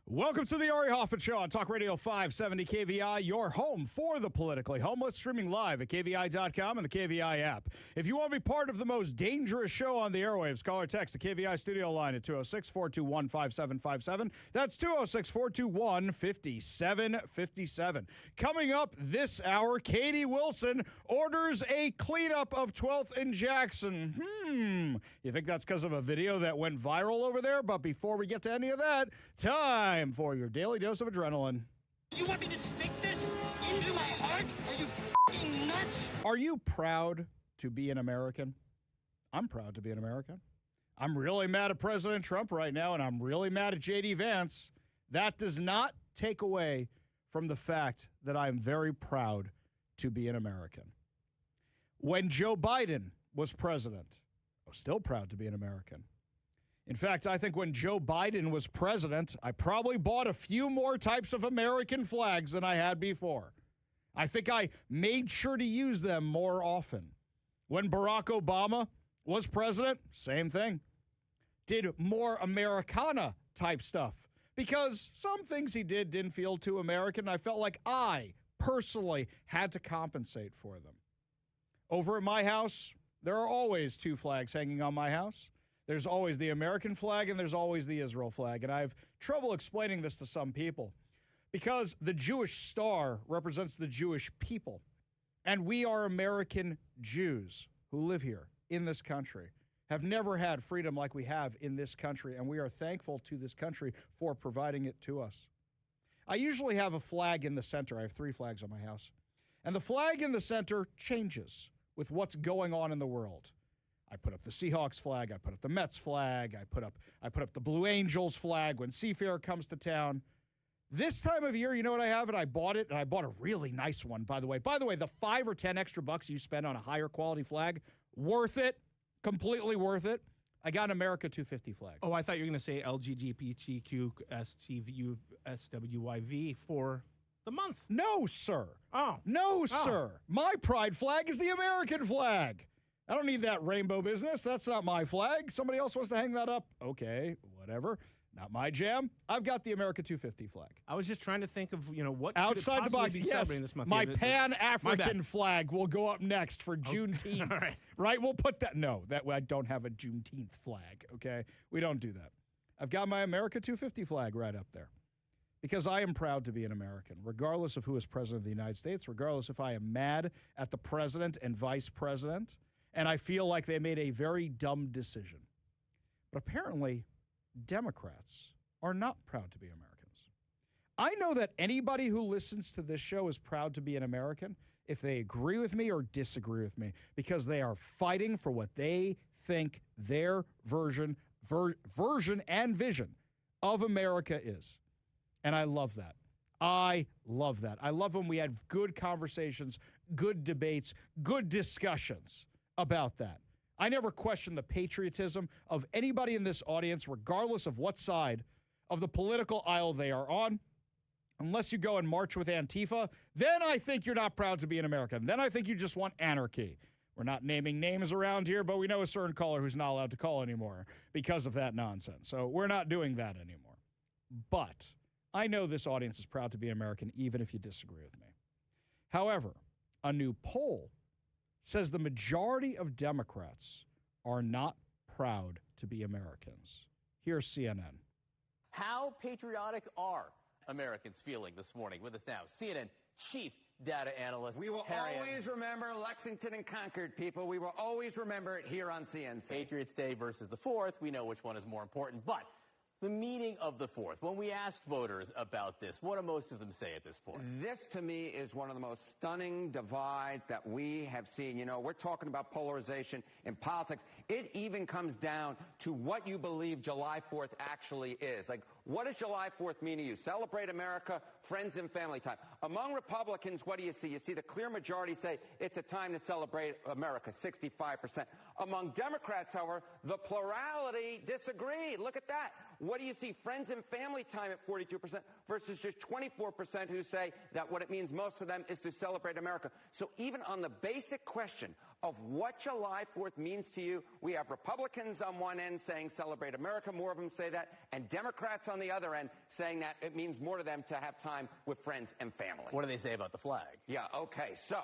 Welcome to the Ari Hoffman Show on Talk Radio 570 KVI, your home for the politically homeless, streaming live at KVI.com and the KVI app. If you want to be part of the most dangerous show on the airwaves, call or text the KVI studio line at 206-421-5757. That's 206-421-5757. Coming up this hour, Katie Wilson orders a cleanup of 12th and Jackson. You think that's because of a video that went viral over there? But before we get to any of that, time for your daily dose of adrenaline. You want me to stick this into my heart? Are you f***ing nuts? Are you proud to be an American? I'm proud to be an American. I'm really mad at President Trump right now, and I'm really mad at J.D. Vance. That does not take away from the fact that I'm very proud to be an American. When Joe Biden was president, I was still proud to be an American. In fact, I think when Joe Biden was president, I probably bought a few more types of American flags than I had before. I think I made sure to use them more often. When Barack Obama was president, same thing. Did more Americana type stuff because some things he didn't feel too American. I felt like I personally had to compensate for them. Over at my house, there are always two flags hanging on my house. There's always the American flag and there's always the Israel flag. And I have trouble explaining this to some people because the Jewish star represents the Jewish people. And we are American Jews who live here in this country, have never had freedom like we have in this country. And we are thankful to this country for providing it to us. I usually have a flag in the center. I have 3 flags on my house. And the flag in the center changes with what's going on in the world. I put up the Seahawks flag. I put up the Mets flag. I put up the Blue Angels flag when Seafair comes to town. This time of year, you know what I have? And I bought it, and I bought a really nice one, by the way. By the way, the $5 or $10 extra bucks you spend on a higher quality flag, worth it, completely worth it. I got an America 250 flag. Oh, I thought you were going to say LGBTQSTVUSWYV for the month. No, sir. Oh. No, sir. My pride flag is the American flag. I don't need that rainbow business. That's not my flag. Somebody else wants to hang that up. Okay, whatever. Not my jam. I've got the America 250 flag. I was just trying to think of, what outside could the box. be Yes, celebrating this month. my Pan-African flag will go up next for Juneteenth. All right. Right? We'll put that. No, that I don't have a Juneteenth flag. Okay, we don't do that. I've got my America 250 flag right up there because I am proud to be an American, regardless of who is president of the United States, regardless if I am mad at the president and vice president. And I feel like they made a very dumb decision. But apparently, Democrats are not proud to be Americans. I know that anybody who listens to this show is proud to be an American if they agree with me or disagree with me because they are fighting for what they think their version and vision of America is. And I love that. I love that. I love when we have good conversations, good debates, good discussions about that. I never question the patriotism of anybody in this audience, regardless of what side of the political aisle they are on. Unless you go and march with Antifa, then I think you're not proud to be an American. Then I think you just want anarchy. We're not naming names around here, but we know a certain caller who's not allowed to call anymore because of that nonsense. So we're not doing that anymore. But I know this audience is proud to be American, even if you disagree with me. However, a new poll says the majority of Democrats are not proud to be Americans. Here's CNN. How patriotic are Americans feeling this morning? With us now, CNN chief data analyst. We will always remember Lexington and Concord, people. We will always remember it here on CNC. Patriots Day versus the 4th. We know which one is more important. But the meaning of the 4th, when we asked voters about this, what do most of them say at this point? This, to me, is one of the most stunning divides that we have seen. We're talking about polarization in politics. It even comes down to what you believe July 4th actually is. Like, what does July 4th mean to you? Celebrate America, friends and family time. Among Republicans, what do you see? You see the clear majority say it's a time to celebrate America, 65%. Among Democrats, however, the plurality disagree. Look at that. What do you see? Friends and family time at 42% versus just 24% who say that what it means most to them is to celebrate America. So even on the basic question of what July 4th means to you. We have Republicans on one end saying celebrate America, more of them say that, and Democrats on the other end saying that it means more to them to have time with friends and family. What do they say about the flag? Yeah, okay, so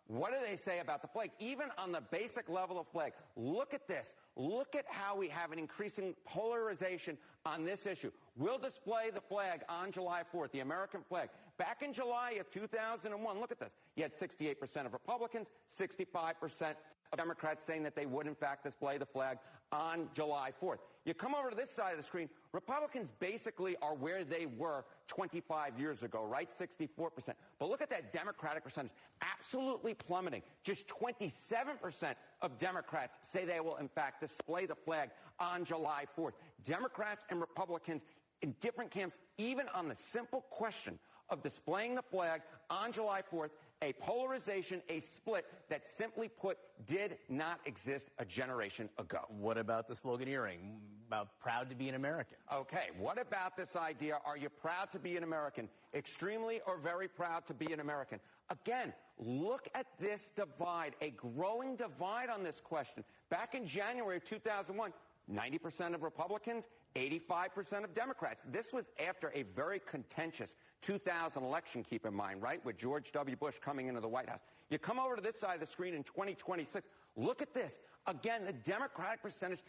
what do they say about the flag? Even on the basic level of flag, look at this. Look at how we have an increasing polarization on this issue. We'll display the flag on July 4th, the American flag. Back in July of 2001, look at this. You had 68% of Republicans, 65% of Democrats saying that they would, in fact, display the flag on July 4th. You come over to this side of the screen, Republicans basically are where they were 25 years ago, right? 64%. But look at that Democratic percentage, absolutely plummeting. Just 27% of Democrats say they will, in fact, display the flag on July 4th. Democrats and Republicans in different camps, even on the simple question of displaying the flag on July 4th, a polarization, a split that, simply put, did not exist a generation ago. What about the sloganeering about proud to be an American? Okay, what about this idea, are you proud to be an American? Extremely or very proud to be an American? Again, look at this divide, a growing divide on this question. Back in January of 2001, 90% of Republicans, 85% of Democrats. This was after a very contentious 2000 election, keep in mind, right, with George W. Bush coming into the White House. You come over to this side of the screen in 2026, look at this. Again, the Democratic percentage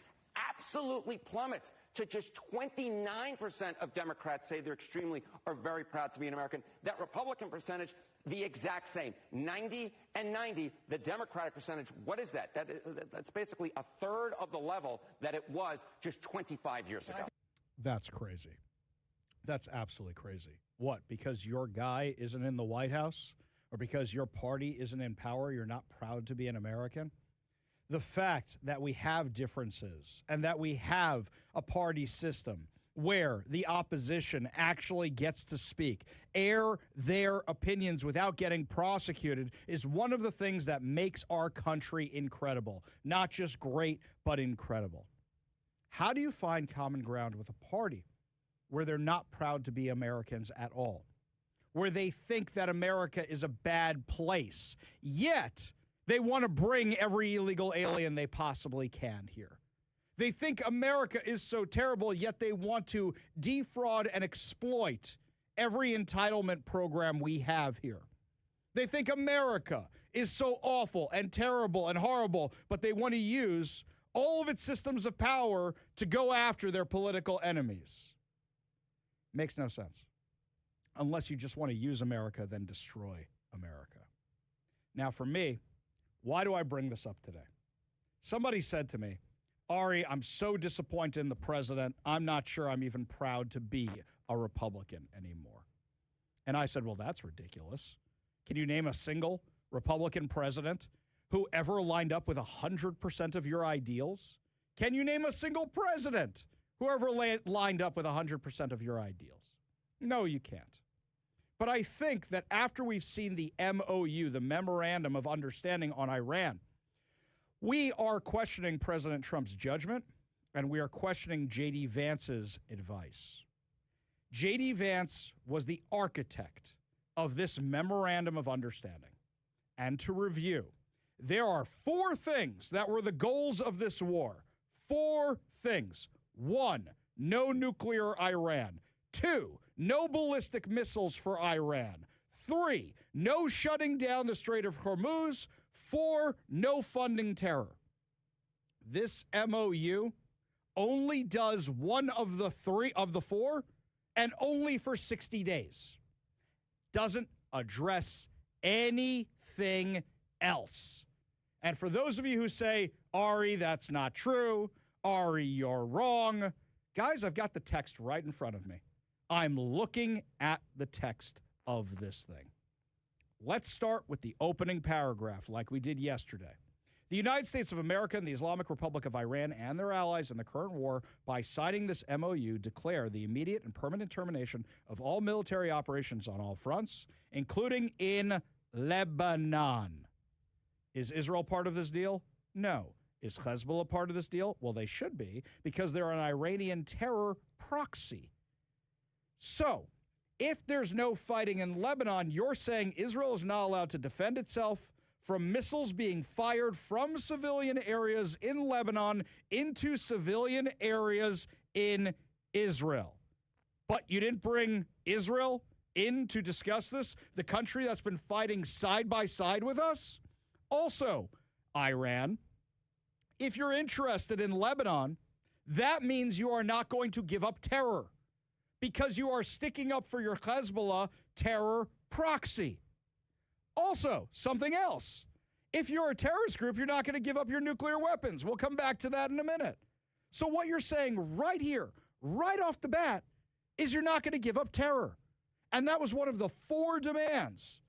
absolutely plummets to just 29% of Democrats say they're extremely or very proud to be an American. That Republican percentage, the exact same, 90 and 90. The Democratic percentage, what is that? That's basically a third of the level that it was just 25 years ago. That's crazy. That's absolutely crazy. What, because your guy isn't in the White House or because your party isn't in power, you're not proud to be an American? The fact that we have differences and that we have a party system where the opposition actually gets to speak, air their opinions without getting prosecuted, is one of the things that makes our country incredible. Not just great, but incredible. How do you find common ground with a party where they're not proud to be Americans at all, where they think that America is a bad place, yet they want to bring every illegal alien they possibly can here? They think America is so terrible, yet they want to defraud and exploit every entitlement program we have here. They think America is so awful and terrible and horrible, but they want to use all of its systems of power to go after their political enemies. Makes no sense. Unless you just want to use America, then destroy America. Now, for me, why do I bring this up today? Somebody said to me, Ari, I'm so disappointed in the president, I'm not sure I'm even proud to be a Republican anymore. And I said, well, that's ridiculous. Can you name a single Republican president who ever lined up with 100% of your ideals? Can you name a single president who ever lined up with 100% of your ideals? No, you can't. But I think that after we've seen the MOU, the Memorandum of Understanding on Iran, we are questioning President Trump's judgment, and we are questioning J.D. Vance's advice. J.D. Vance was the architect of this Memorandum of Understanding. And to review, there are 4 things that were the goals of this war. 4 things. 1, no nuclear Iran. 2, no ballistic missiles for Iran. 3, no shutting down the Strait of Hormuz. 4, no funding terror. This MOU only does one of the 3 of the 4, and only for 60 days. Doesn't address anything else. And for those of you who say, Ari, that's not true, Ari, you're wrong, guys, I've got the text right in front of me. I'm looking at the text of this thing. Let's start with the opening paragraph like we did yesterday. The United States of America and the Islamic Republic of Iran and their allies in the current war, by signing this MOU, declare the immediate and permanent termination of all military operations on all fronts, including in Lebanon. Is Israel part of this deal? No. Is Hezbollah part of this deal? Well, they should be, because they're an Iranian terror proxy. So, if there's no fighting in Lebanon, you're saying Israel is not allowed to defend itself from missiles being fired from civilian areas in Lebanon into civilian areas in Israel. But you didn't bring Israel in to discuss this, the country that's been fighting side by side with us? Also, Iran, if you're interested in Lebanon, that means you are not going to give up terror because you are sticking up for your Hezbollah terror proxy. Also, something else. If you're a terrorist group, you're not going to give up your nuclear weapons. We'll come back to that in a minute. So what you're saying right here, right off the bat, is you're not going to give up terror. And that was one of the four demands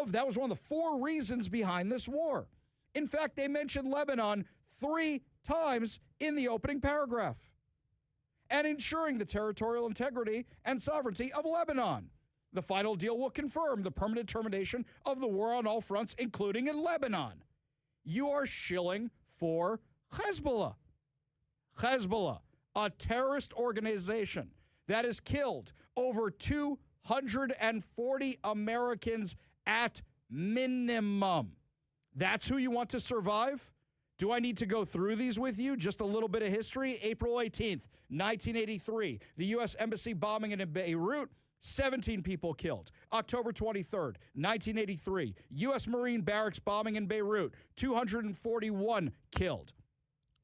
that was one of the four reasons behind this war. In fact, they mentioned Lebanon 3 times in the opening paragraph. And ensuring the territorial integrity and sovereignty of Lebanon. The final deal will confirm the permanent termination of the war on all fronts, including in Lebanon. You are shilling for Hezbollah. Hezbollah, a terrorist organization that has killed over 240 Americans at minimum. That's who you want to survive? Do I need to go through these with you? Just a little bit of history. April 18th, 1983, the U.S. Embassy bombing in Beirut, 17 people killed. October 23rd, 1983, U.S. Marine barracks bombing in Beirut, 241 killed.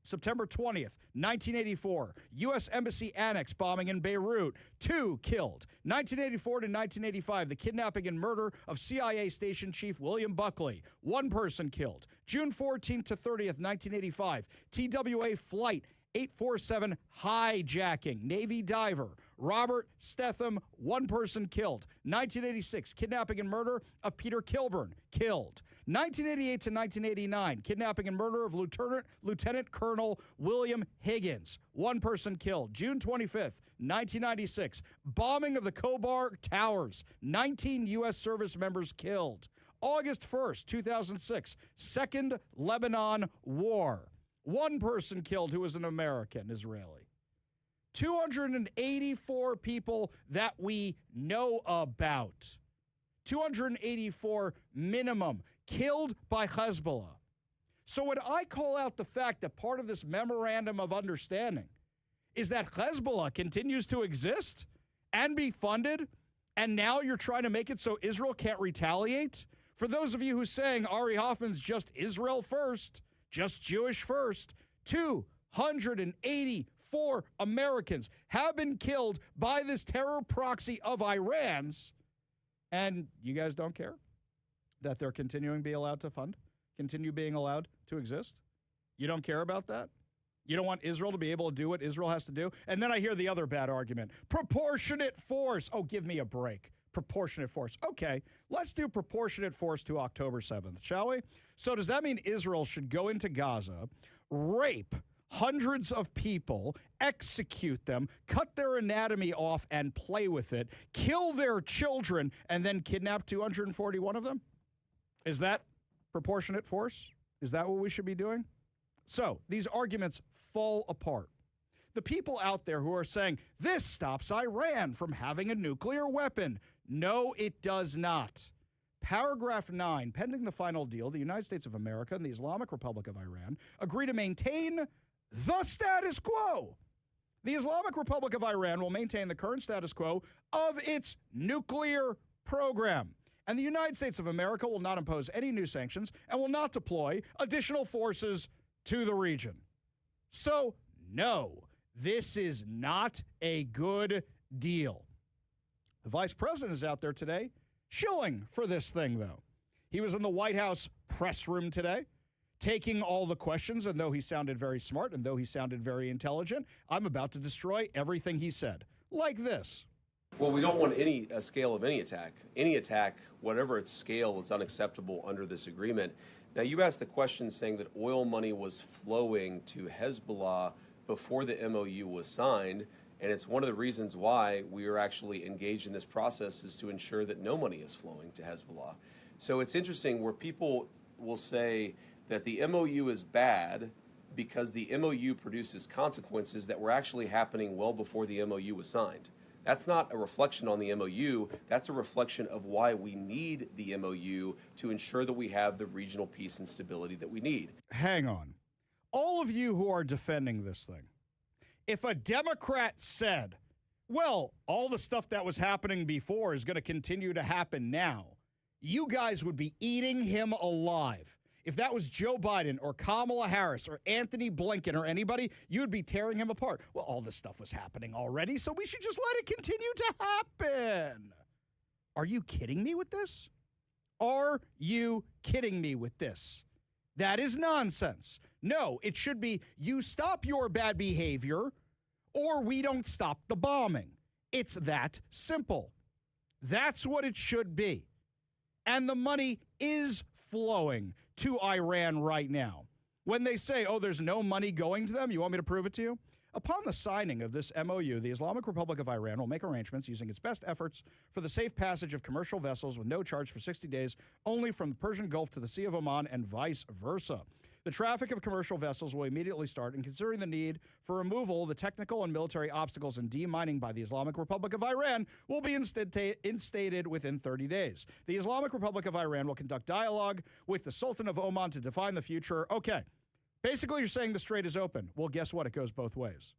September 20th, 1984, U.S. Embassy Annex bombing in Beirut, 2 killed. 1984 to 1985, the kidnapping and murder of CIA Station Chief William Buckley, 1 person killed. June 14th to 30th, 1985, TWA Flight 847 hijacking, Navy diver Robert Stetham, 1 person killed. 1986, kidnapping and murder of Peter Kilburn, killed. 1988 to 1989, kidnapping and murder of Lieutenant Colonel William Higgins, 1 person killed. June 25th, 1996, bombing of the Khobar Towers, 19 U.S. service members killed. August 1st, 2006, Second Lebanon War, 1 person killed who was an American Israeli. 284 people that we know about. 284 minimum killed by Hezbollah. So when I call out the fact that part of this memorandum of understanding is that Hezbollah continues to exist and be funded, and now you're trying to make it so Israel can't retaliate? For those of you who are saying Ari Hoffman's just Israel first, just Jewish first, 284 Americans have been killed by this terror proxy of Iran's, and you guys don't care that they're continuing to be allowed to fund, continue being allowed to exist? You don't care about that? You don't want Israel to be able to do what Israel has to do? And then I hear the other bad argument, proportionate force. Oh, give me a break. Proportionate force. Okay, let's do proportionate force to October 7th, shall we? So does that mean Israel should go into Gaza, rape hundreds of people, execute them, cut their anatomy off and play with it, kill their children, and then kidnap 241 of them? Is that proportionate force? Is that what we should be doing? So these arguments fall apart. The people out there who are saying, this stops Iran from having a nuclear weapon. No, it does not. Paragraph 9, pending the final deal, the United States of America and the Islamic Republic of Iran agree to maintain the status quo. The Islamic Republic of Iran will maintain the current status quo of its nuclear program. And the United States of America will not impose any new sanctions and will not deploy additional forces to the region. So, no, this is not a good deal. The vice president is out there today shilling for this thing, though. He was in the White House press room today, taking all the questions, and though he sounded very smart and though he sounded very intelligent, I'm about to destroy everything he said. Like this. Well, we don't want any scale of any attack. Any attack, whatever its scale, is unacceptable under this agreement. Now, you asked the question saying that oil money was flowing to Hezbollah before the MOU was signed, and it's one of the reasons why we are actually engaged in this process is to ensure that no money is flowing to Hezbollah. So it's interesting where people will say that the MOU is bad because the MOU produces consequences that were actually happening well before the MOU was signed. That's not a reflection on the MOU. That's a reflection of why we need the MOU to ensure that we have the regional peace and stability that we need. Hang on. All of you who are defending this thing, if a Democrat said, well, all the stuff that was happening before is going to continue to happen now, you guys would be eating him alive. If that was Joe Biden or Kamala Harris or Anthony Blinken or anybody, you would be tearing him apart. Well, all this stuff was happening already, so we should just let it continue to happen. Are you kidding me with this? Are you kidding me with this? That is nonsense. No, it should be you stop your bad behavior or we don't stop the bombing. It's that simple. That's what it should be. And the money is flowing to Iran right now. When they say, oh, there's no money going to them, you want me to prove it to you? Upon the signing of this MOU, the Islamic Republic of Iran will make arrangements using its best efforts for the safe passage of commercial vessels with no charge for 60 days, only from the Persian Gulf to the Sea of Oman and vice versa. The traffic of commercial vessels will immediately start, and considering the need for removal, the technical and military obstacles in demining by the Islamic Republic of Iran will be instated within 30 days. The Islamic Republic of Iran will conduct dialogue with the Sultan of Oman to define the future. Okay, basically you're saying the strait is open. Well, guess what? It goes both ways.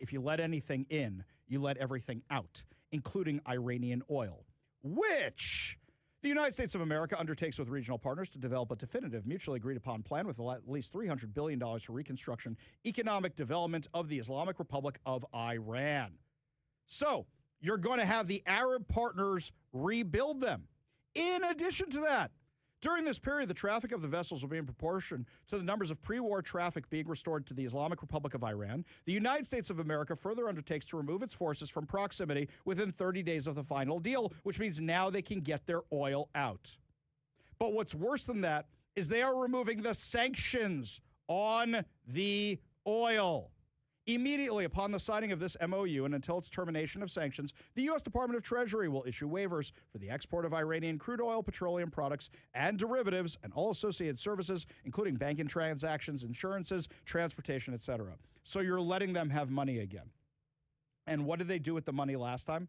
If you let anything in, you let everything out, including Iranian oil, which the United States of America undertakes with regional partners to develop a definitive, mutually agreed-upon plan with at least $300 billion for reconstruction, economic development of the Islamic Republic of Iran. So you're going to have the Arab partners rebuild them. In addition to that, during this period, the traffic of the vessels will be in proportion to the numbers of pre-war traffic being restored to the Islamic Republic of Iran. The United States of America further undertakes to remove its forces from proximity within 30 days of the final deal, which means now they can get their oil out. But what's worse than that is they are removing the sanctions on the oil. Immediately upon the signing of this MOU and until its termination of sanctions, the U.S. Department of Treasury will issue waivers for the export of Iranian crude oil, petroleum products, and derivatives, and all associated services, including banking transactions, insurances, transportation, etc. So you're letting them have money again. And what did they do with the money last time?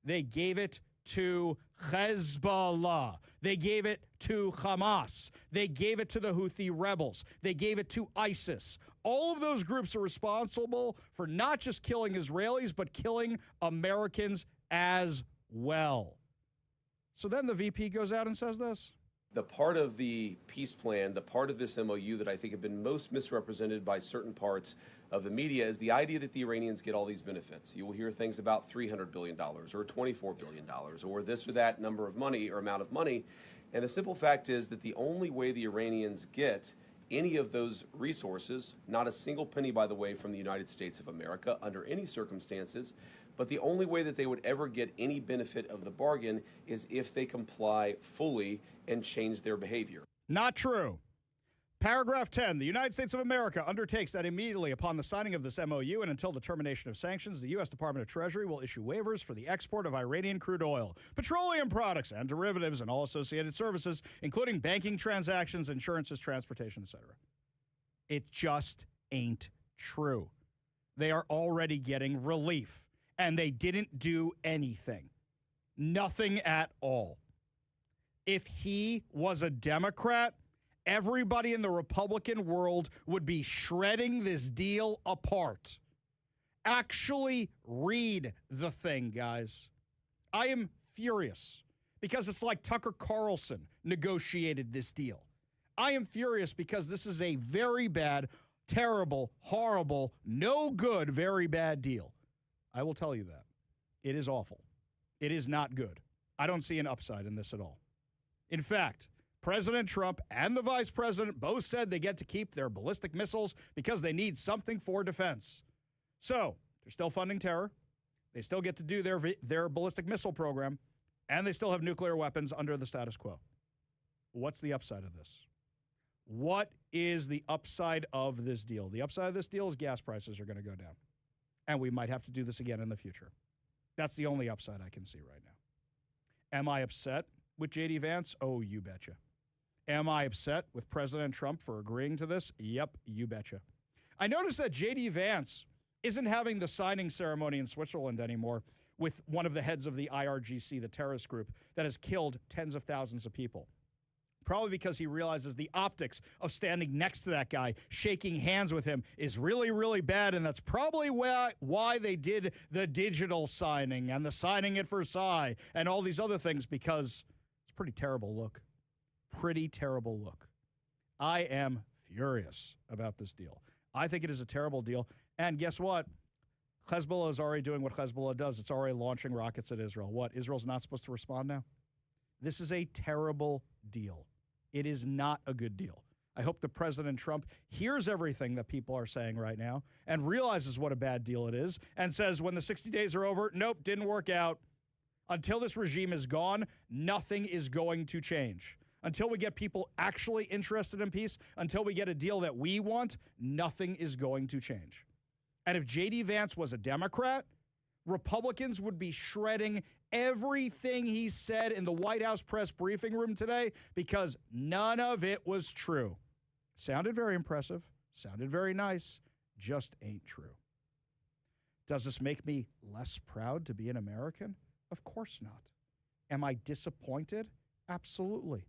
They gave it to Hezbollah. They gave it to Hamas. They gave it to the Houthi rebels. They gave it to ISIS. All of those groups are responsible for not just killing Israelis, but killing Americans as well. So then the VP goes out and says this. The part of the peace plan, the part of this MOU that I think have been most misrepresented by certain parts of the media is the idea that the Iranians get all these benefits. You will hear things about $300 billion or $24 billion or this or that number of money or amount of money. And the simple fact is that the only way the Iranians get any of those resources, not a single penny, by the way, from the United States of America under any circumstances, but the only way that they would ever get any benefit of the bargain is if they comply fully and change their behavior. Not true. Paragraph 10, the United States of America undertakes that immediately upon the signing of this MOU and until the termination of sanctions, the U.S. Department of Treasury will issue waivers for the export of Iranian crude oil, petroleum products, and derivatives, and all associated services, including banking transactions, insurances, transportation, etc. It just ain't true. They are already getting relief, and they didn't do anything. Nothing at all. If he was a Democrat, everybody in the Republican world would be shredding this deal apart. Actually read the thing, guys. I am furious because it's like Tucker Carlson negotiated this deal. I am furious because this is a very bad, terrible, horrible, no good, very bad deal. I will tell you that. It is awful. It is not good. I don't see an upside in this at all. In fact, President Trump and the vice president both said they get to keep their ballistic missiles because they need something for defense. So they're still funding terror. They still get to do their ballistic missile program, and they still have nuclear weapons under the status quo. What's the upside of this? What is the upside of this deal? The upside of this deal is gas prices are going to go down, and we might have to do this again in the future. That's the only upside I can see right now. Am I upset with J.D. Vance? Oh, you betcha. Am I upset with President Trump for agreeing to this? Yep, you betcha. I noticed that J.D. Vance isn't having the signing ceremony in Switzerland anymore, with one of the heads of the IRGC, the terrorist group that has killed tens of thousands of people. Probably because he realizes the optics of standing next to that guy, shaking hands with him, is really, really bad. And that's probably why they did the digital signing and the signing at Versailles and all these other things, because it's a pretty terrible look. Pretty terrible look. I am furious about this deal. I think it is a terrible deal. And guess what? Hezbollah is already doing what Hezbollah does. It's already launching rockets at Israel. What? Israel's not supposed to respond now? This is a terrible deal. It is not a good deal. I hope that President Trump hears everything that people are saying right now and realizes what a bad deal it is and says when the 60 days are over, nope, didn't work out. Until this regime is gone, nothing is going to change. Until we get people actually interested in peace, until we get a deal that we want, nothing is going to change. And if J.D. Vance was a Democrat, Republicans would be shredding everything he said in the White House press briefing room today because none of it was true. Sounded very impressive, sounded very nice, just ain't true. Does this make me less proud to be an American? Of course not. Am I disappointed? Absolutely.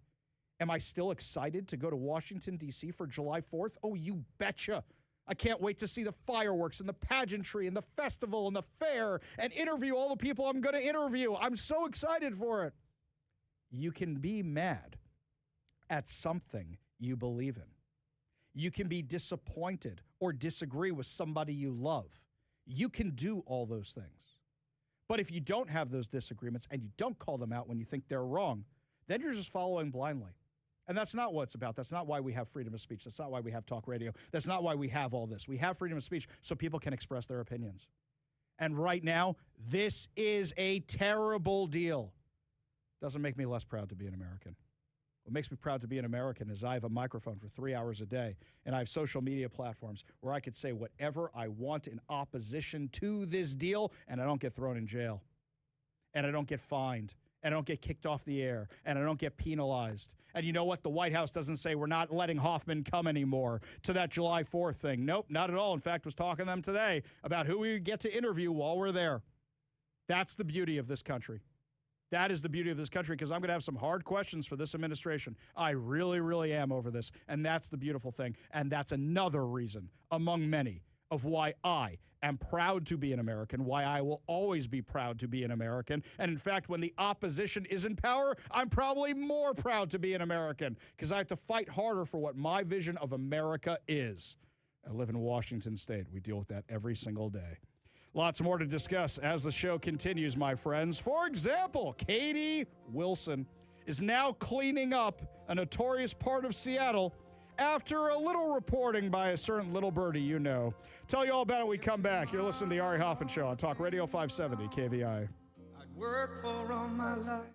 Am I still excited to go to Washington, D.C. for July 4th? Oh, you betcha. I can't wait to see the fireworks and the pageantry and the festival and the fair and interview all the people I'm going to interview. I'm so excited for it. You can be mad at something you believe in. You can be disappointed or disagree with somebody you love. You can do all those things. But if you don't have those disagreements and you don't call them out when you think they're wrong, then you're just following blindly. And that's not what it's about. That's not why we have freedom of speech. That's not why we have talk radio. That's not why we have all this. We have freedom of speech so people can express their opinions. And right now, this is a terrible deal. Doesn't make me less proud to be an American. What makes me proud to be an American is I have a microphone for 3 hours a day, and I have social media platforms where I could say whatever I want in opposition to this deal, and I don't get thrown in jail, and I don't get fined, and I don't get kicked off the air, and I don't get penalized. And you know what? The White House doesn't say we're not letting Hoffman come anymore to that July 4th thing. Nope, not at all. In fact, was talking to them today about who we get to interview while we're there. That's the beauty of this country. That is the beauty of this country, because I'm going to have some hard questions for this administration. I really, really am over this, and that's the beautiful thing. And that's another reason, among many, of why I am proud to be an American, why I will always be proud to be an American. And in fact, when the opposition is in power, I'm probably more proud to be an American because I have to fight harder for what my vision of America is. I live in Washington State. We deal with that every single day. Lots more to discuss as the show continues, my friends. For example, Katie Wilson is now cleaning up a notorious part of Seattle after a little reporting by a certain little birdie you know. Tell you all about it when we come back. You're listening to The Ari Hoffman Show on Talk Radio 570 KVI. I'd work for all my life.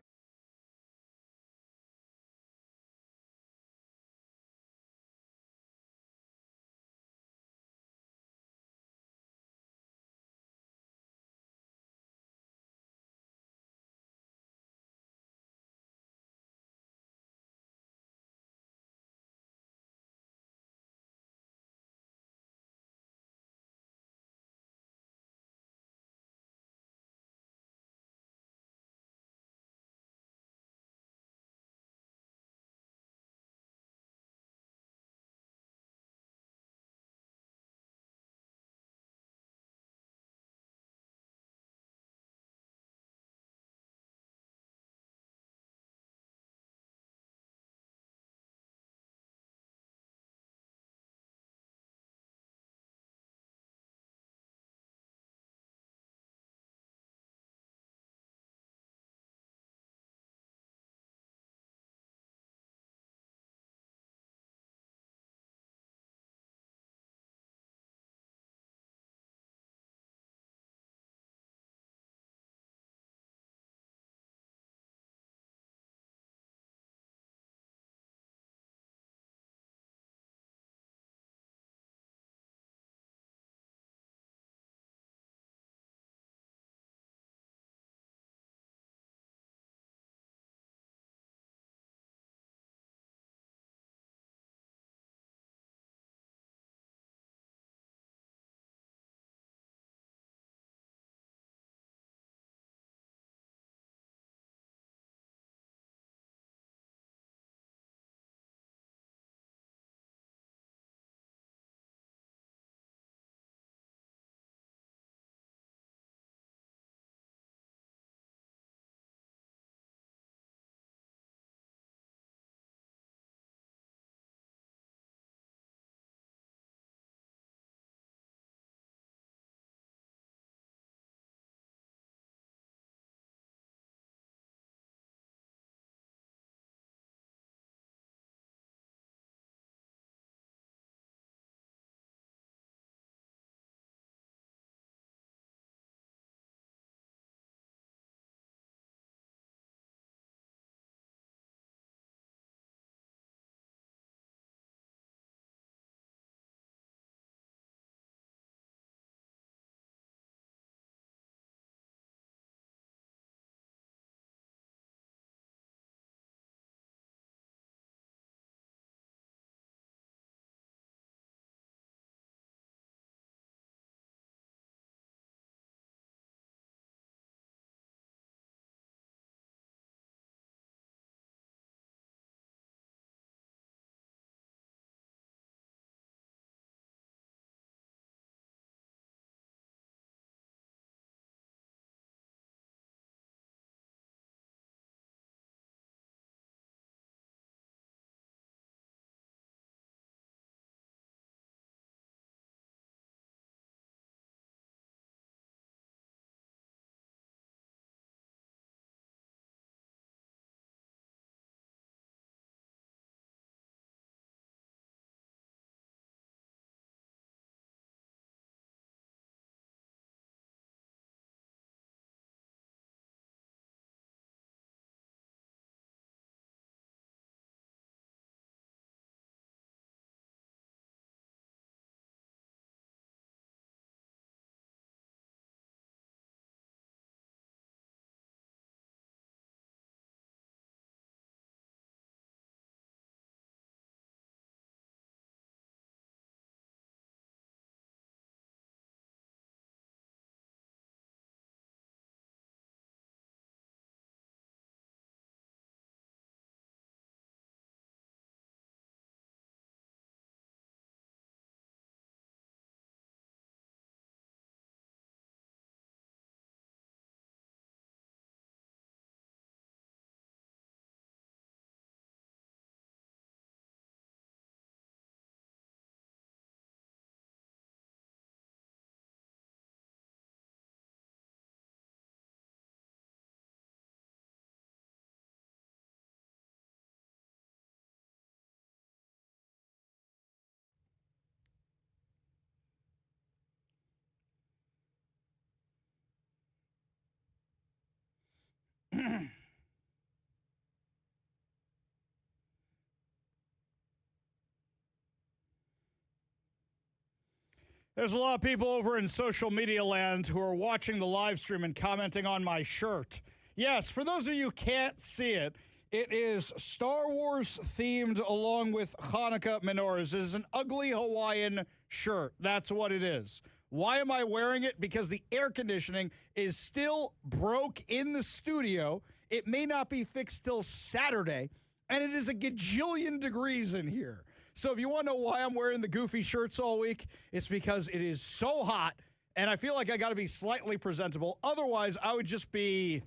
There's a lot of people over in social media land who are watching the live stream and commenting on my shirt. Yes, for those of you who can't see it, it is Star Wars themed along with Hanukkah menorahs. It is an ugly Hawaiian shirt. That's what it is. Why am I wearing it? Because the air conditioning is still broke in the studio. It may not be fixed till Saturday, and it is a gajillion degrees in here. So if you want to know why I'm wearing the goofy shirts all week, it's because it is so hot, and I feel like I got to be slightly presentable. Otherwise, I would just be,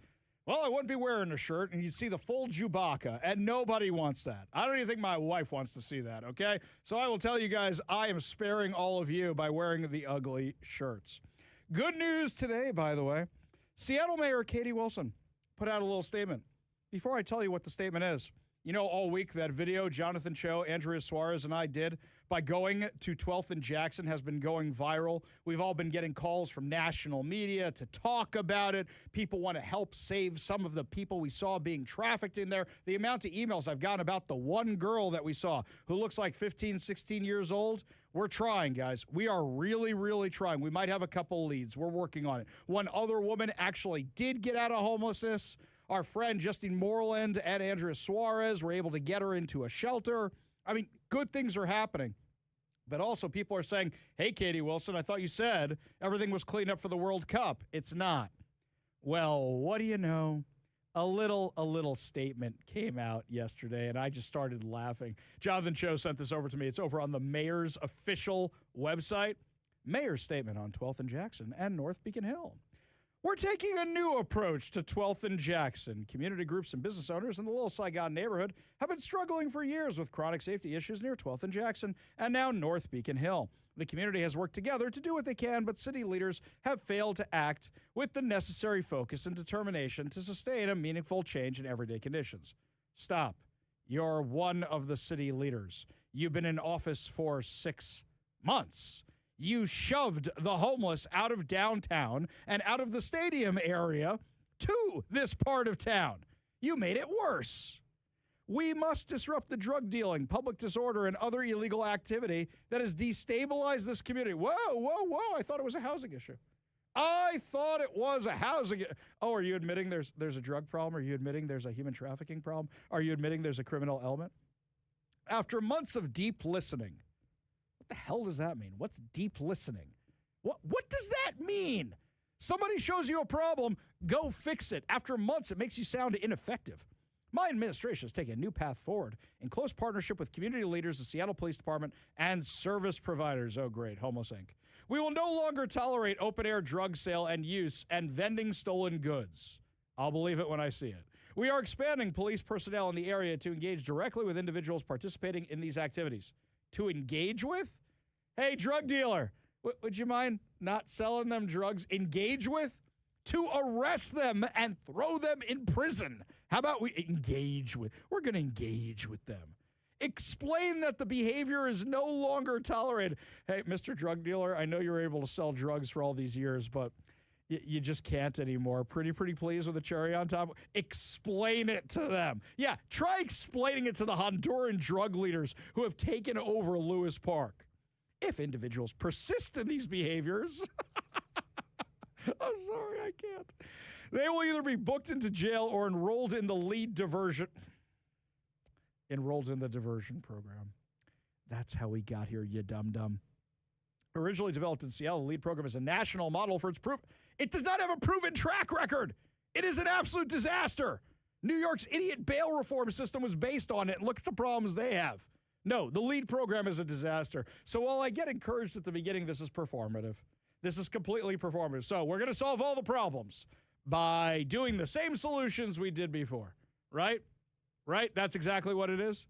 well, I wouldn't be wearing a shirt, and you'd see the full Chewbacca, and nobody wants that. I don't even think my wife wants to see that, okay? So I will tell you guys, I am sparing all of you by wearing the ugly shirts. Good news today, by the way. Seattle Mayor Katie Wilson put out a little statement. Before I tell you what the statement is, you know, all week that video Jonathan Cho, Andrea Suarez, and I did by going to 12th and Jackson has been going viral. We've all been getting calls from national media to talk about it. People want to help save some of the people we saw being trafficked in there. The amount of emails I've gotten about the one girl that we saw who looks like 15, 16 years old, we're trying, guys. We are really, really trying. We might have a couple leads. We're working on it. One other woman actually did get out of homelessness. Our friend Justine Moreland and Andrea Suarez were able to get her into a shelter. I mean, good things are happening. But also people are saying, hey, Katie Wilson, I thought you said everything was cleaned up for the World Cup. It's not. Well, what do you know? A little statement came out yesterday, and I just started laughing. Jonathan Cho sent this over to me. It's over on the mayor's official website. Mayor's statement on 12th and Jackson and North Beacon Hill. We're taking a new approach to 12th and Jackson. Community groups and business owners in the Little Saigon neighborhood have been struggling for years with chronic safety issues near 12th and Jackson and now North Beacon Hill. The community has worked together to do what they can, but city leaders have failed to act with the necessary focus and determination to sustain a meaningful change in everyday conditions. Stop. You're one of the city leaders. You've been in office for 6 months. You shoved the homeless out of downtown and out of the stadium area to this part of town. You made it worse. We must disrupt the drug dealing, public disorder, and other illegal activity that has destabilized this community. Whoa. I thought it was a housing issue. Oh, are you admitting there's a drug problem? Are you admitting there's a human trafficking problem? Are you admitting there's a criminal element? After months of deep listening, what the hell does that mean? What's deep listening? What does that mean? Somebody shows you a problem, go fix it. After months, it makes you sound ineffective. My administration is taking a new path forward in close partnership with community leaders, the Seattle Police Department, and service providers. Oh, great, Homeless Inc. We will no longer tolerate open-air drug sale and use and vending stolen goods. I'll believe it when I see it. We are expanding police personnel in the area to engage directly with individuals participating in these activities. To engage with? Hey, drug dealer, would you mind not selling them drugs? Engage with? To arrest them and throw them in prison. How about we engage with? We're going to engage with them. Explain that the behavior is no longer tolerated. Hey, Mr. Drug Dealer, I know you were able to sell drugs for all these years, but you just can't anymore. Pretty please with a cherry on top. Explain it to them. Yeah, try explaining it to the Honduran drug leaders who have taken over Lewis Park. If individuals persist in these behaviors, I'm sorry, I can't. They will either be booked into jail or enrolled in the diversion program. That's how we got here, you dum-dum. Originally developed in Seattle, the LEAD program is a national model for its proof. It does not have a proven track record. It is an absolute disaster. New York's idiot bail reform system was based on it, and look at the problems they have. No, the LEAD program is a disaster. So while I get encouraged at the beginning, this is performative. This is completely performative. So we're going to solve all the problems by doing the same solutions we did before, right? Right? That's exactly what it is.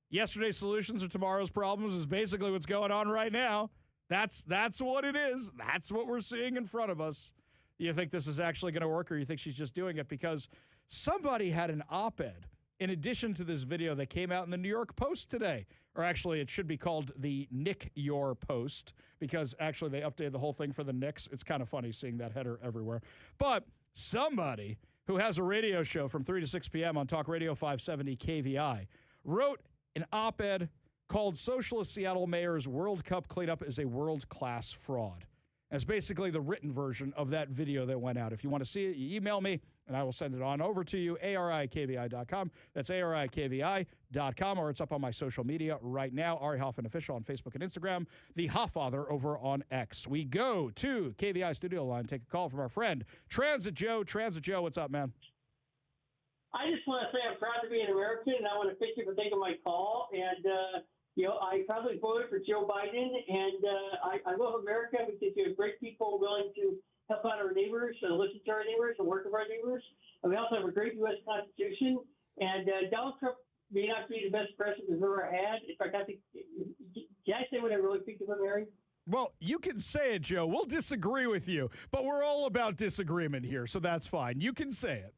Yesterday's solutions are tomorrow's problems is basically what's going on right now. That's what it is. That's what we're seeing in front of us. You think this is actually going to work, or you think she's just doing it because somebody had an op-ed in addition to this video that came out in the New York Post today. Or actually, it should be called the Nick Your Post, because actually they updated the whole thing for the Knicks. It's kind of funny seeing that header everywhere. But somebody who has a radio show from 3 to 6 p.m. on Talk Radio 570 KVI wrote an op-ed called Socialist Seattle Mayor's World Cup Cleanup is a world-class fraud. That's basically the written version of that video that went out. If you want to see it, you email me, and I will send it on over to you, arikvi.com. That's arikvi.com, or it's up on my social media right now, Ari Hoffman Official on Facebook and Instagram, The Hoffather over on X. We go to KVI studio line, take a call from our friend, Transit Joe. Transit Joe, what's up, man? I just want to say I'm proud to be an American, and I want to thank you for taking my call. And, I probably voted for Joe Biden, and I love America because you have great people willing to help out our neighbors and listen to our neighbors and work with our neighbors. And we also have a great U.S. Constitution. And Donald Trump may not be the best president we've ever had. In fact, I think, can I say what I really think of him, Mary? Well, you can say it, Joe. We'll disagree with you, but we're all about disagreement here, so that's fine. You can say it.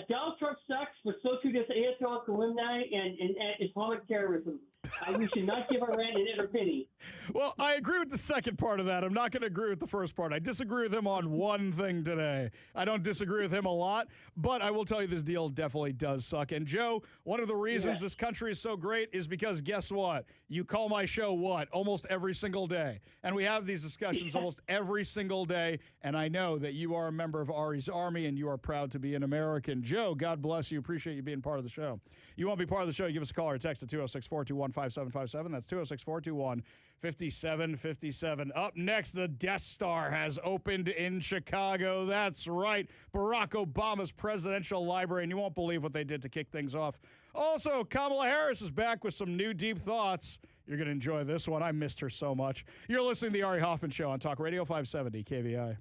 Donald Trump sucks, but so too does ASL Kalumni and Islamic terrorism. We should not give Iran another penny. Well, I agree with the second part of that. I'm not going to agree with the first part. I disagree with him on one thing today. I don't disagree with him a lot, but I will tell you this deal definitely does suck. And, Joe, one of the reasons this country is so great is because, guess what? You call my show, almost every single day. And we have these discussions almost every single day, and I know that you are a member of Ari's Army and you are proud to be an American. Joe, God bless you. Appreciate you being part of the show. You want to be part of the show, give us a call or text at 206-421-5757. That's 206-421-5757. Up next, the Death Star has opened in Chicago. That's right, Barack Obama's presidential library, and you won't believe what they did to kick things off. Also, Kamala Harris is back with some new deep thoughts. You're going to enjoy this one. I missed her so much. You're listening to The Ari Hoffman Show on Talk Radio 570 KVI.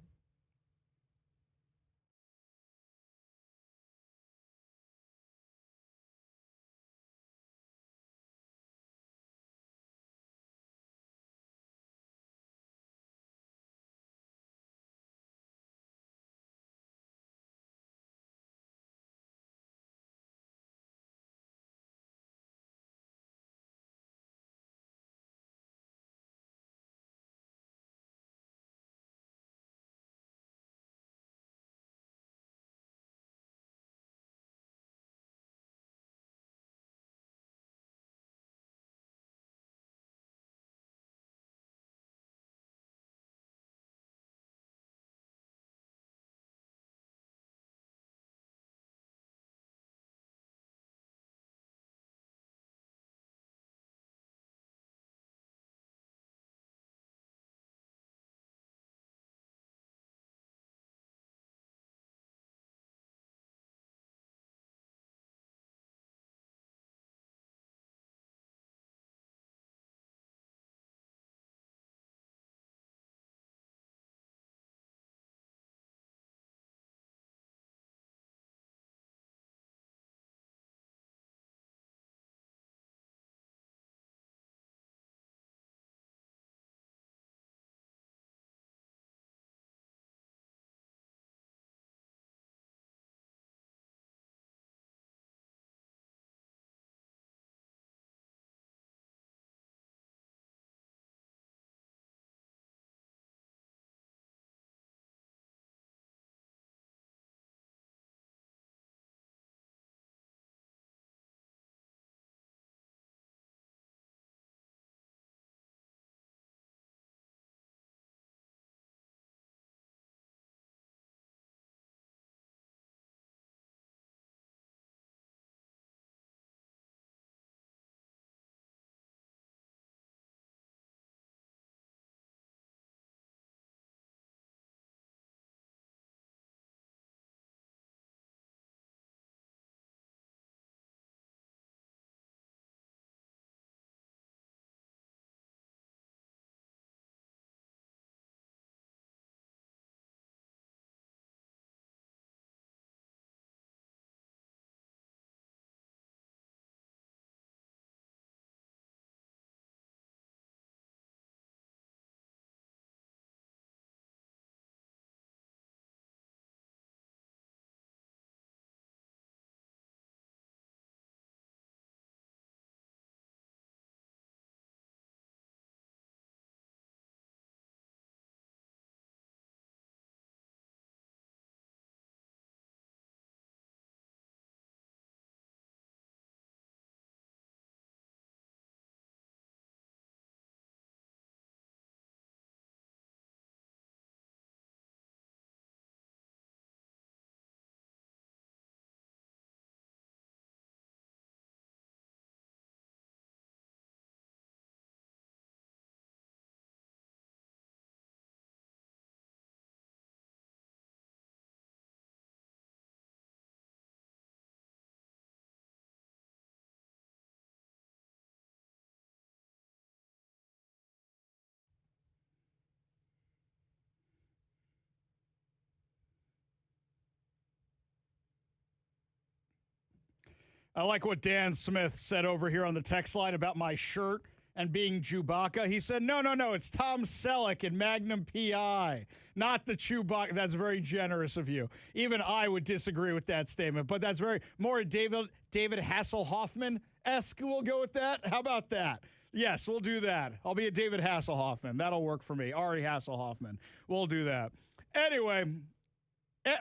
I like what Dan Smith said over here on the text line about my shirt and being Chewbacca. He said, no, it's Tom Selleck in Magnum P.I., not the Chewbacca. That's very generous of you. Even I would disagree with that statement, but that's very more David Hasselhoffman-esque. We'll go with that. How about that? Yes, we'll do that. I'll be a David Hasselhoffman. That'll work for me. Ari Hasselhoffman. We'll do that. Anyway,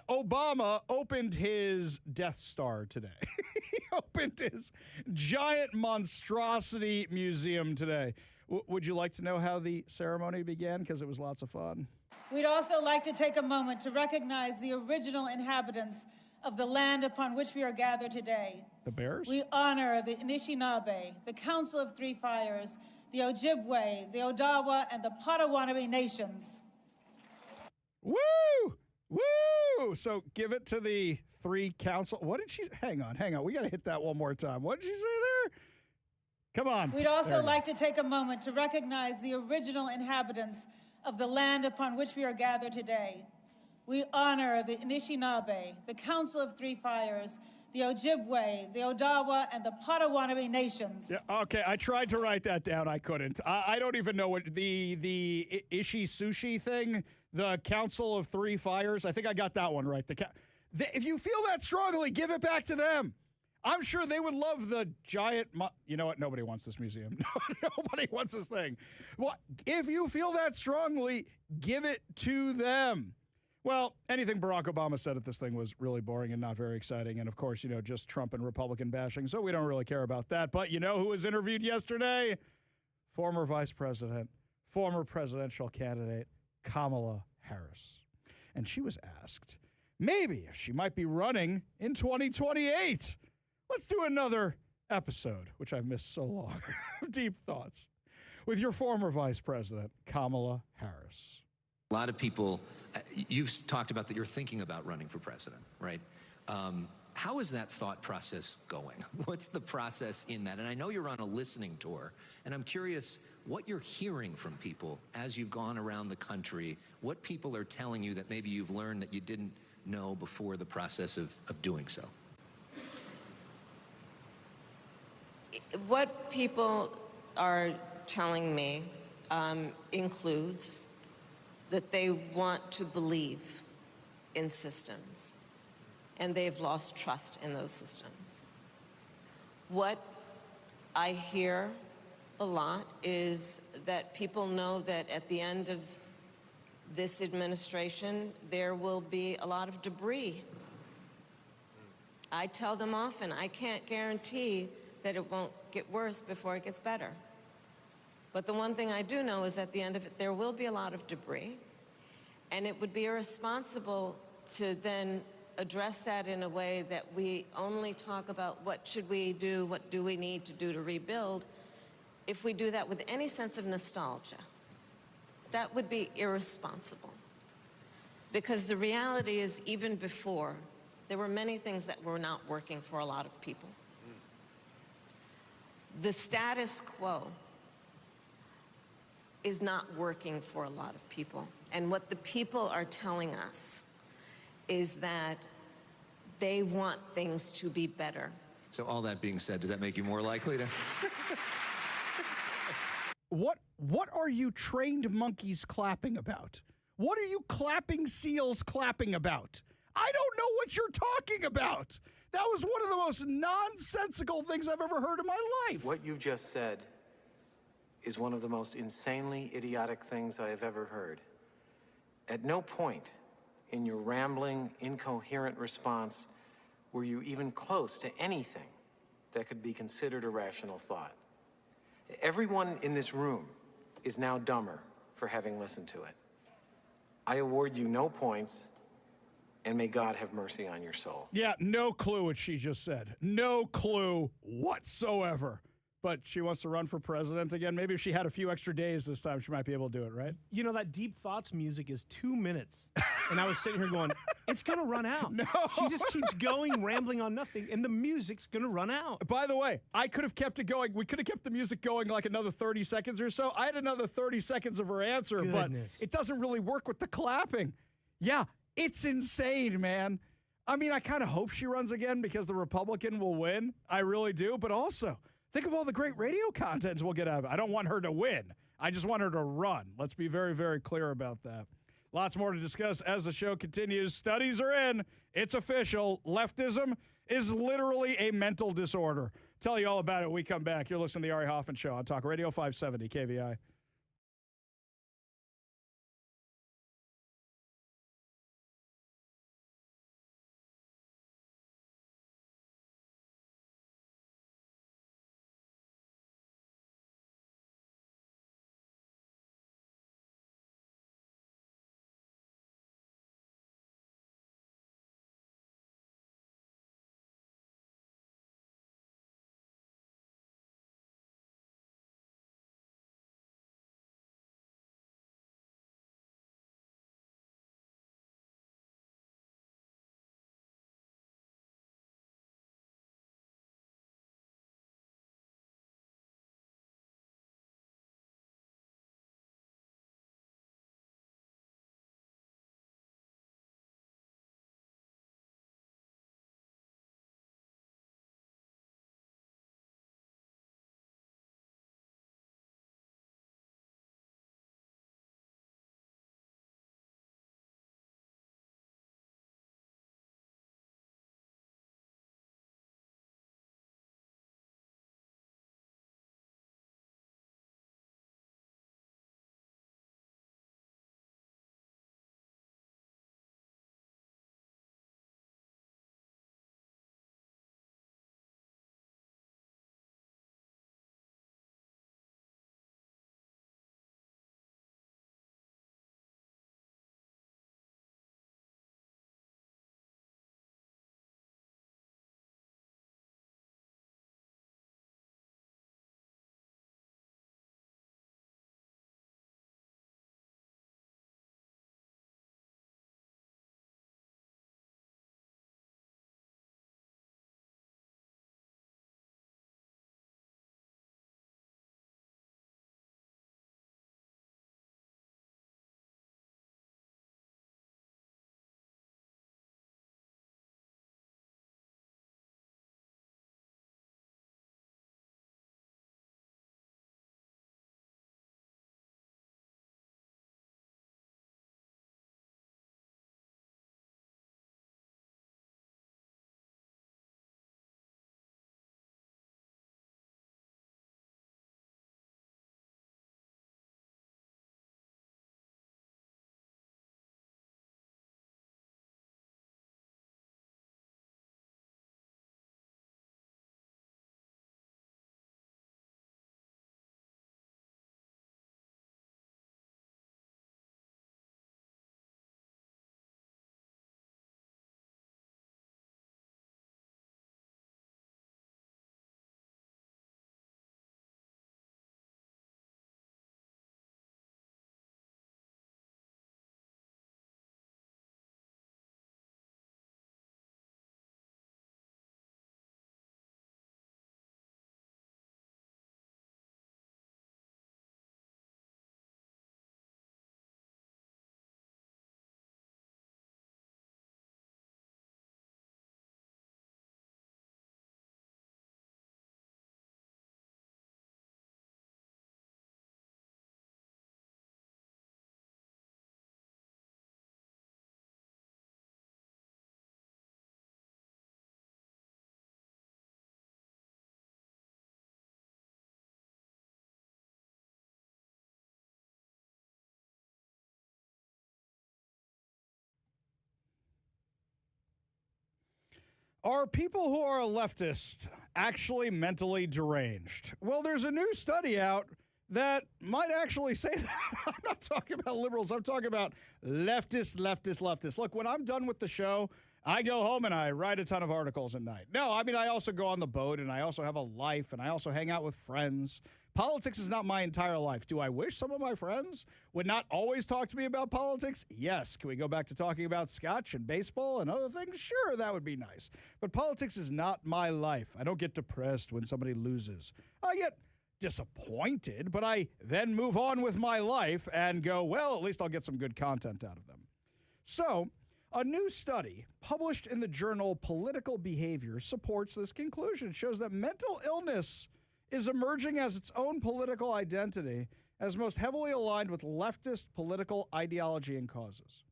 Obama opened his Death Star today. He opened his giant monstrosity museum today. Would you like to know how the ceremony began? Because it was lots of fun. We'd also like to take a moment to recognize the original inhabitants of the land upon which we are gathered today. The Bears? We honor the Anishinaabe, the Council of Three Fires, the Ojibwe, the Odawa, and the Potawatomi nations. Woo! Woo! So give it to the three council. What did she? Hang on. We got to hit that one more time. What did she say there? Come on. We'd also like to take a moment to recognize the original inhabitants of the land upon which we are gathered today. We honor the Anishinaabe, the Council of Three Fires, the Ojibwe, the Odawa, and the Potawatomi nations. Yeah, okay, I tried to write that down. I couldn't. I don't even know what the Ishi Sushi thing, the Council of Three Fires. I think I got that one right. If you feel that strongly, give it back to them. I'm sure they would love the giant. You know what? Nobody wants this museum. Nobody wants this thing. Well, if you feel that strongly, give it to them. Well, anything Barack Obama said at this thing was really boring and not very exciting. And, of course, just Trump and Republican bashing. So we don't really care about that. But you know who was interviewed yesterday? Former vice president, former presidential candidate, Kamala Harris. And she was asked maybe if she might be running in 2028. Let's do another episode, which I've missed so long, of Deep Thoughts, with your former vice president, Kamala Harris. A lot of people, you've talked about that you're thinking about running for president, right? How is that thought process going? What's the process in that? And I know you're on a listening tour, and I'm curious what you're hearing from people as you've gone around the country, what people are telling you that maybe you've learned that you didn't know before the process of doing so. What people are telling me includes that they want to believe in systems, and they've lost trust in those systems. What I hear a lot is that people know that at the end of this administration, there will be a lot of debris. I tell them often, I can't guarantee that it won't get worse before it gets better. But the one thing I do know is at the end of it, there will be a lot of debris, and it would be irresponsible to then address that in a way that we only talk about what should we do, what do we need to do to rebuild. If we do that with any sense of nostalgia, that would be irresponsible. Because the reality is, even before, there were many things that were not working for a lot of people. The status quo is not working for a lot of people. And what the people are telling us is that they want things to be better. So all that being said, does that make you more likely to? What are you trained monkeys clapping about? What are you clapping seals clapping about? I don't know what you're talking about. That was one of the most nonsensical things I've ever heard in my life. What you just said is one of the most insanely idiotic things I have ever heard. At no point in your rambling, incoherent response were you even close to anything that could be considered a rational thought. Everyone in this room is now dumber for having listened to it. I award you no points, and may God have mercy on your soul. Yeah, no clue what she just said. No clue whatsoever. But she wants to run for president again. Maybe if she had a few extra days this time, she might be able to do it, right? You know, that Deep Thoughts music is 2 minutes. And I was sitting here going, it's going to run out. No. She just keeps going, rambling on nothing, and the music's going to run out. By the way, I could have kept it going. We could have kept the music going like another 30 seconds or so. I had another 30 seconds of her answer, Goodness. but it doesn't really work with the clapping. Yeah, it's insane, man. I mean, I kind of hope she runs again because the Republican will win. I really do. But also, think of all the great radio content we'll get out of it. I don't want her to win. I just want her to run. Let's be very, very clear about that. Lots more to discuss as the show continues. Studies are in. It's official. Leftism is literally a mental disorder. Tell you all about it when we come back. You're listening to the Ari Hoffman Show on Talk Radio 570 KVI. Are people who are a leftist actually mentally deranged? Well, there's a new study out that might actually say that. I'm not talking about liberals. I'm talking about leftists. Look, when I'm done with the show, I go home and I write a ton of articles at night. No, I mean, I also go on the boat and I also have a life and I also hang out with friends. Politics is not my entire life. Do I wish some of my friends would not always talk to me about politics? Yes. Can we go back to talking about scotch and baseball and other things? Sure, that would be nice. But politics is not my life. I don't get depressed when somebody loses. I get disappointed, but I then move on with my life and go, well, at least I'll get some good content out of them. So A new study published in the journal Political Behavior supports this conclusion. It shows that mental illness is emerging as its own political identity, as most heavily aligned with leftist political ideology and causes.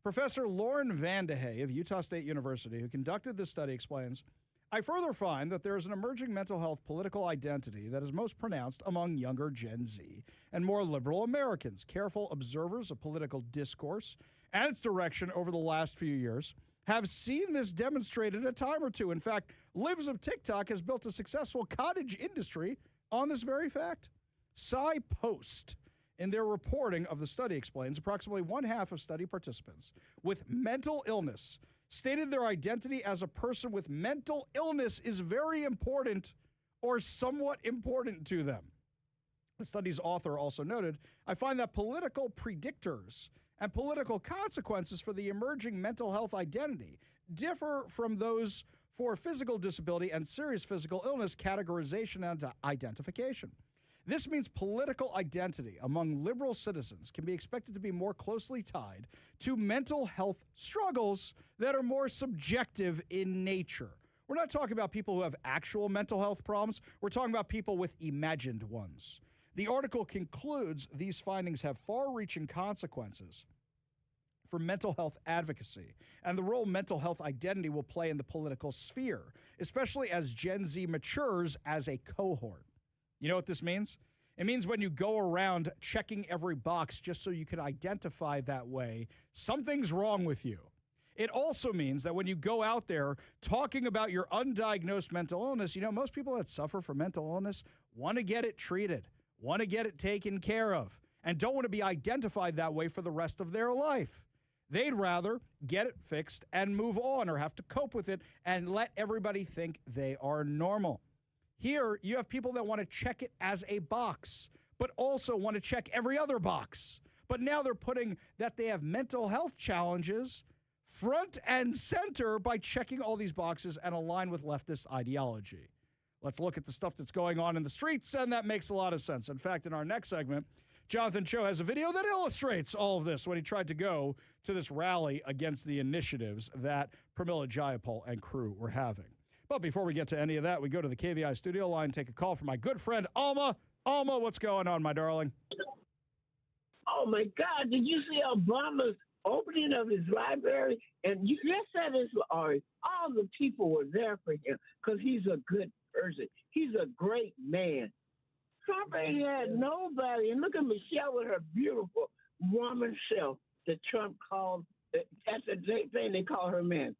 Professor Lauren Vandehey of Utah State University, who conducted this study, explains, I further find that there is an emerging mental health political identity that is most pronounced among younger Gen Z and more liberal Americans. Careful observers of political discourse and its direction over the last few years have seen this demonstrated a time or two. In fact, Libs of TikTok has built a successful cottage industry on this very fact. Cy Post, in their reporting of the study, explains approximately one half of study participants with mental illness stated their identity as a person with mental illness is very important or somewhat important to them. The study's author also noted, I find that political predictors and political consequences for the emerging mental health identity differ from those for physical disability and serious physical illness categorization and identification. This means political identity among liberal citizens can be expected to be more closely tied to mental health struggles that are more subjective in nature. We're not talking about people who have actual mental health problems. We're talking about people with imagined ones. The article concludes these findings have far-reaching consequences for mental health advocacy and the role mental health identity will play in the political sphere, especially as Gen Z matures as a cohort. You know what this means? It means when you go around checking every box just so you can identify that way, something's wrong with you. It also means that when you go out there talking about your undiagnosed mental illness, you know, most people that suffer from mental illness want to get it treated, want to get it taken care of, and don't want to be identified that way for the rest of their life. They'd rather get it fixed and move on or have to cope with it and let everybody think they are normal. Here, you have people that want to check it as a box, but also want to check every other box. But now they're putting that they have mental health challenges front and center by checking all these boxes and align with leftist ideology. Let's look at the stuff that's going on in the streets, and that makes a lot of sense. In fact, in our next segment, Jonathan Cho has a video that illustrates all of this when he tried to go to this rally against the initiatives that Pramila Jayapal and crew were having. But before we get to any of that, we go to the KVI studio line, take a call from my good friend, Alma. Alma, what's going on, my darling? Oh, my God. Did you see Obama's opening of his library? And you just said this, Ari. All the people were there for him because he's a good person. He's a great man. Trump ain't had nobody. And look at Michelle with her beautiful woman self that Trump called. That's the thing they call her man.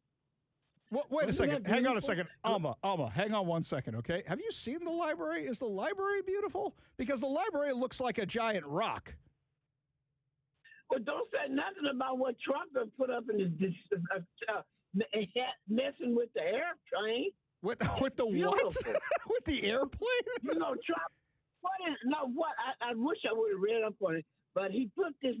Well, wait a second. Hang on a second. Alma, hang on 1 second, okay? Have you seen the library? Is the library beautiful? Because the library looks like a giant rock. Well, don't say nothing about what Trump has put up in his messing with the airplane. With the what? With the airplane? You know, Trump. I wish I would have read up on it. But he put this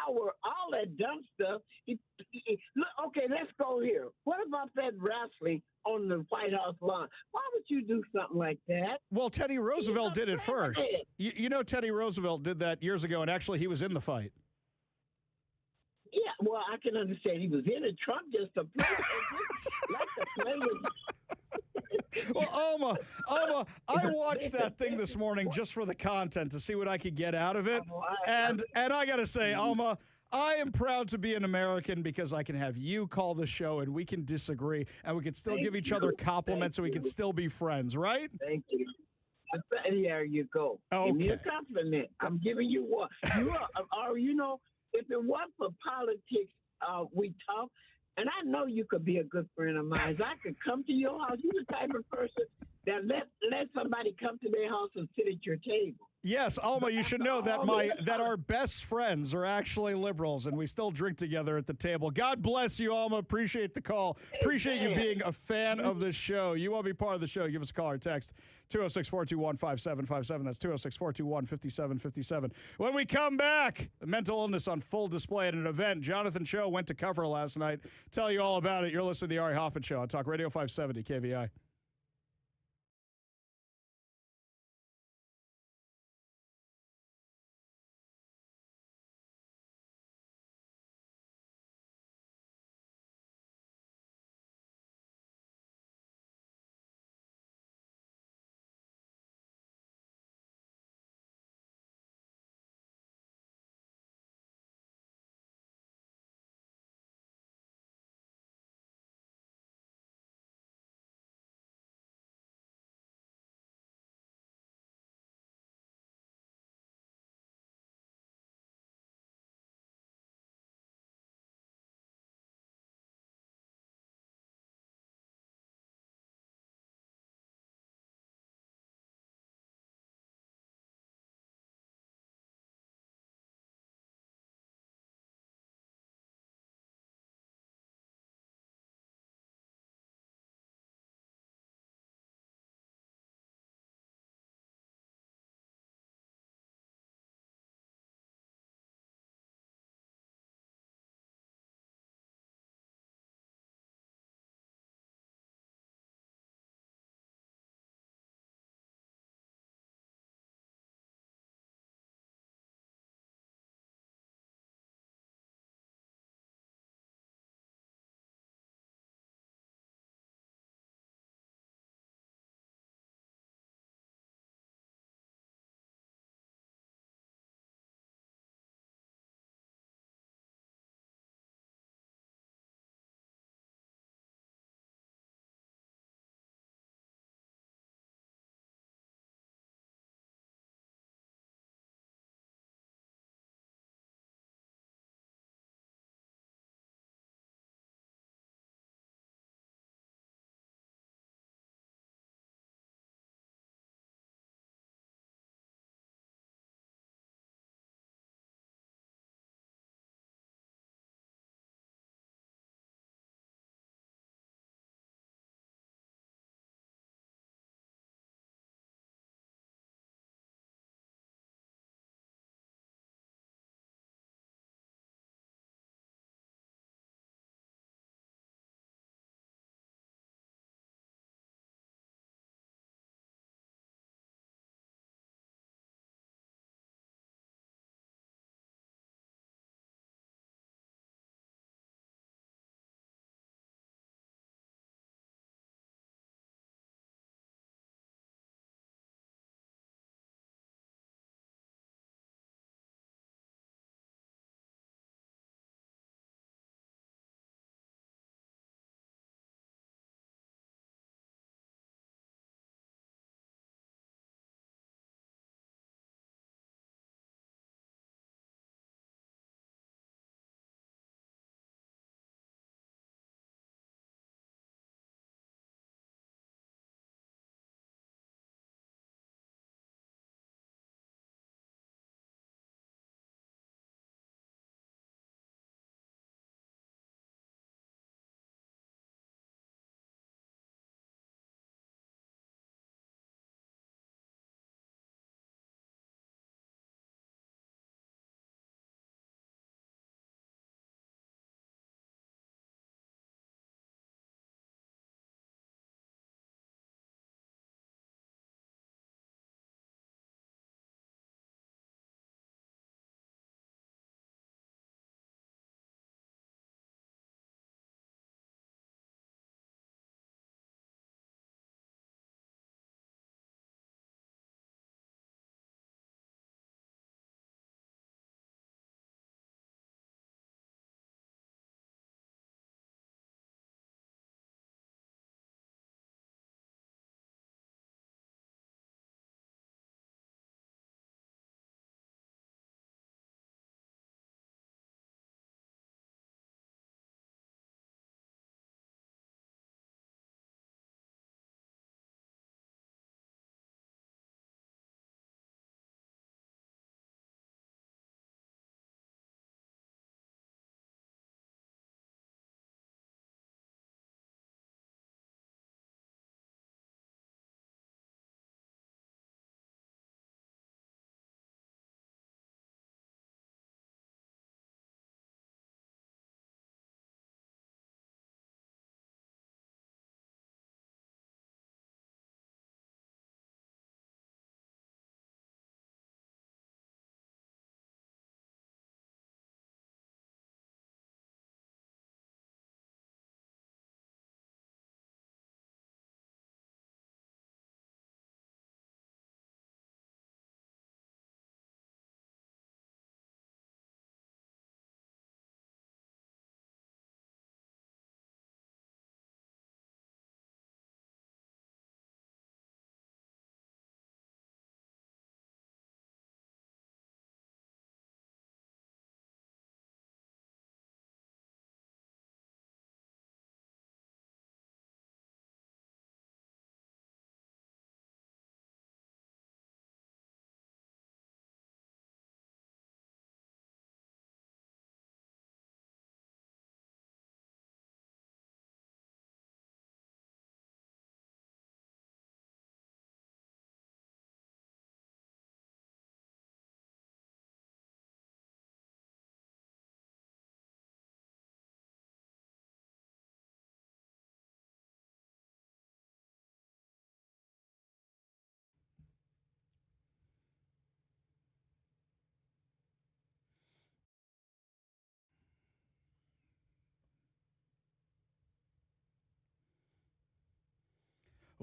tower, all that dumb stuff. Look, okay, let's go here. What about that wrestling on the White House lawn? Why would you do something like that? Well, Teddy Roosevelt did it first. You know, Teddy Roosevelt did that years ago, and actually he was in the fight. Yeah, well, I can understand he was in it. Trump just like to play with. Well, Alma, I watched that thing this morning just for the content to see what I could get out of it. And I got to say, Alma, I am proud to be an American because I can have you call the show and we can disagree and we can still give each other compliments and we can still be friends, right? Thank you. There you go. Okay. Give me a compliment. I'm giving you one. You know, if it weren't for politics, we talk. And I know you could be a good friend of mine. I could come to your house. You're the type of person that let somebody come to their house and sit at your table. Yes, Alma, you should know that our best friends are actually liberals, and we still drink together at the table. God bless you, Alma. Appreciate the call. Appreciate you being a fan of the show. You want to be part of the show, give us a call or text 206-421-5757. That's 206-421-5757. When we come back, the mental illness on full display at an event Jonathan Cho went to cover last night. Tell you all about it. You're listening to the Ari Hoffman Show on Talk Radio 570 KVI.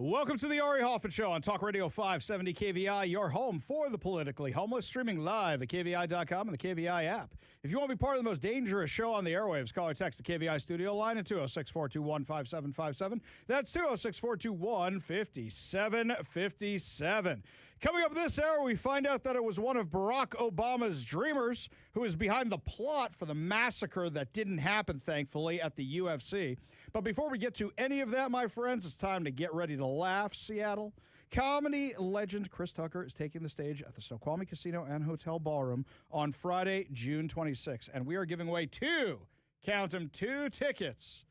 Welcome to the Ari Hoffman Show on Talk Radio 570 KVI, your home for the politically homeless, streaming live at KVI.com and the KVI app. If you want to be part of the most dangerous show on the airwaves, call or text the KVI studio line at 206-421-5757. That's 206-421-5757. Coming up this hour, we find out that it was one of Barack Obama's dreamers who is behind the plot for the massacre that didn't happen, thankfully, at the UFC. But before we get to any of that, my friends, it's time to get ready to laugh, Seattle. Comedy legend Chris Tucker is taking the stage at the Snoqualmie Casino and Hotel Ballroom on Friday, June 26th. And we are giving away two tickets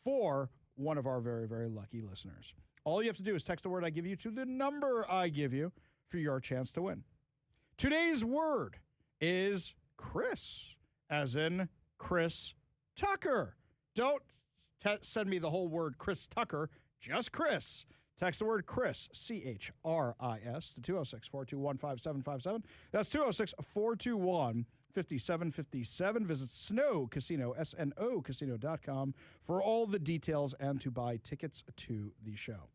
for one of our very, very lucky listeners. All you have to do is text the word I give you to the number I give you for your chance to win. Today's word is Chris, as in Chris Tucker. Don't send me the whole word Chris Tucker, just Chris. Text the word Chris, C-H-R-I-S, to 206-421-5757. That's 206-421-5757. Visit Snow Casino, S-N-O Casino.com for all the details and to buy tickets to the show.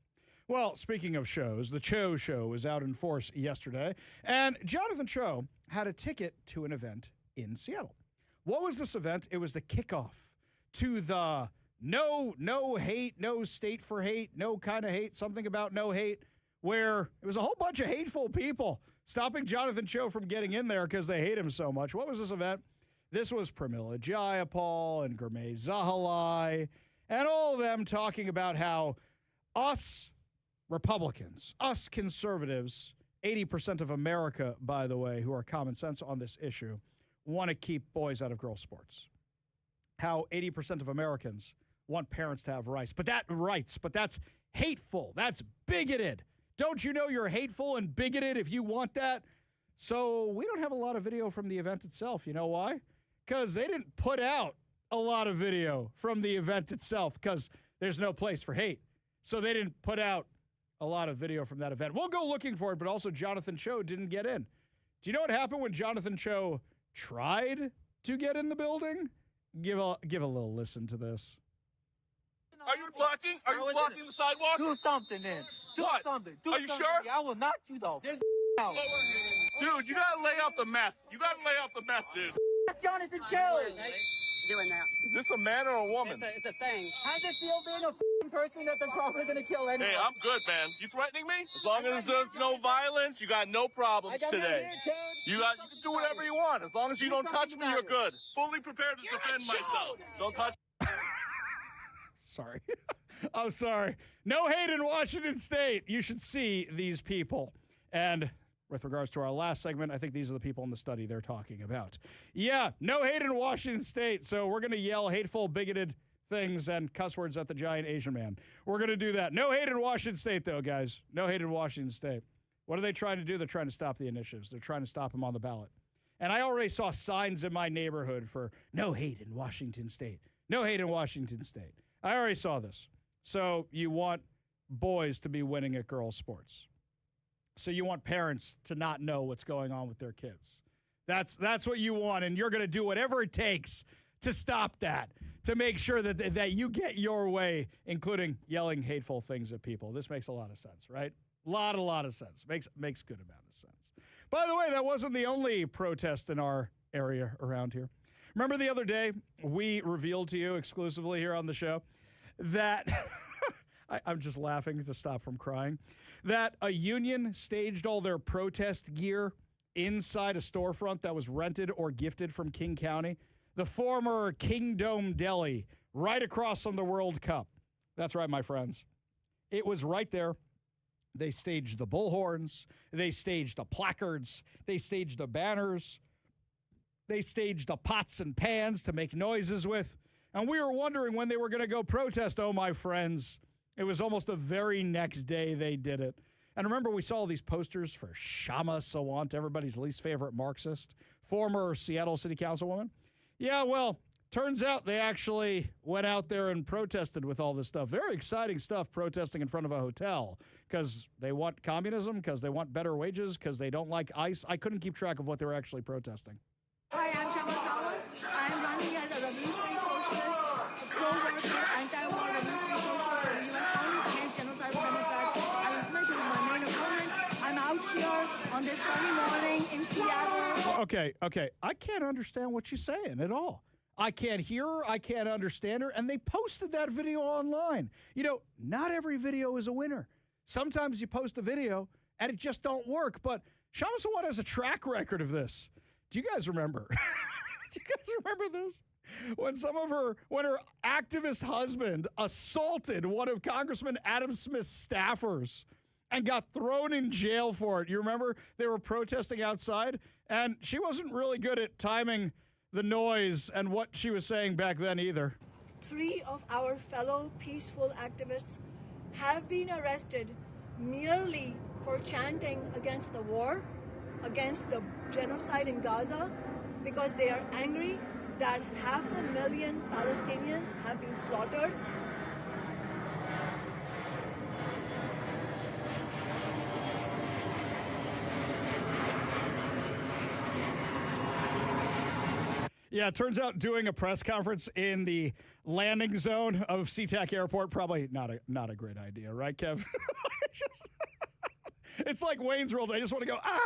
Well, speaking of shows, the Cho Show was out in force yesterday, and Jonathan Cho had a ticket to an event in Seattle. What was this event? It was the kickoff to the no hate, no state for hate, no kind of hate, something about no hate, where it was a whole bunch of hateful people stopping Jonathan Cho from getting in there because they hate him so much. What was this event? This was Pramila Jayapal and Gurmay Zahalai and all of them talking about how us Republicans, us conservatives, 80% of America, by the way, who are common sense on this issue, want to keep boys out of girls' sports. How 80% of Americans want parents to have rights, but that's hateful. That's bigoted. Don't you know you're hateful and bigoted if you want that? So we don't have a lot of video from the event itself. You know why? Because they didn't put out a lot of video from the event itself because there's no place for hate. So they didn't put out a lot of video from that event. We'll go looking for it, but also Jonathan Cho didn't get in. Do you know what happened when Jonathan Cho tried to get in the building? Give a little listen to this. Are you blocking? Are you blocking the sidewalk? Do something then. Do something. Are you sure? I will knock you though. There's out. Dude, you gotta lay off the meth. You gotta lay off the meth, dude. That's Jonathan Cho. Doing that. Is this a man or a woman? It's a thing. How's it feel being a person that they're probably gonna kill anyway? Hey, I'm good, man. You threatening me? As long as there's no violence, you got no problems today. You can do whatever you want. As long as you don't touch me, you're good. Fully prepared to defend myself. Don't touch. Sorry. I'm sorry. No hate in Washington State. You should see these people. And with regards to our last segment, I think these are the people in the study they're talking about. Yeah, no hate in Washington State. So we're going to yell hateful, bigoted things and cuss words at the giant Asian man. We're going to do that. No hate in Washington State, though, guys. No hate in Washington State. What are they trying to do? They're trying to stop the initiatives. They're trying to stop them on the ballot. And I already saw signs in my neighborhood for no hate in Washington State. No hate in Washington State. I already saw this. So you want boys to be winning at girls' sports. So you want parents to not know what's going on with their kids. That's what you want, and you're going to do whatever it takes to stop that, to make sure that you get your way, including yelling hateful things at people. This makes a lot of sense, right? A lot of sense. Makes good amount of sense. By the way, that wasn't the only protest in our area around here. Remember the other day, we revealed to you exclusively here on the show that, I'm just laughing to stop from crying, that a union staged all their protest gear inside a storefront that was rented or gifted from King County, the former Kingdom Deli, right across from the World Cup. That's right, my friends. It was right there. They staged the bullhorns. They staged the placards. They staged the banners. They staged the pots and pans to make noises with. And we were wondering when they were going to go protest. Oh, my friends. It was almost the very next day they did it. And remember, we saw all these posters for Shama Sawant, everybody's least favorite Marxist, former Seattle City Councilwoman. Yeah, well, turns out they actually went out there and protested with all this stuff. Very exciting stuff, protesting in front of a hotel because they want communism, because they want better wages, because they don't like ICE. I couldn't keep track of what they were actually protesting. Hi, I'm Shamasawa. I'm running as a revolutionary socialist, pro-worker, anti-war revolutionary socialist for the U.S. Congress against genocide, democrat, this sunny morning in Seattle. Okay. I can't understand what she's saying at all. I can't hear her. I can't understand her. And they posted that video online. You know, not every video is a winner. Sometimes you post a video and it just don't work. But Shama Sawant has a track record of this. Do you guys remember? Do you guys remember this? When her activist husband assaulted one of Congressman Adam Smith's staffers and got thrown in jail for it. You remember they were protesting outside and she wasn't really good at timing the noise and what she was saying back then either. 3 of our fellow peaceful activists have been arrested merely for chanting against the war, against the genocide in Gaza, because they are angry that 500,000 Palestinians have been slaughtered. Yeah, it turns out doing a press conference in the landing zone of SeaTac Airport, probably not a great idea, right, Kev? It's like Wayne's World. I just want to go, ah!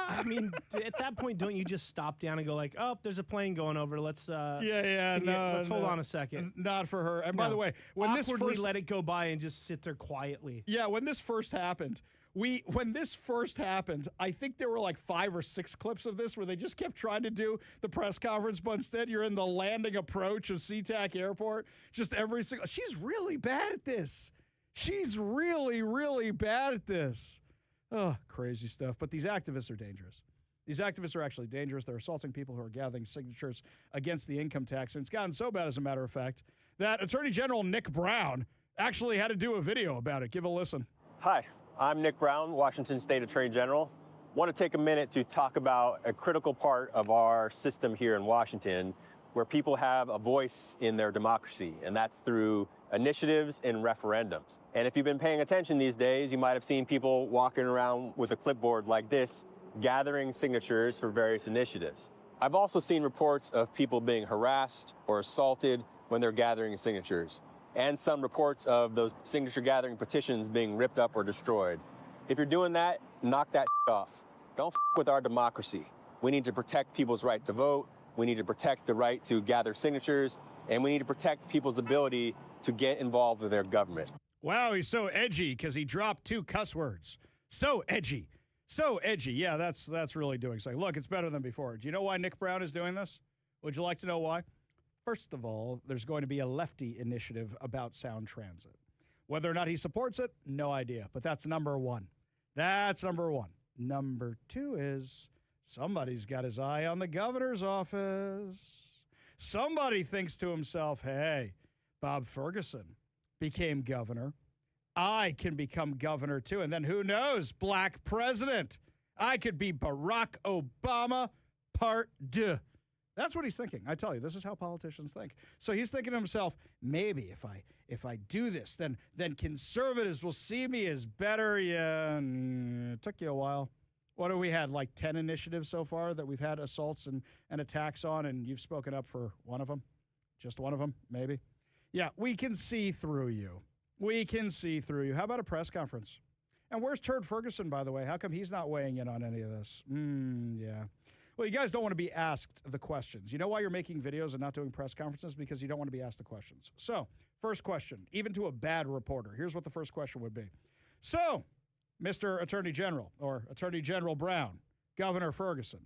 I mean, at that point, don't you just stop down and go like, oh, there's a plane going over. Let's let's hold on a second. Not for her. And by the way, when this first let it go by and just sit there quietly. Yeah, when this first happened, I think there were like 5 or 6 clips of this where they just kept trying to do the press conference, but instead you're in the landing approach of SeaTac Airport. Just every single. She's really bad at this. She's really, really bad at this. Oh, crazy stuff. But these activists are dangerous. These activists are actually dangerous. They're assaulting people who are gathering signatures against the income tax. And it's gotten so bad, as a matter of fact, that Attorney General Nick Brown actually had to do a video about it. Give a listen. Hi, I'm Nick Brown, Washington State Attorney General. Want to take a minute to talk about a critical part of our system here in Washington where people have a voice in their democracy, and that's through initiatives and referendums. And if you've been paying attention these days, you might have seen people walking around with a clipboard like this, gathering signatures for various initiatives. I've also seen reports of people being harassed or assaulted when they're gathering signatures, and some reports of those signature gathering petitions being ripped up or destroyed. If you're doing that, knock that off. Don't with our democracy. We need to protect people's right to vote. We need to protect the right to gather signatures, and we need to protect people's ability to get involved with their government. Wow, he's so edgy because he dropped 2 cuss words. So edgy. So edgy. Yeah, that's really doing something. Look, it's better than before. Do you know why Nick Brown is doing this? Would you like to know why? First of all, there's going to be a lefty initiative about sound transit. Whether or not he supports it, no idea. But that's number 1. That's number 1. Number 2 is somebody's got his eye on the governor's office. Somebody thinks to himself, hey, Bob Ferguson became governor. I can become governor too. And then who knows? Black president. I could be Barack Obama part 2. That's what he's thinking. I tell you, this is how politicians think. So he's thinking to himself, maybe if I do this, then conservatives will see me as better. Yeah, it took you a while. What have we had, like 10 initiatives so far that we've had assaults and attacks on, and you've spoken up for one of them? Just one of them, maybe? Yeah, we can see through you. We can see through you. How about a press conference? And where's Turd Ferguson, by the way? How come he's not weighing in on any of this? Yeah. Well, you guys don't want to be asked the questions. You know why you're making videos and not doing press conferences? Because you don't want to be asked the questions. So, first question, even to a bad reporter. Here's what the first question would be. So, Mr. Attorney General, or Attorney General Brown, Governor Ferguson,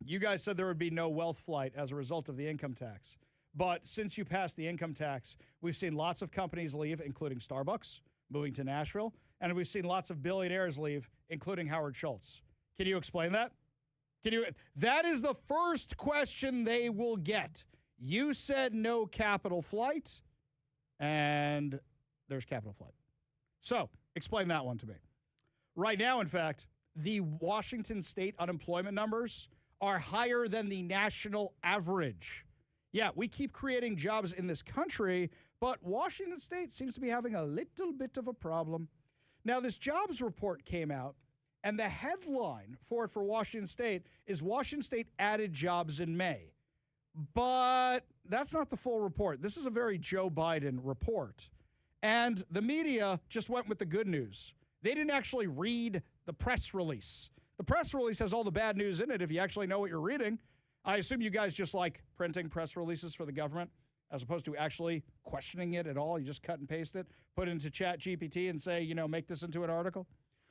you guys said there would be no wealth flight as a result of the income tax. But since you passed the income tax, we've seen lots of companies leave, including Starbucks, moving to Nashville, and we've seen lots of billionaires leave, including Howard Schultz. Can you explain that? That is the first question they will get. You said no capital flight, and there's capital flight. So, explain that one to me. Right now, in fact, the Washington state unemployment numbers are higher than the national average. Yeah, we keep creating jobs in this country, but Washington state seems to be having a little bit of a problem. Now, this jobs report came out, and the headline for it for Washington state is Washington state added jobs in May. But that's not the full report. This is a very Joe Biden report. And the media just went with the good news. They didn't actually read the press release. The press release has all the bad news in it if you actually know what you're reading. I assume you guys just like printing press releases for the government as opposed to actually questioning it at all. You just cut and paste it, put it into ChatGPT and say, make this into an article.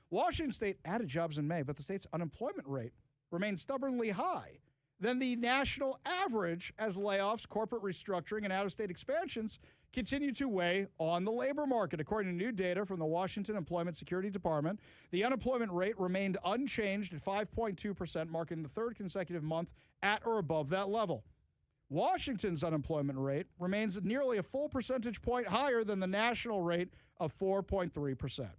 Washington State added jobs in May, but the state's unemployment rate remains stubbornly high than the national average as layoffs, corporate restructuring, and out-of-state expansions continue to weigh on the labor market. According to new data from the Washington Employment Security Department, the unemployment rate remained unchanged at 5.2%, marking the third consecutive month at or above that level. Washington's unemployment rate remains nearly a full percentage point higher than the national rate of 4.3%.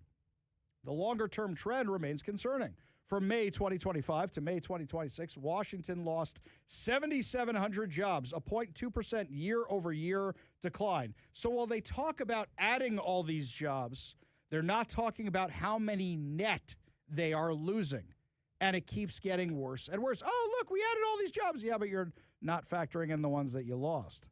The longer-term trend remains concerning. From May 2025 to May 2026, Washington lost 7,700 jobs, a 0.2% year-over-year decline. So while they talk about adding all these jobs, they're not talking about how many net they are losing. And it keeps getting worse and worse. Oh, look, we added all these jobs. Yeah, but you're not factoring in the ones that you lost.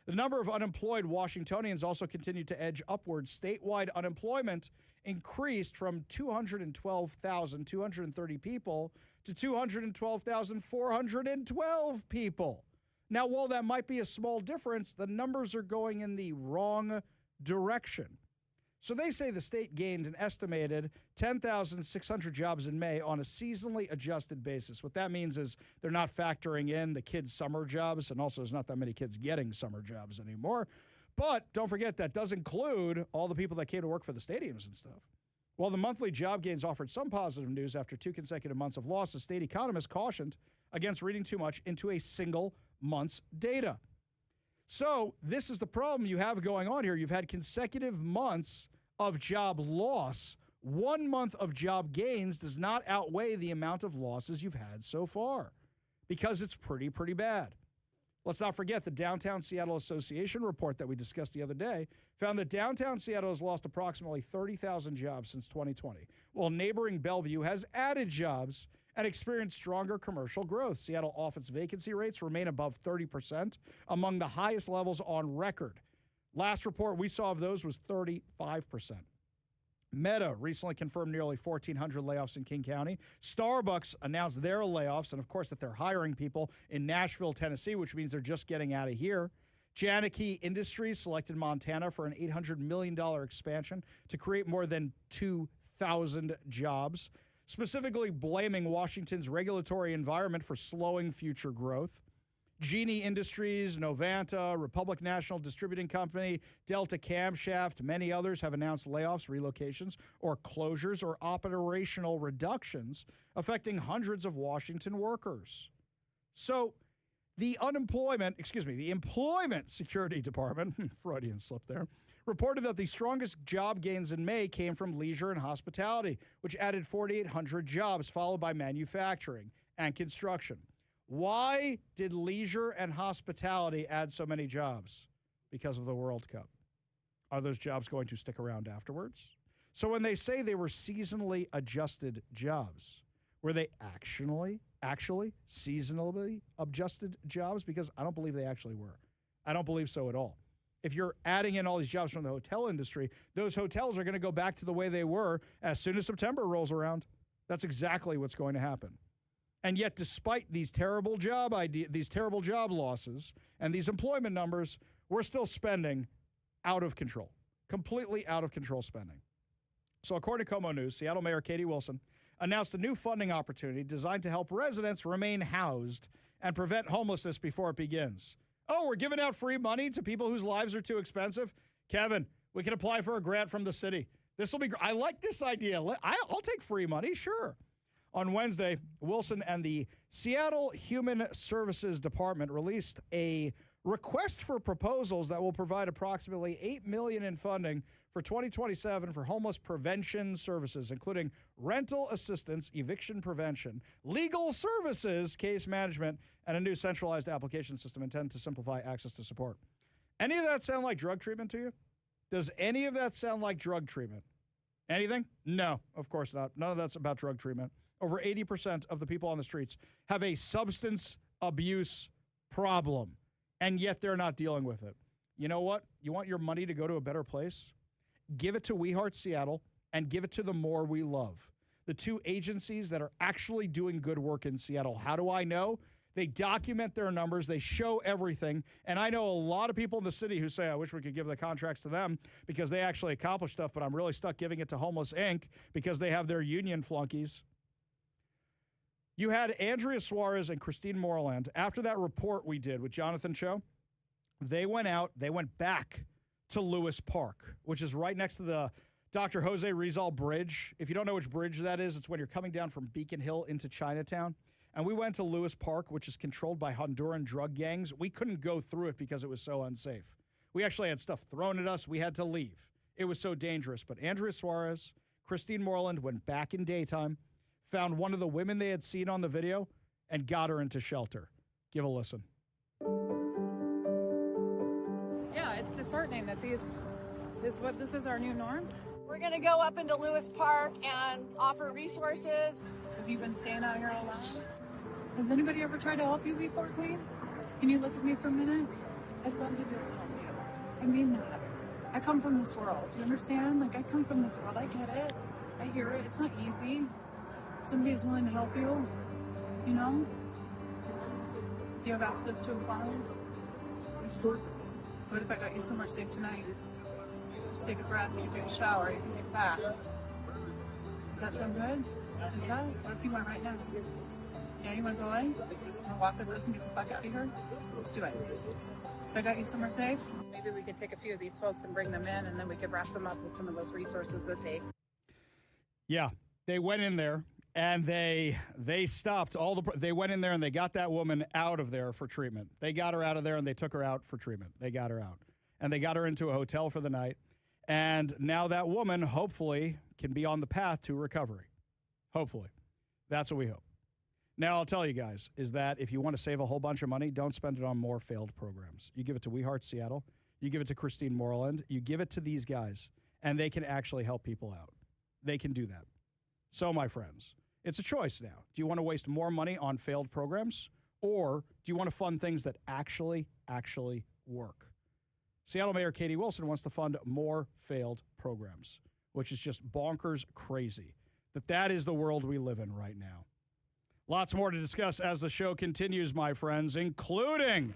The number of unemployed Washingtonians also continued to edge upward. Statewide unemployment increased from 212,230 people to 212,412 people. Now, while that might be a small difference, the numbers are going in the wrong direction. So they say the state gained an estimated 10,600 jobs in May on a seasonally adjusted basis. What that means is they're not factoring in the kids' summer jobs, and also there's not that many kids getting summer jobs anymore. But don't forget, that does include all the people that came to work for the stadiums and stuff. While the monthly job gains offered some positive news after 2 consecutive months of losses, state economists cautioned against reading too much into a single month's data. So this is the problem you have going on here. You've had consecutive months of job loss. 1 month of job gains does not outweigh the amount of losses you've had so far because it's pretty bad. Let's not forget the Downtown Seattle Association report that we discussed the other day found that downtown Seattle has lost approximately 30,000 jobs since 2020, while neighboring Bellevue has added jobs and experienced stronger commercial growth. Seattle office vacancy rates remain above 30%, among the highest levels on record. Last report we saw of those was 35%. Meta recently confirmed nearly 1,400 layoffs in King County. Starbucks announced their layoffs, and of course that they're hiring people in Nashville, Tennessee, which means they're just getting out of here. Janicki Industries selected Montana for an $800 million expansion to create more than 2,000 jobs, specifically blaming Washington's regulatory environment for slowing future growth. Genie Industries, Novanta, Republic National Distributing Company, Delta Camshaft, many others have announced layoffs, relocations, or closures or operational reductions affecting hundreds of Washington workers. So the Employment Security Department, Freudian slip there, reported that the strongest job gains in May came from leisure and hospitality, which added 4,800 jobs, followed by manufacturing and construction. Why did leisure and hospitality add so many jobs? Because of the World Cup. Are those jobs going to stick around afterwards? So when they say they were seasonally adjusted jobs, were they actually seasonally adjusted jobs? Because I don't believe they actually were. I don't believe so at all. If you're adding in all these jobs from the hotel industry, those hotels are going to go back to the way they were as soon as September rolls around. That's exactly what's going to happen. And yet, despite these terrible job losses and these employment numbers, we're still spending out of control, completely out of control spending. So according to Como News, Seattle Mayor Katie Wilson announced a new funding opportunity designed to help residents remain housed and prevent homelessness before it begins. Oh, we're giving out free money to people whose lives are too expensive? Kevin, we can apply for a grant from the city. This will be I like this idea. I'll take free money, sure. On Wednesday, Wilson and the Seattle Human Services Department released a request for proposals that will provide approximately $8 million in funding for 2027 for homeless prevention services, including rental assistance, eviction prevention, legal services, case management, and a new centralized application system intended to simplify access to support. Any of that sound like drug treatment to you? Does any of that sound like drug treatment? Anything? No, of course not. None of that's about drug treatment. Over 80% of the people on the streets have a substance abuse problem, and yet they're not dealing with it. You know what? You want your money to go to a better place? Give it to We Heart Seattle and give it to the More We Love. the two agencies that are actually doing good work in Seattle. How do I know? They document their numbers. They show everything. And I know a lot of people in the city who say, I wish we could give the contracts to them because they actually accomplish stuff, but I'm really stuck giving it to Homeless Inc. because they have their union flunkies. You had Andrea Suarez and Christine Moreland. After that report we did with Jonathan Cho, they went back to Lewis Park, which is right next to the Dr. Jose Rizal Bridge. If you don't know which bridge that is, it's when you're coming down from Beacon Hill into Chinatown. And we went to Lewis Park, which is controlled by Honduran drug gangs. We couldn't go through it because it was so unsafe. We actually had stuff thrown at us. We had to leave. It was so dangerous. But Andrea Suarez, Christine Moreland went back in daytime, found one of the women they had seen on the video, and got her into shelter. Give a listen. Yeah, it's disheartening that this is our new norm. We're going to go up into Lewis Park and offer resources. Have you been staying out here alone? Has anybody ever tried to help you before, Queen? Can you look at me for a minute? I'd love to be able to help you. I mean that. I come from this world. You understand? Like, I come from this world. I get it. I hear it. It's not easy. Somebody's willing to help you. You know? You have access to a phone. What if I got you somewhere safe tonight? Just take a breath, you can take a shower, you can take a bath. Does that sound good? Is that? What if you went right now? Yeah, you want to go away? You want to walk with us and get the fuck out of here? Let's do it. If I got you somewhere safe, maybe we could take a few of these folks and bring them in, and then we could wrap them up with some of those resources that they... Yeah, they went in there, and they stopped all the... They went in there, and they got that woman out of there for treatment. They got her out of there, and they took her out for treatment. They got her out. And they got her into a hotel for the night. And now that woman, hopefully, can be on the path to recovery. Hopefully. That's what we hope. Now, I'll tell you guys, is that if you want to save a whole bunch of money, don't spend it on more failed programs. You give it to We Heart Seattle. You give it to Christine Moreland. You give it to these guys, and they can actually help people out. They can do that. So, my friends, it's a choice now. Do you want to waste more money on failed programs, or do you want to fund things that actually work? Seattle Mayor Katie Wilson wants to fund more failed programs, which is just bonkers crazy. That is the world we live in right now. Lots more to discuss as the show continues, my friends, including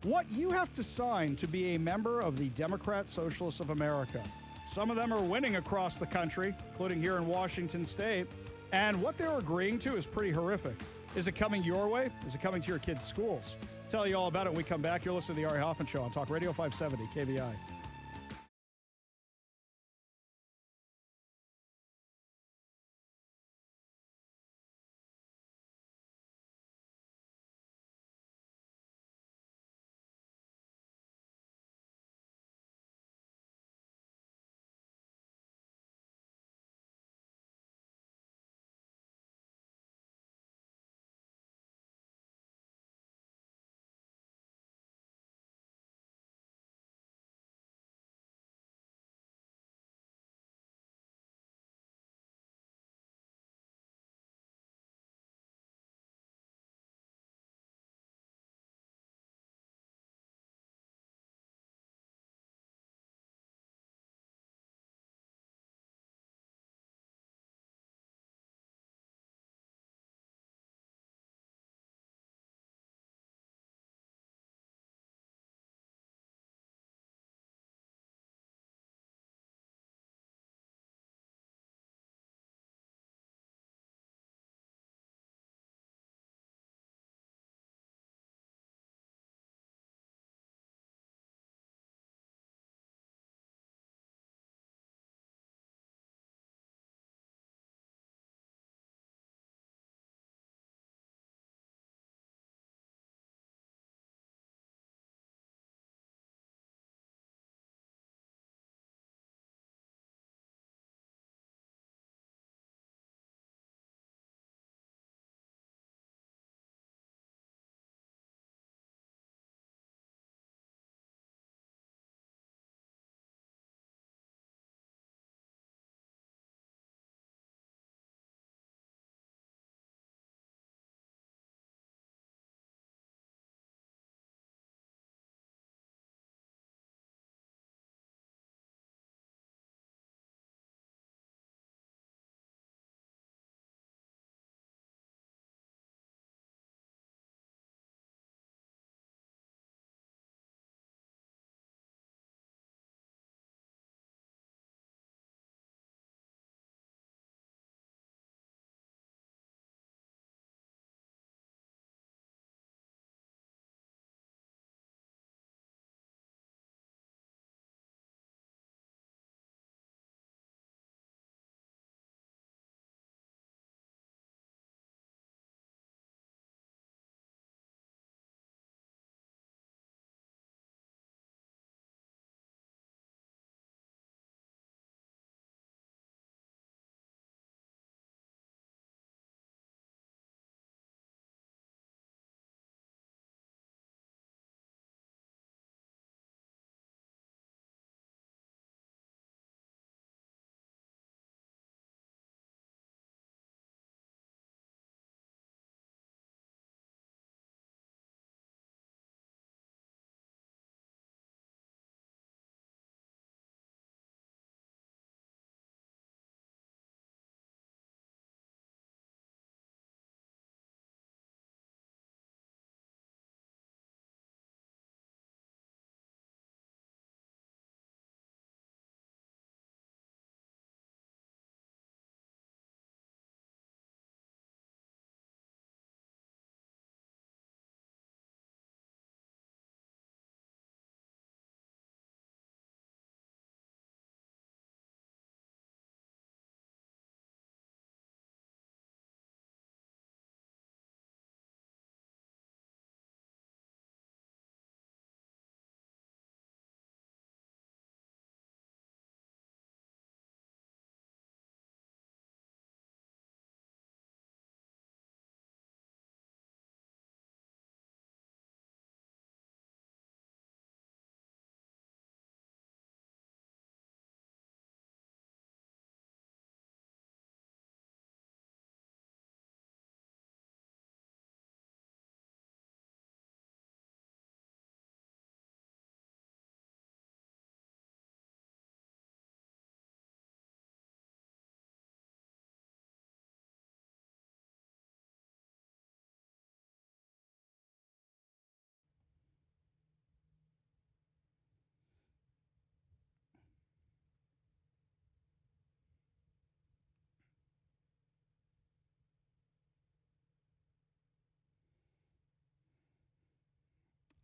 what you have to sign to be a member of the Democrat Socialists of America. Some of them are winning across the country, including here in Washington State, and what they're agreeing to is pretty horrific. Is it coming your way? Is it coming to your kids' schools? Tell you all about it when we come back. You're listening to the Ari Hoffman Show on Talk Radio 570 KVI.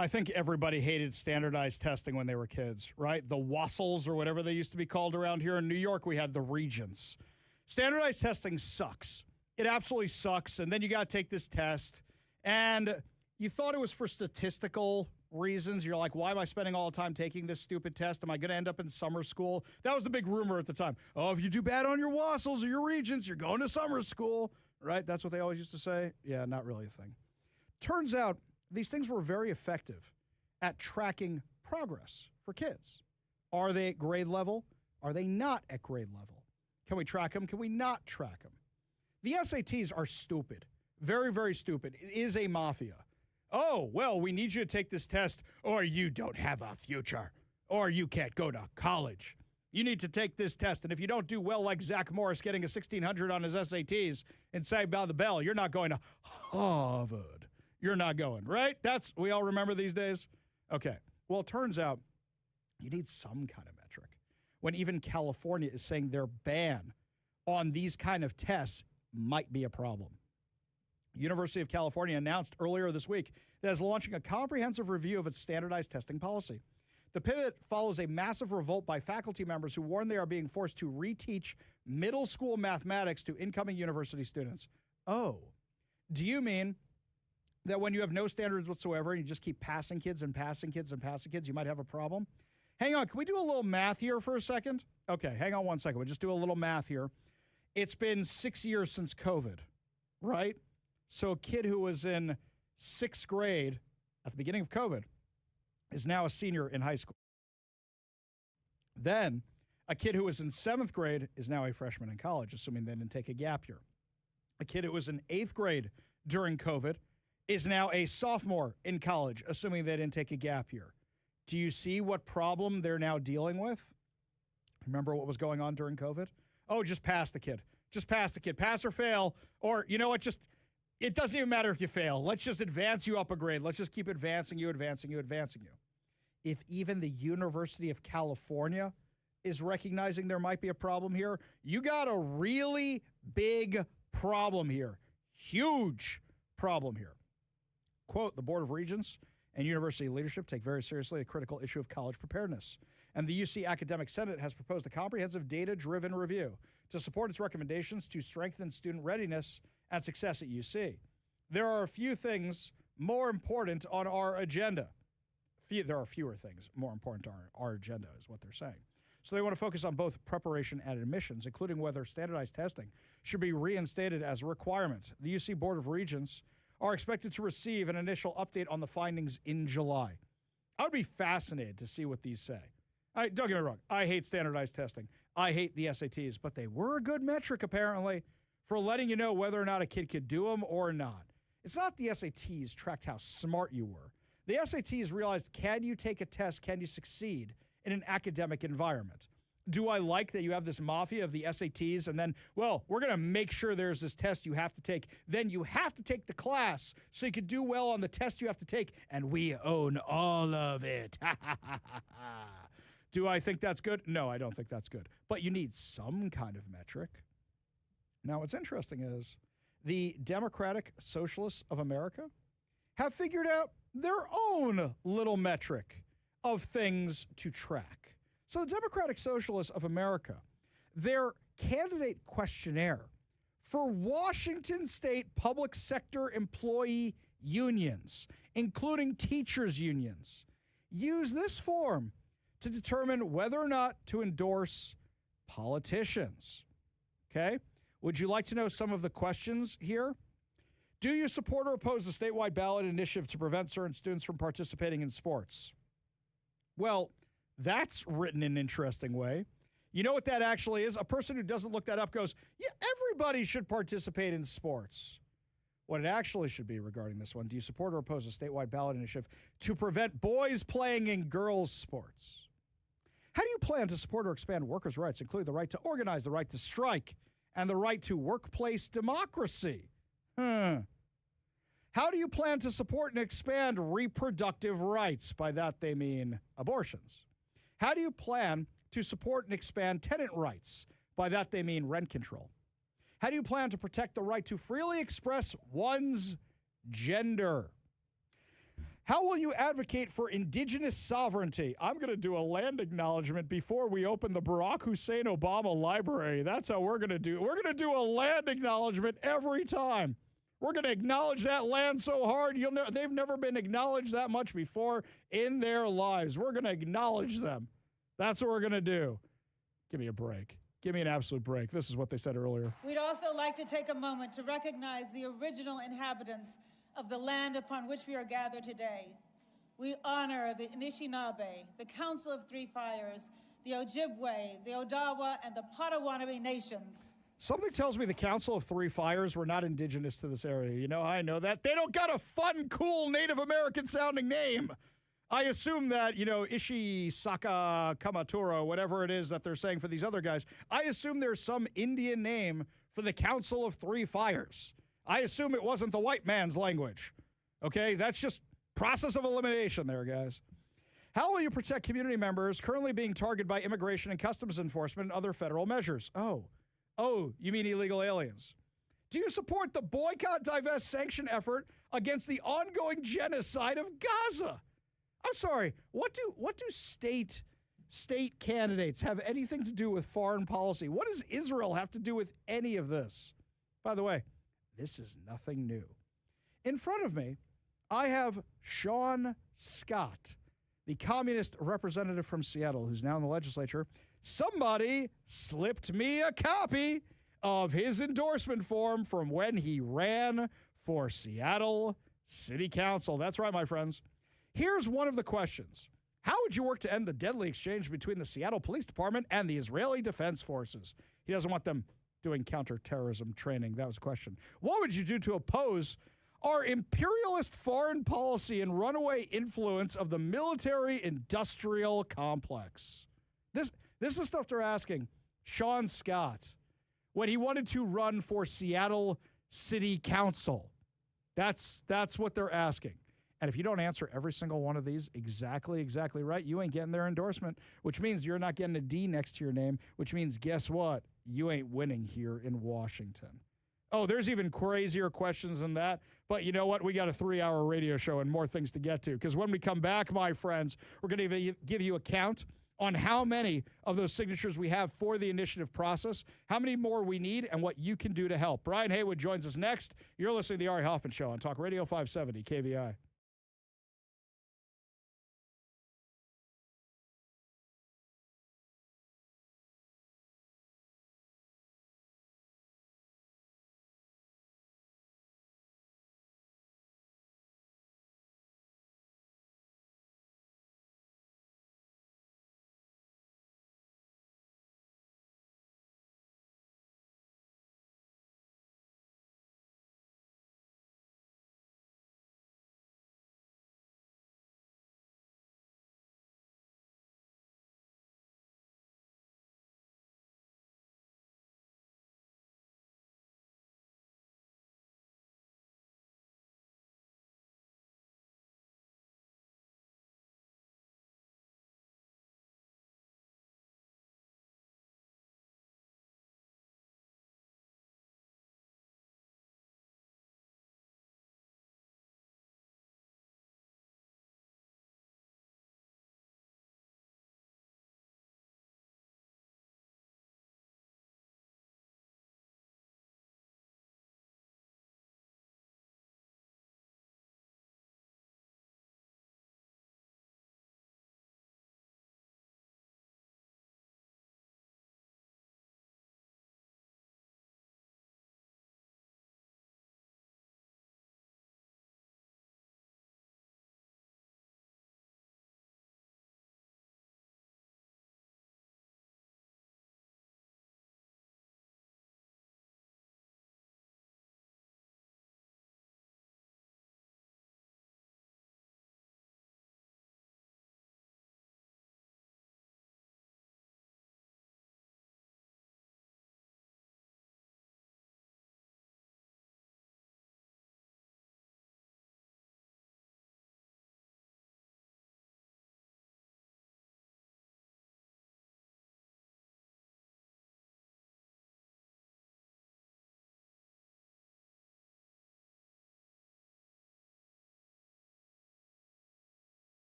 I think everybody hated standardized testing when they were kids, right? The wassels or whatever they used to be called around here in New York, we had the regents. Standardized testing sucks. It absolutely sucks. And then you got to take this test. And you thought it was for statistical reasons. You're like, why am I spending all the time taking this stupid test? Am I going to end up in summer school? That was the big rumor at the time. Oh, if you do bad on your wassels or your regents, you're going to summer school, right? That's what they always used to say. Yeah, not really a thing. Turns out these things were very effective at tracking progress for kids. Are they at grade level? Are they not at grade level? Can we track them? Can we not track them? The SATs are stupid. Very, very stupid. It is a mafia. Oh, well, we need you to take this test or you don't have a future or you can't go to college. You need to take this test, and if you don't do well like Zach Morris getting a 1,600 on his SATs and Saved by the Bell, you're not going to Harvard. You're not going, right? We all remember these days? Okay. Well, it turns out you need some kind of metric. When even California is saying their ban on these kind of tests might be a problem. University of California announced earlier this week that it's launching a comprehensive review of its standardized testing policy. The pivot follows a massive revolt by faculty members who warn they are being forced to reteach middle school mathematics to incoming university students. Oh, do you mean that when you have no standards whatsoever and you just keep passing kids and passing kids and passing kids, you might have a problem? Hang on, can we do a little math here for a second? Okay, hang on one second. We'll just do a little math here. It's been 6 years since COVID, right? So a kid who was in 6th grade at the beginning of COVID is now a senior in high school. Then a kid who was in 7th grade is now a freshman in college, assuming they didn't take a gap year. A kid who was in 8th grade during COVID is now a sophomore in college, assuming they didn't take a gap year. Do you see what problem they're now dealing with? Remember what was going on during COVID? Oh, just pass the kid. Just pass the kid. Pass or fail. Or, you know what, it doesn't even matter if you fail. Let's just advance you up a grade. Let's just keep advancing you. If even the University of California is recognizing there might be a problem here, you got a really big problem here. Huge problem here. Quote, the Board of Regents and university leadership take very seriously a critical issue of college preparedness. And the UC Academic Senate has proposed a comprehensive data-driven review to support its recommendations to strengthen student readiness and success at UC. There are a few things more important on our agenda. There are fewer things more important on our agenda, is what they're saying. So they want to focus on both preparation and admissions, including whether standardized testing should be reinstated as a requirement. The UC Board of Regents are expected to receive an initial update on the findings in July. I would be fascinated to see what these say. Don't get me wrong. I hate standardized testing. I hate the SATs, but they were a good metric, apparently, for letting you know whether or not a kid could do them or not. It's not the SATs tracked how smart you were. The SATs realized, can you take a test? Can you succeed in an academic environment? Do I like that you have this mafia of the SATs and then, well, we're going to make sure there's this test you have to take. Then you have to take the class so you can do well on the test you have to take, and we own all of it. Do I think that's good? No, I don't think that's good. But you need some kind of metric. Now, what's interesting is the Democratic Socialists of America have figured out their own little metric of things to track. So the Democratic Socialists of America, their candidate questionnaire for Washington state public sector employee unions, including teachers' unions, use this form to determine whether or not to endorse politicians. Okay? Would you like to know some of the questions here? Do you support or oppose the statewide ballot initiative to prevent certain students from participating in sports? Well, that's written in an interesting way. You know what that actually is? A person who doesn't look that up goes, yeah, everybody should participate in sports. What it actually should be regarding this one, do you support or oppose a statewide ballot initiative to prevent boys playing in girls' sports? How do you plan to support or expand workers' rights, including the right to organize, the right to strike, and the right to workplace democracy? How do you plan to support and expand reproductive rights? By that, they mean abortions. How do you plan to support and expand tenant rights? By that, they mean rent control. How do you plan to protect the right to freely express one's gender? How will you advocate for indigenous sovereignty? I'm going to do a land acknowledgement before we open the Barack Hussein Obama Library. That's how we're going to do it. We're going to do a land acknowledgement every time. We're going to acknowledge that land so hard, they've never been acknowledged that much before in their lives. We're going to acknowledge them. That's what we're going to do. Give me a break. Give me an absolute break. This is what they said earlier. We'd also like to take a moment to recognize the original inhabitants of the land upon which we are gathered today. We honor the Anishinaabe, the Council of Three Fires, the Ojibwe, the Odawa, and the Potawatomi nations. Something tells me the Council of Three Fires were not indigenous to this area. You know how I know that? They don't got a fun, cool Native American-sounding name. I assume that, Ishisaka Kamaturo, whatever it is that they're saying for these other guys, I assume there's some Indian name for the Council of Three Fires. I assume it wasn't the white man's language. Okay? That's just process of elimination there, guys. How will you protect community members currently being targeted by immigration and customs enforcement and other federal measures? Oh, you mean illegal aliens? Do you support the boycott, divest, sanction effort against the ongoing genocide of Gaza? I'm sorry, what do state candidates have anything to do with foreign policy? What does Israel have to do with any of this? By the way, this is nothing new. In front of me, I have Sean Scott, the communist representative from Seattle, who's now in the legislature. Somebody slipped me a copy of his endorsement form from when he ran for Seattle City Council. That's right, my friends. Here's one of the questions. How would you work to end the deadly exchange between the Seattle Police Department and the Israeli Defense Forces? He doesn't want them doing counterterrorism training. That was a question. What would you do to oppose our imperialist foreign policy and runaway influence of the military-industrial complex? This is stuff they're asking Sean Scott when he wanted to run for Seattle City Council. That's what they're asking. And if you don't answer every single one of these exactly right, you ain't getting their endorsement, which means you're not getting a D next to your name, which means guess what? You ain't winning here in Washington. Oh, there's even crazier questions than that. But you know what? We got a 3-hour radio show and more things to get to. Because when we come back, my friends, we're going to give you a count on how many of those signatures we have for the initiative process, how many more we need, and what you can do to help. Brian Haywood joins us next. You're listening to The Ari Hoffman Show on Talk Radio 570 KVI.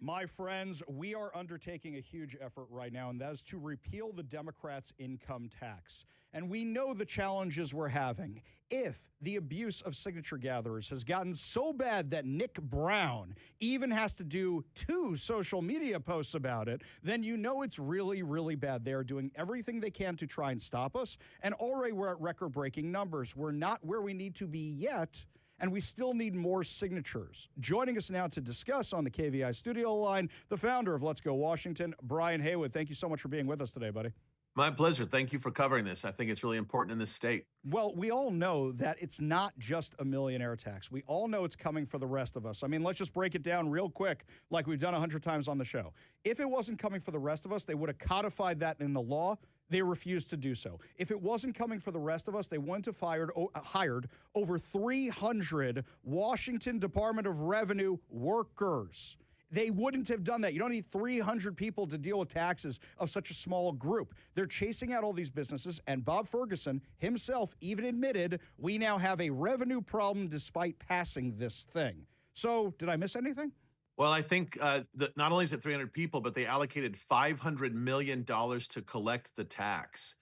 My friends, we are undertaking a huge effort right now, and that is to repeal the Democrats' income tax. And we know the challenges we're having. If the abuse of signature gatherers has gotten so bad that Nick Brown even has to do 2 social media posts about it, then you know it's really, really bad. They are doing everything they can to try and stop us, and already we're at record-breaking numbers. We're not where we need to be yet, and we still need more signatures. Joining us now to discuss on the KVI studio line, the founder of Let's Go Washington, Brian Haywood. Thank you so much for being with us today, buddy. My pleasure. Thank you for covering this. I think it's really important in this state. Well, we all know that it's not just a millionaire tax. We all know it's coming for the rest of us. I mean, let's just break it down real quick, like we've done 100 times on the show. If it wasn't coming for the rest of us, they would have codified that in the law. They refused to do so. If it wasn't coming for the rest of us, they wouldn't have hired over 300 Washington Department of Revenue workers. They wouldn't have done that. You don't need 300 people to deal with taxes of such a small group. They're chasing out all these businesses, and Bob Ferguson himself even admitted we now have a revenue problem despite passing this thing. So did I miss anything? Well, I think that not only is it 300 people, but they allocated $500 million to collect the tax,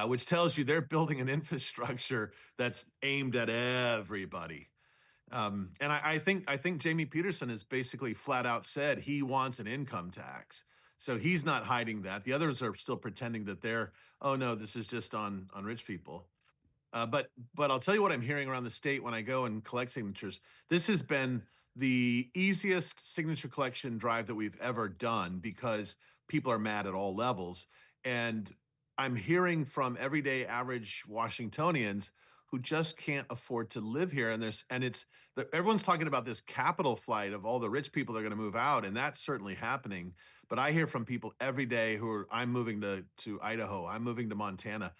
which tells you they're building an infrastructure that's aimed at everybody. And I think Jamie Peterson has basically flat out said he wants an income tax. So he's not hiding that. The others are still pretending that they're, oh, no, this is just on rich people. But I'll tell you what I'm hearing around the state when I go and collect signatures. This has been the easiest signature collection drive that we've ever done because people are mad at all levels. And I'm hearing from everyday average Washingtonians who just can't afford to live here. And everyone's talking about this capital flight of all the rich people that are going to move out, and that's certainly happening. But I hear from people every day I'm moving to Idaho, I'm moving to Montana,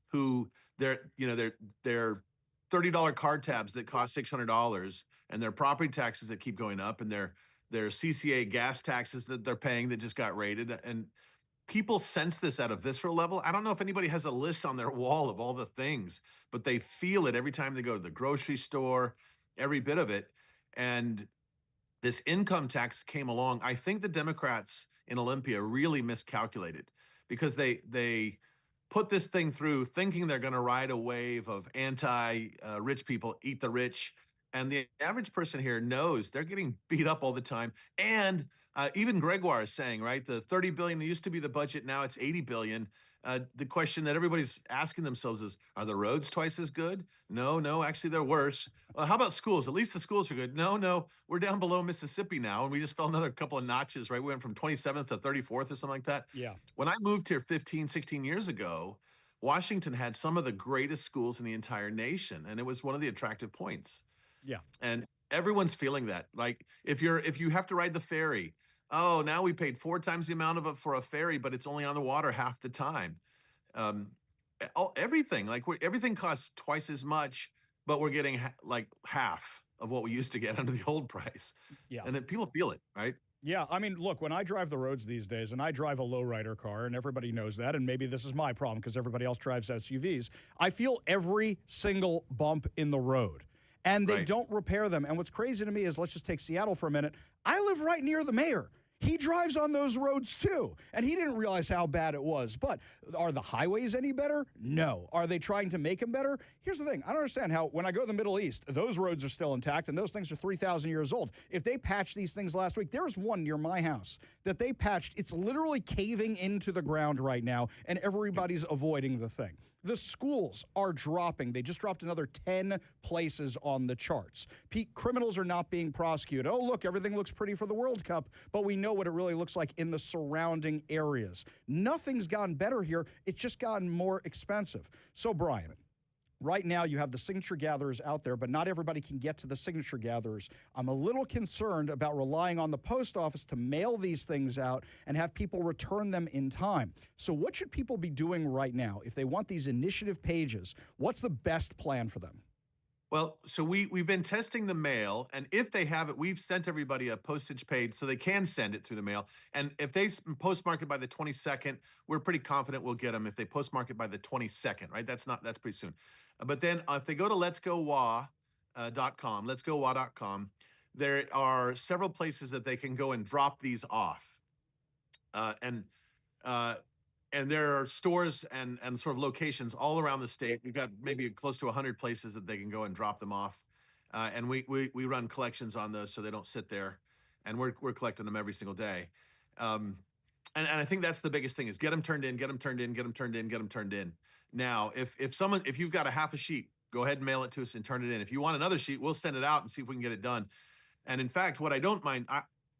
who they're $30 card tabs that cost $600, and their property taxes that keep going up, and their CCA gas taxes that they're paying that just got raided. And people sense this at a visceral level. I don't know if anybody has a list on their wall of all the things, but they feel it every time they go to the grocery store, every bit of it. And this income tax came along. I think the Democrats in Olympia really miscalculated because they put this thing through thinking they're going to ride a wave of anti-rich people, eat the rich. And the average person here knows they're getting beat up all the time. And even Gregoire is saying, right, the $30 billion used to be the budget. Now it's $80 billion. The question that everybody's asking themselves is, are the roads twice as good? No, actually they're worse. How about schools? At least the schools are good. No, we're down below Mississippi now. And we just fell another couple of notches, right? We went from 27th to 34th or something like that. Yeah. When I moved here 15, 16 years ago, Washington had some of the greatest schools in the entire nation. And it was one of the attractive points. Yeah. And everyone's feeling that. Like if you have to ride the ferry, oh, now we paid 4 times the amount of it for a ferry, but it's only on the water half the time. Everything everything costs twice as much, but we're getting like half of what we used to get under the old price. Yeah. And then people feel it, right? Yeah, I mean, look, when I drive the roads these days, and I drive a lowrider car, and everybody knows that, and maybe this is my problem because everybody else drives SUVs, I feel every single bump in the road. And they don't repair them. And what's crazy to me is, let's just take Seattle for a minute. I live right near the mayor. He drives on those roads too, and he didn't realize how bad it was. But are the highways any better? No. Are they trying to make them better? Here's the thing. I don't understand how when I go to the Middle East, those roads are still intact, and those things are 3,000 years old. If they patched these things last week, there was one near my house that they patched. It's literally caving into the ground right now, and everybody's avoiding the thing. The schools are dropping. They just dropped another 10 places on the charts. Criminals are not being prosecuted. Oh, look, everything looks pretty for the World Cup, but we know what it really looks like in the surrounding areas. Nothing's gotten better here. It's just gotten more expensive. So, Brian, right now you have the signature gatherers out there, but not everybody can get to the signature gatherers. I'm a little concerned about relying on the post office to mail these things out and have people return them in time. So what should people be doing right now if they want these initiative pages? What's the best plan for them? Well, so we've been testing the mail, and if they have it, we've sent everybody a postage paid so they can send it through the mail. And if they postmark it by the 22nd, we're pretty confident we'll get them if they postmark it by the 22nd, right? That's pretty soon. But then if they go to letsgowa.com, letsgowa.com, there are several places that they can go and drop these off. Uh, and uh, and there are stores and sort of locations all around the state. We've got maybe close to 100 places that they can go and drop them off. And we run collections on those so they don't sit there. And we're collecting them every single day. And I think that's the biggest thing is get them turned in, get them turned in, get them turned in, get them turned in. Now, if you've got a half a sheet, go ahead and mail it to us and turn it in. If you want another sheet, we'll send it out and see if we can get it done. And in fact, what I don't mind,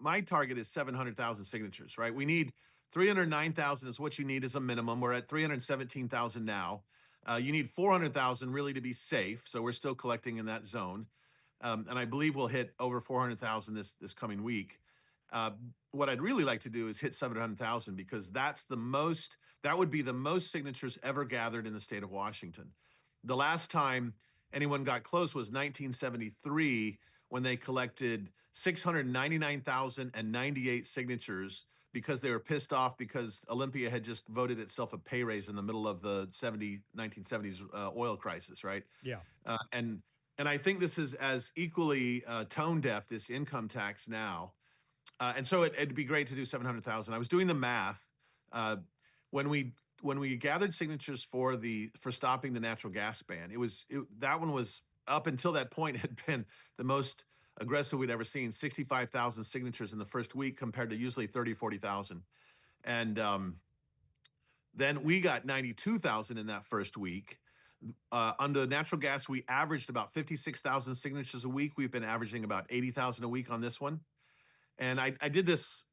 my target is 700,000 signatures, right? We need 309,000 is what you need as a minimum. We're at 317,000 now. You need 400,000 really to be safe. So we're still collecting in that zone. And I believe we'll hit over 400,000 this coming week. What I'd really like to do is hit 700,000 because that would be the most signatures ever gathered in the state of Washington. The last time anyone got close was 1973 when they collected 699,098 signatures because they were pissed off because Olympia had just voted itself a pay raise in the middle of the 1970s oil crisis, right? Yeah. And I think this is as equally tone deaf, this income tax now. And so it'd be great to do 700,000. I was doing the math. When we gathered signatures for stopping the natural gas ban, that one was up until that point had been the most aggressive we'd ever seen, 65,000 signatures in the first week compared to usually 30, 40,000. And then we got 92,000 in that first week. Under natural gas, we averaged about 56,000 signatures a week. We've been averaging about 80,000 a week on this one. And I did this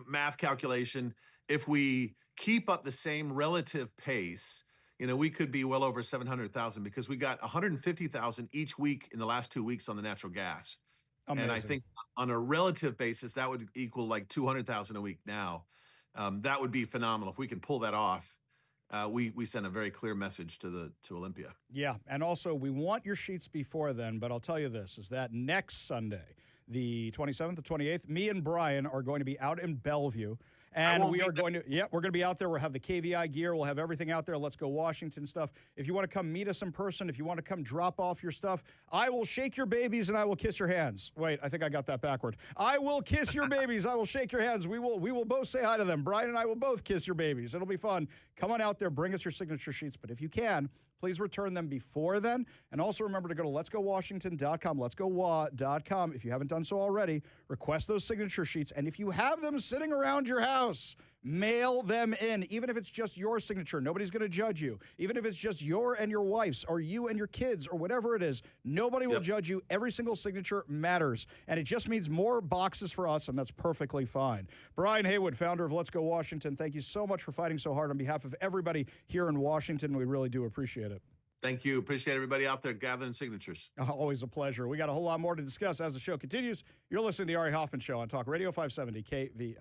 math calculation. If we keep up the same relative pace, we could be well over 700,000 because we got 150,000 each week in the last 2 weeks on the natural gas. Amazing. And I think on a relative basis, that would equal like 200,000 a week now. That would be phenomenal. If we can pull that off, we send a very clear message to Olympia. Yeah, and also we want your sheets before then, but I'll tell you this, is that next Sunday, the 27th, the 28th, me and Brian are going to be out in Bellevue. And we're going to be out there. We'll have the KVI gear. We'll have everything out there. Let's Go Washington stuff. If you want to come meet us in person, if you want to come drop off your stuff, I will shake your babies and I will kiss your hands. Wait, I think I got that backward. I will kiss your babies. I will shake your hands. We will both say hi to them. Brian and I will both kiss your babies. It'll be fun. Come on out there. Bring us your signature sheets. But if you can, please return them before then. And also remember to go to letsgowashington.com, letsgowa.com. If you haven't done so already, request those signature sheets. And if you have them sitting around your house, mail them in, even if it's just your signature. Nobody's going to judge you. Even if it's just your and your wife's or you and your kids or whatever it is, nobody will judge you. Every single signature matters. And it just means more boxes for us, and that's perfectly fine. Brian Haywood, founder of Let's Go Washington, thank you so much for fighting so hard on behalf of everybody here in Washington. We really do appreciate it. Thank you. Appreciate everybody out there gathering signatures. Always a pleasure. We got a whole lot more to discuss as the show continues. You're listening to the Ari Hoffman Show on Talk Radio 570 KVI.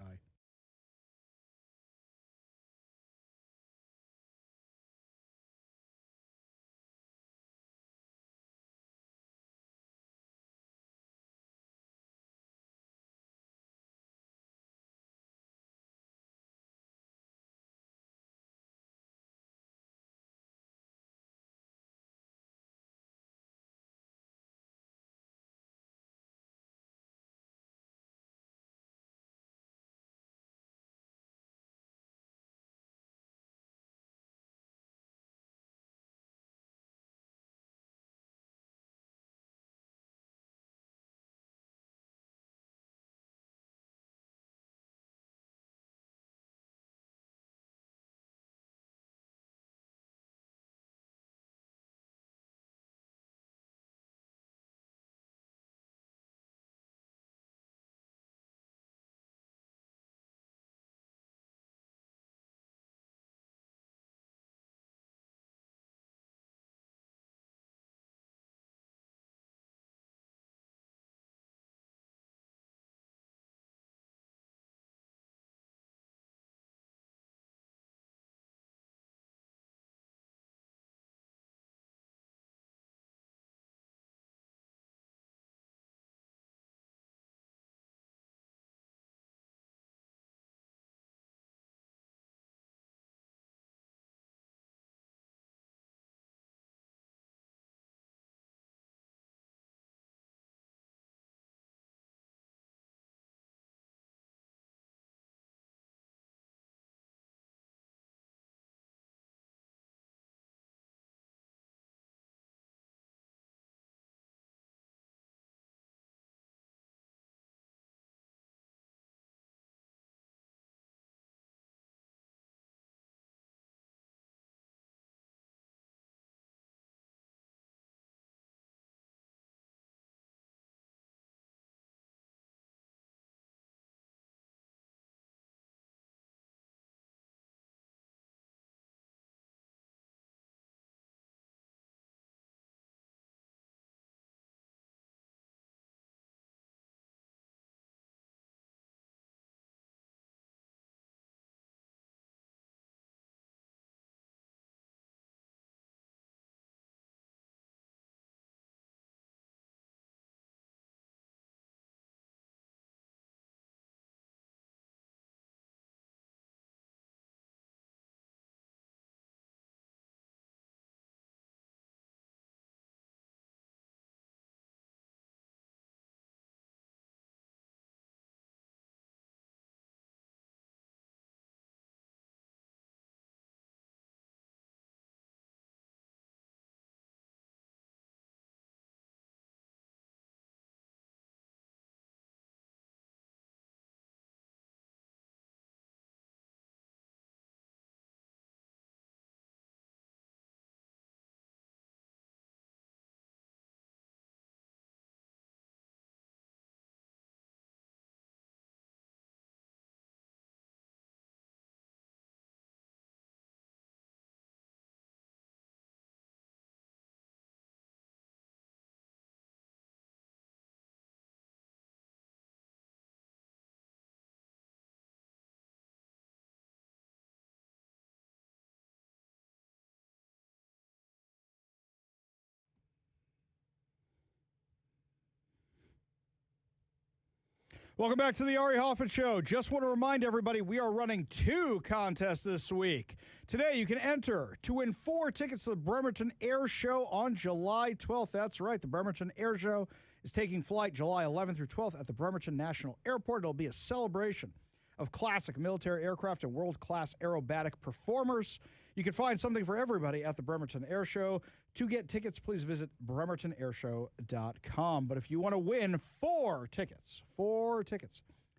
Welcome back to the Ari Hoffman Show. Just want to remind everybody we are running 2 contests this week. Today, you can enter to win 4 tickets to the Bremerton Air Show on July 12th. That's right, the Bremerton Air Show is taking flight July 11th through 12th at the Bremerton National Airport. It'll be a celebration of classic military aircraft and world-class aerobatic performers. You can find something for everybody at the Bremerton Air Show. To get tickets, please visit bremertonairshow.com. But if you want to win 4 tickets,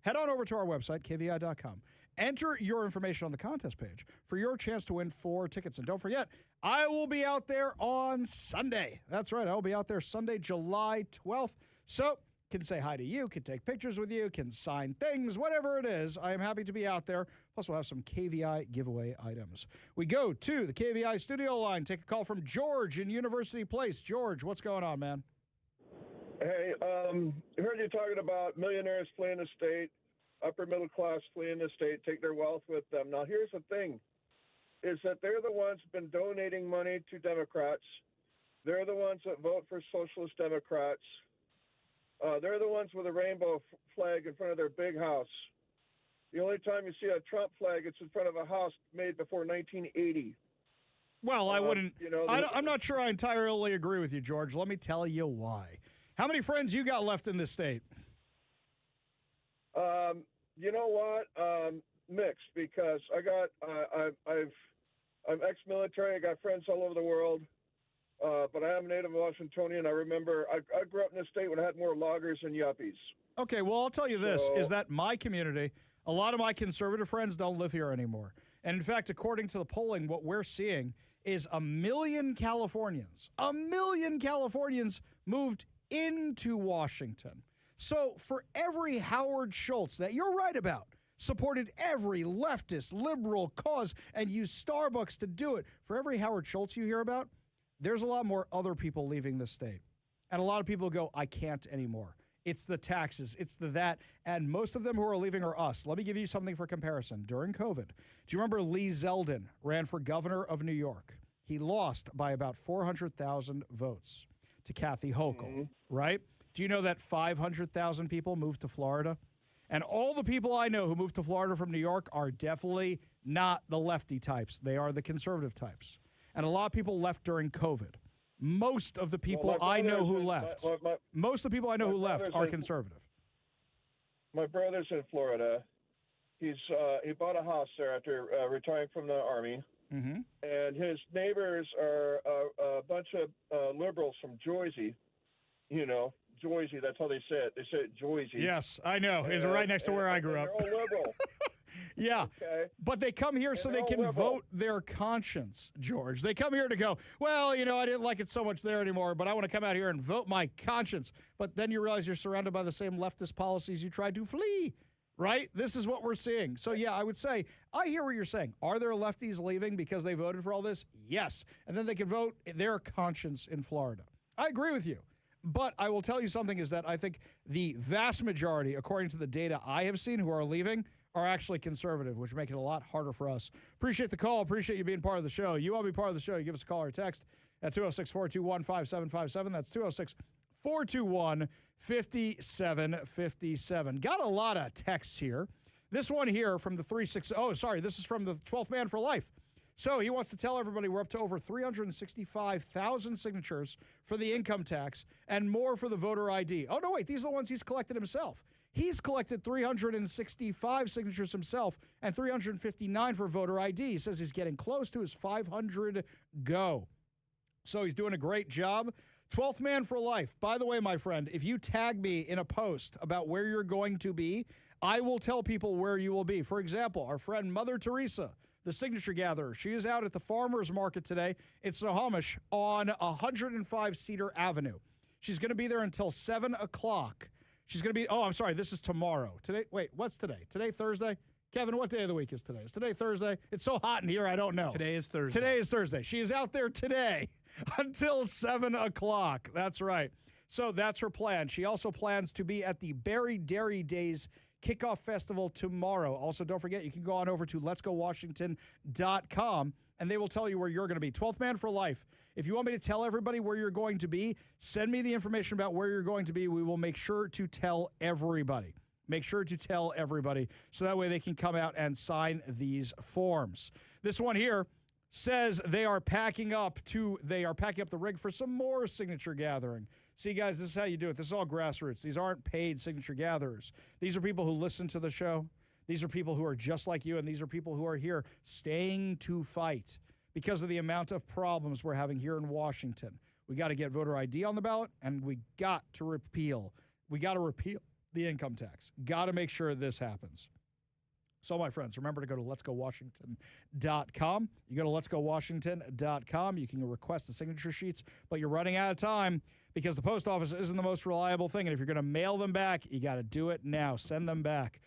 head on over to our website, kvi.com. Enter your information on the contest page for your chance to win 4 tickets. And don't forget, I will be out there on Sunday. That's right, I will be out there Sunday, July 12th. So, can say hi to you, can take pictures with you, can sign things, whatever it is. I am happy to be out there. Plus, we'll have some KVI giveaway items. We go to the KVI studio line, take a call from George in University Place. George, what's going on, man? Hey, heard you talking about millionaires fleeing the state, upper middle class fleeing the state, take their wealth with them. Now, here's the thing, is that they're the ones who've been donating money to Democrats. They're the ones that vote for socialist Democrats. They're the ones with a rainbow flag in front of their big house. The only time you see a Trump flag, it's in front of a house made before 1980. Well, I wouldn't. I'm not sure I entirely agree with you, George. Let me tell you why. How many friends you got left in this state? You know what? Mixed, because I'm ex-military. I got friends all over the world. But I am a native Washingtonian. I remember I grew up in this state when I had more loggers and yuppies. Okay, well, I'll tell you this, is that my community, a lot of my conservative friends don't live here anymore. And in fact, according to the polling, what we're seeing is 1 million Californians moved into Washington. So for every Howard Schultz that you're right about, supported every leftist, liberal cause and used Starbucks to do it, for every Howard Schultz you hear about, there's a lot more other people leaving the state. And a lot of people go, I can't anymore. It's the taxes, it's the that, and most of them who are leaving are us. Let me give you something for comparison. During COVID, do you remember Lee Zeldin ran for governor of New York? He lost by about 400,000 votes to Kathy Hochul, right? Do you know that 500,000 people moved to Florida? And all the people I know who moved to Florida from New York are definitely not the lefty types. They are the conservative types. And a lot of people left during COVID. Most of the people I know who left, most of the people I know who left are conservative. My brother's in Florida. He bought a house there after retiring from the Army. Mm-hmm. And his neighbors are a bunch of liberals from Jersey. You know, Jersey, that's how they say it. They say it Jersey. Yes, I know. It's right next to where I grew up. They're all liberal. Yeah, okay. But they come here so they can vote their conscience, George. They come here to go, well, you know, I didn't like it so much there anymore, but I want to come out here and vote my conscience. But then you realize you're surrounded by the same leftist policies you tried to flee, right? This is what we're seeing. So, yeah, I would say, I hear what you're saying. Are there lefties leaving because they voted for all this? Yes. And then they can vote their conscience in Florida. I agree with you. But I will tell you something is that I think the vast majority, according to the data I have seen, who are leaving are actually conservative, which make it a lot harder for us. Appreciate the call. Appreciate you being part of the show. You want to be part of the show, you give us a call or a text at 206-421-5757. That's 206-421-5757. Got a lot of texts here. This one here from the 360. Oh, sorry. This is from the 12th Man for Life. So he wants to tell everybody we're up to over 365,000 signatures for the income tax and more for the voter ID. Oh, no, wait. These are the ones he's collected himself. He's collected 365 signatures himself and 359 for voter ID. He says he's getting close to his 500 go. So he's doing a great job. 12th Man for Life. By the way, my friend, if you tag me in a post about where you're going to be, I will tell people where you will be. For example, our friend Mother Teresa, the signature gatherer, she is out at the farmer's market today. It's Snohomish on 105 Cedar Avenue. She's going to be there until 7 o'clock. She's going to be, oh, I'm sorry, this is tomorrow. Today, wait, what's today? Today, Thursday? Kevin, what day of the week is today? Is today Thursday? It's so hot in here, I don't know. Today is Thursday. Today is Thursday. She is out there today until 7 o'clock. That's right. So that's her plan. She also plans to be at the Berry Dairy Days Kickoff Festival tomorrow. Also, don't forget, you can go on over to letsgowashington.com, and they will tell you where you're going to be. 12th Man for Life. If you want me to tell everybody where you're going to be, send me the information about where you're going to be. We will make sure to tell everybody. Make sure to tell everybody so that way they can come out and sign these forms. This one here says they are packing up the rig for some more signature gathering. See, guys, this is how you do it. This is all grassroots. These aren't paid signature gatherers. These are people who listen to the show. These are people who are just like you, and these are people who are here staying to fight because of the amount of problems we're having here in Washington. We got to get voter ID on the ballot, and we got to repeal the income tax. Got to make sure this happens. So, my friends, remember to go to letsgowashington.com. You go to letsgowashington.com. You can request the signature sheets, but you're running out of time because the post office isn't the most reliable thing. And if you're going to mail them back, you got to do it now. Send them back.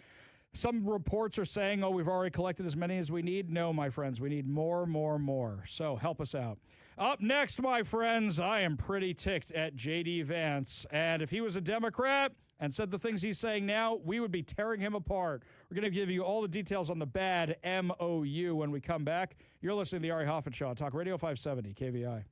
Some reports are saying, oh, we've already collected as many as we need. No, my friends, we need more. So help us out. Up next, my friends, I am pretty ticked at J.D. Vance. And if he was a Democrat and said the things he's saying now, we would be tearing him apart. We're going to give you all the details on the bad MOU when we come back. You're listening to the Ari Hoffman Show on Talk Radio 570 KVI.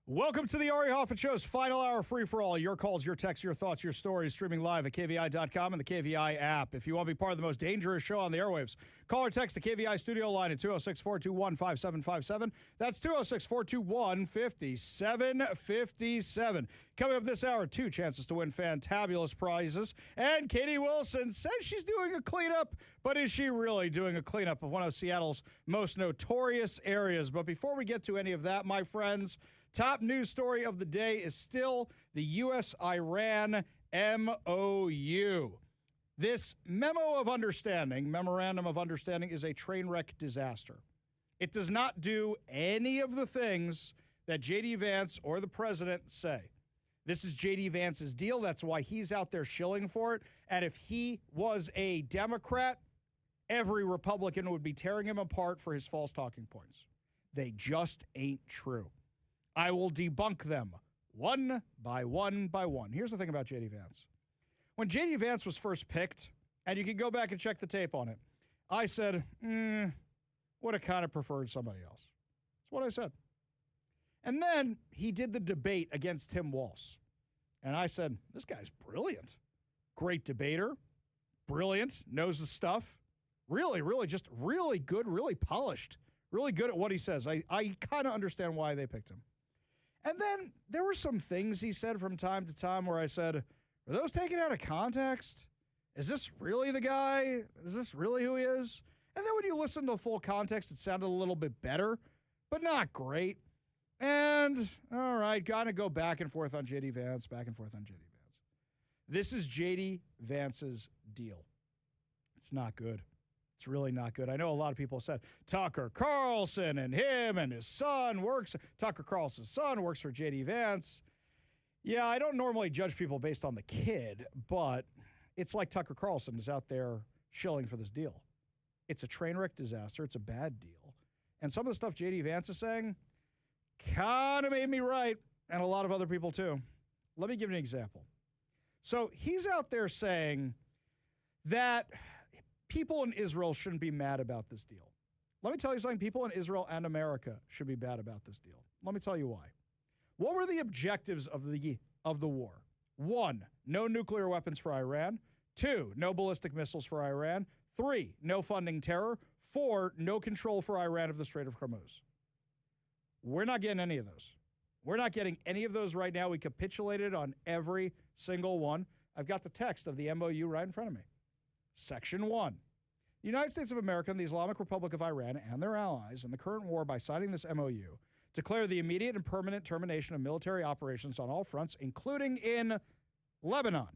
Welcome to the Ari Hoffman Show's final hour free-for-all. Your calls, your texts, your thoughts, your stories, streaming live at KVI.com and the KVI app. If you want to be part of the most dangerous show on the airwaves, call or text the KVI studio line at 206-421-5757. That's 206-421-5757. Coming up this hour, 2 chances to win fantabulous prizes. And Katie Wilson says she's doing a cleanup, but is she really doing a cleanup of one of Seattle's most notorious areas? But before we get to any of that, my friends, top news story of the day is still the U.S.-Iran MOU. This memorandum of understanding, is a train wreck disaster. It does not do any of the things that J.D. Vance or the president say. This is J.D. Vance's deal. That's why he's out there shilling for it. And if he was a Democrat, every Republican would be tearing him apart for his false talking points. They just ain't true. I will debunk them one by one by one. Here's the thing about J.D. Vance. When J.D. Vance was first picked, and you can go back and check the tape on it, I said, would have kind of preferred somebody else. That's what I said. And then he did the debate against Tim Walz. And I said, this guy's brilliant. Great debater. Brilliant. Knows the stuff. Really, really, just really good, really polished. Really good at what he says. I kind of understand why they picked him. And then there were some things he said from time to time where I said, are those taken out of context? Is this really the guy? Is this really who he is? And then when you listen to the full context, it sounded a little bit better, but not great. And, all right, got to go back and forth on J.D. Vance, back and forth on J.D. Vance. This is J.D. Vance's deal. It's not good. It's really not good. I know a lot of people said Tucker Carlson and him and his son works. Tucker Carlson's son works for J.D. Vance. Yeah, I don't normally judge people based on the kid, but it's like Tucker Carlson is out there shilling for this deal. It's a train wreck disaster. It's a bad deal. And some of the stuff J.D. Vance is saying kind of made me right, and a lot of other people too. Let me give you an example. So he's out there saying that people in Israel shouldn't be mad about this deal. Let me tell you something. People in Israel and America should be bad about this deal. Let me tell you why. What were the objectives of the war? 1, no nuclear weapons for Iran. 2, no ballistic missiles for Iran. 3, no funding terror. 4, no control for Iran of the Strait of Hormuz. We're not getting any of those. We're not getting any of those right now. We capitulated on every single one. I've got the text of the MOU right in front of me. Section 1. The United States of America and the Islamic Republic of Iran and their allies in the current war, by signing this MOU, declare the immediate and permanent termination of military operations on all fronts, including in Lebanon.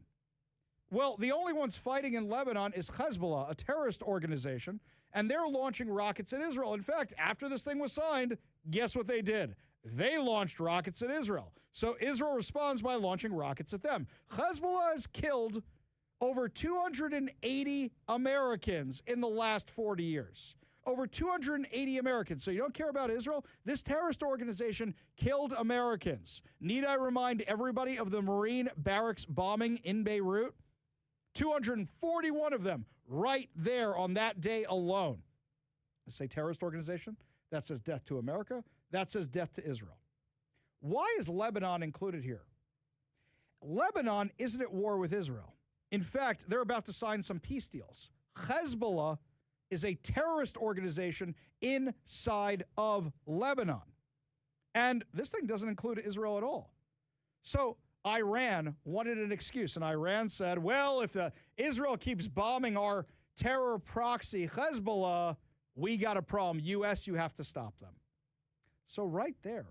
Well, the only ones fighting in Lebanon is Hezbollah, a terrorist organization, and they're launching rockets at Israel. In fact, after this thing was signed, guess what they did? They launched rockets at Israel. So Israel responds by launching rockets at them. Hezbollah has killed over 280 Americans in the last 40 years. Over 280 Americans. So you don't care about Israel? This terrorist organization killed Americans. Need I remind everybody of the Marine barracks bombing in Beirut? 241 of them right there on that day alone. I say terrorist organization. That says death to America. That says death to Israel. Why is Lebanon included here? Lebanon isn't at war with Israel. In fact, they're about to sign some peace deals. Hezbollah is a terrorist organization inside of Lebanon. And this thing doesn't include Israel at all. So Iran wanted an excuse, and Iran said, well, if Israel keeps bombing our terror proxy Hezbollah, we got a problem. U.S., you have to stop them. So right there,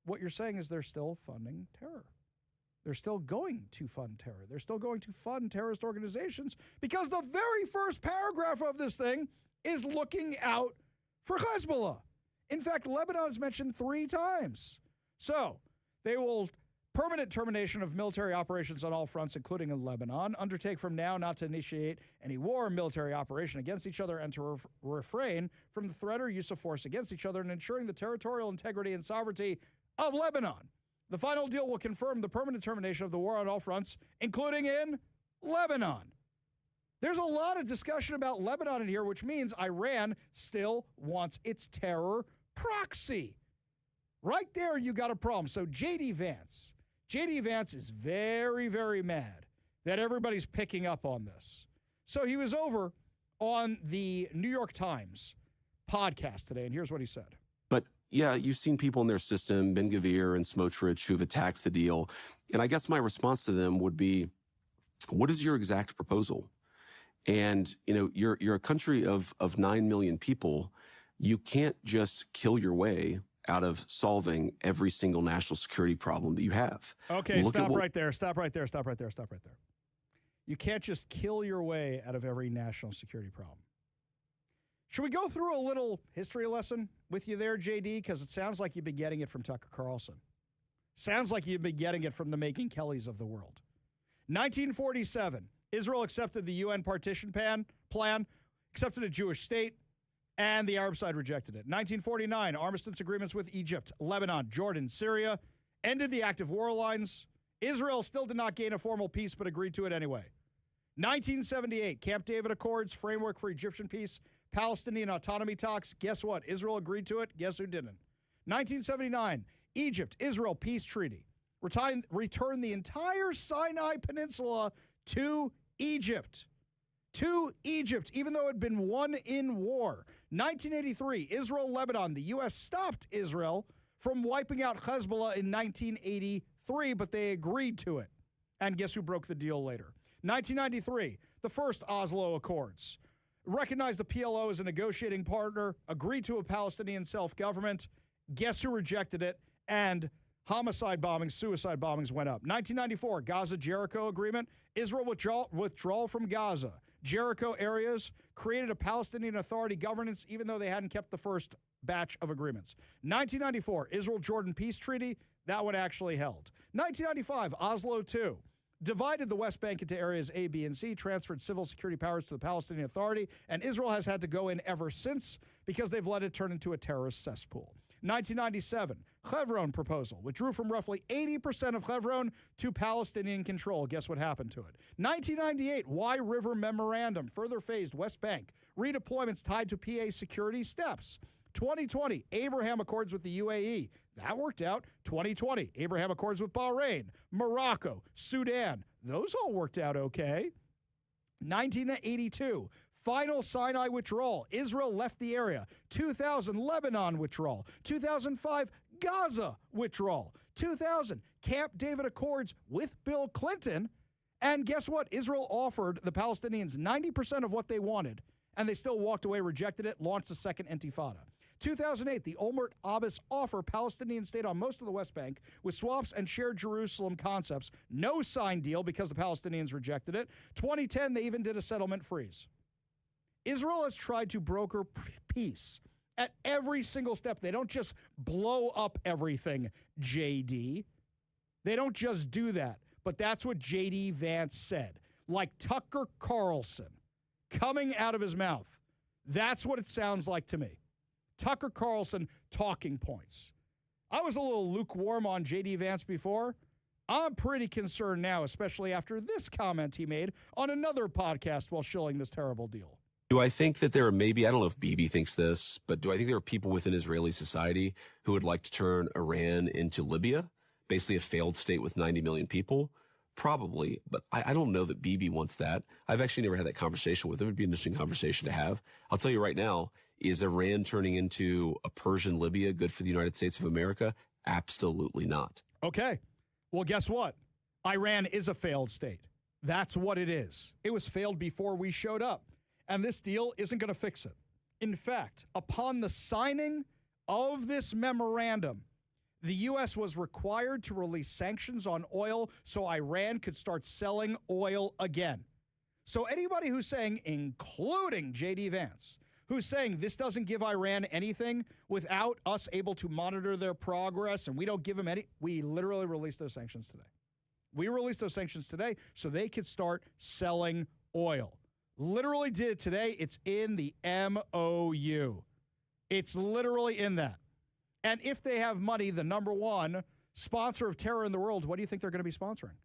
what you're saying is they're still funding terror. They're still going to fund terror. They're still going to fund terrorist organizations because the very first paragraph of this thing is looking out for Hezbollah. In fact, Lebanon is mentioned 3 times. So they will permanent termination of military operations on all fronts, including in Lebanon, undertake from now not to initiate any war or military operation against each other, and to refrain from the threat or use of force against each other, and ensuring the territorial integrity and sovereignty of Lebanon. The final deal will confirm the permanent termination of the war on all fronts, including in Lebanon. There's a lot of discussion about Lebanon in here, which means Iran still wants its terror proxy. Right there, you got a problem. So J.D. Vance is very, very mad that everybody's picking up on this. So he was over on the New York Times podcast today, and here's what he said. But yeah, you've seen people in their system, Ben-Gvir and Smotrich, who've attacked the deal. And I guess my response to them would be, what is your exact proposal? And, you're a country of 9 million people. You can't just kill your way out of solving every single national security problem that you have. Okay, stop right there. You can't just kill your way out of every national security problem. Should we go through a little history lesson with you there, JD? Because it sounds like you've been getting it from Tucker Carlson. Sounds like you've been getting it from the Megyn Kellys of the world. 1947, Israel accepted the UN partition plan, accepted a Jewish state, and the Arab side rejected it. 1949, armistice agreements with Egypt, Lebanon, Jordan, Syria, ended the active war lines. Israel still did not gain a formal peace, but agreed to it anyway. 1978, Camp David Accords, framework for Egyptian peace, Palestinian autonomy talks. Guess what? Israel agreed to it. Guess who didn't? 1979, Egypt-Israel peace treaty. Return the entire Sinai Peninsula to Egypt. Even though it had been won in war. 1983, Israel-Lebanon. The U.S. stopped Israel from wiping out Hezbollah in 1983, but they agreed to it. And guess who broke the deal later? 1993, the first Oslo Accords. Recognized the PLO as a negotiating partner, agreed to a Palestinian self-government. Guess who rejected it? And homicide bombings, suicide bombings went up. 1994, Gaza-Jericho agreement. Israel withdrawal from Gaza. Jericho areas created a Palestinian Authority governance, even though they hadn't kept the first batch of agreements. 1994, Israel-Jordan peace treaty. That one actually held. 1995, Oslo II. Divided the West Bank into areas A, B, and C, transferred civil security powers to the Palestinian Authority, and Israel has had to go in ever since because they've let it turn into a terrorist cesspool. 1997, Hebron proposal, withdrew from roughly 80% of Hebron to Palestinian control. Guess what happened to it? 1998, Y River Memorandum, further phased West Bank, redeployments tied to PA security steps. 2020, Abraham Accords with the UAE. That worked out. 2020, Abraham Accords with Bahrain, Morocco, Sudan. Those all worked out okay. 1982, final Sinai withdrawal. Israel left the area. 2000, Lebanon withdrawal. 2005, Gaza withdrawal. 2000, Camp David Accords with Bill Clinton. And guess what? Israel offered the Palestinians 90% of what they wanted, and they still walked away, rejected it, launched a second intifada. 2008, the Olmert Abbas offer Palestinian state on most of the West Bank with swaps and shared Jerusalem concepts. No signed deal because the Palestinians rejected it. 2010, they even did a settlement freeze. Israel has tried to broker peace at every single step. They don't just blow up everything, JD. They don't just do that. But that's what J.D. Vance said. Like Tucker Carlson coming out of his mouth. That's what it sounds like to me. Tucker Carlson talking points. I was a little lukewarm on J.D. Vance before. I'm pretty concerned now, especially after this comment he made on another podcast while shilling this terrible deal. Do I think that there are maybe, I don't know if Bibi thinks this, but do I think there are people within Israeli society who would like to turn Iran into Libya, basically a failed state with 90 million people? Probably, but I don't know that Bibi wants that. I've actually never had that conversation with him. It'd be an interesting conversation to have. I'll tell you right now, is Iran turning into a Persian Libya good for the United States of America? Absolutely not. Okay. Well, guess what? Iran is a failed state. That's what it is. It was failed before we showed up. And this deal isn't going to fix it. In fact, upon the signing of this memorandum, the U.S. was required to release sanctions on oil so Iran could start selling oil again. So anybody who's saying, including J.D. Vance, who's saying this doesn't give Iran anything without us able to monitor their progress and we don't give them any, we literally released those sanctions today. We released those sanctions today so they could start selling oil. Literally did it today. It's in the MOU. It's literally in that. And if they have money, the number one sponsor of terror in the world, what do you think they're going to be sponsoring?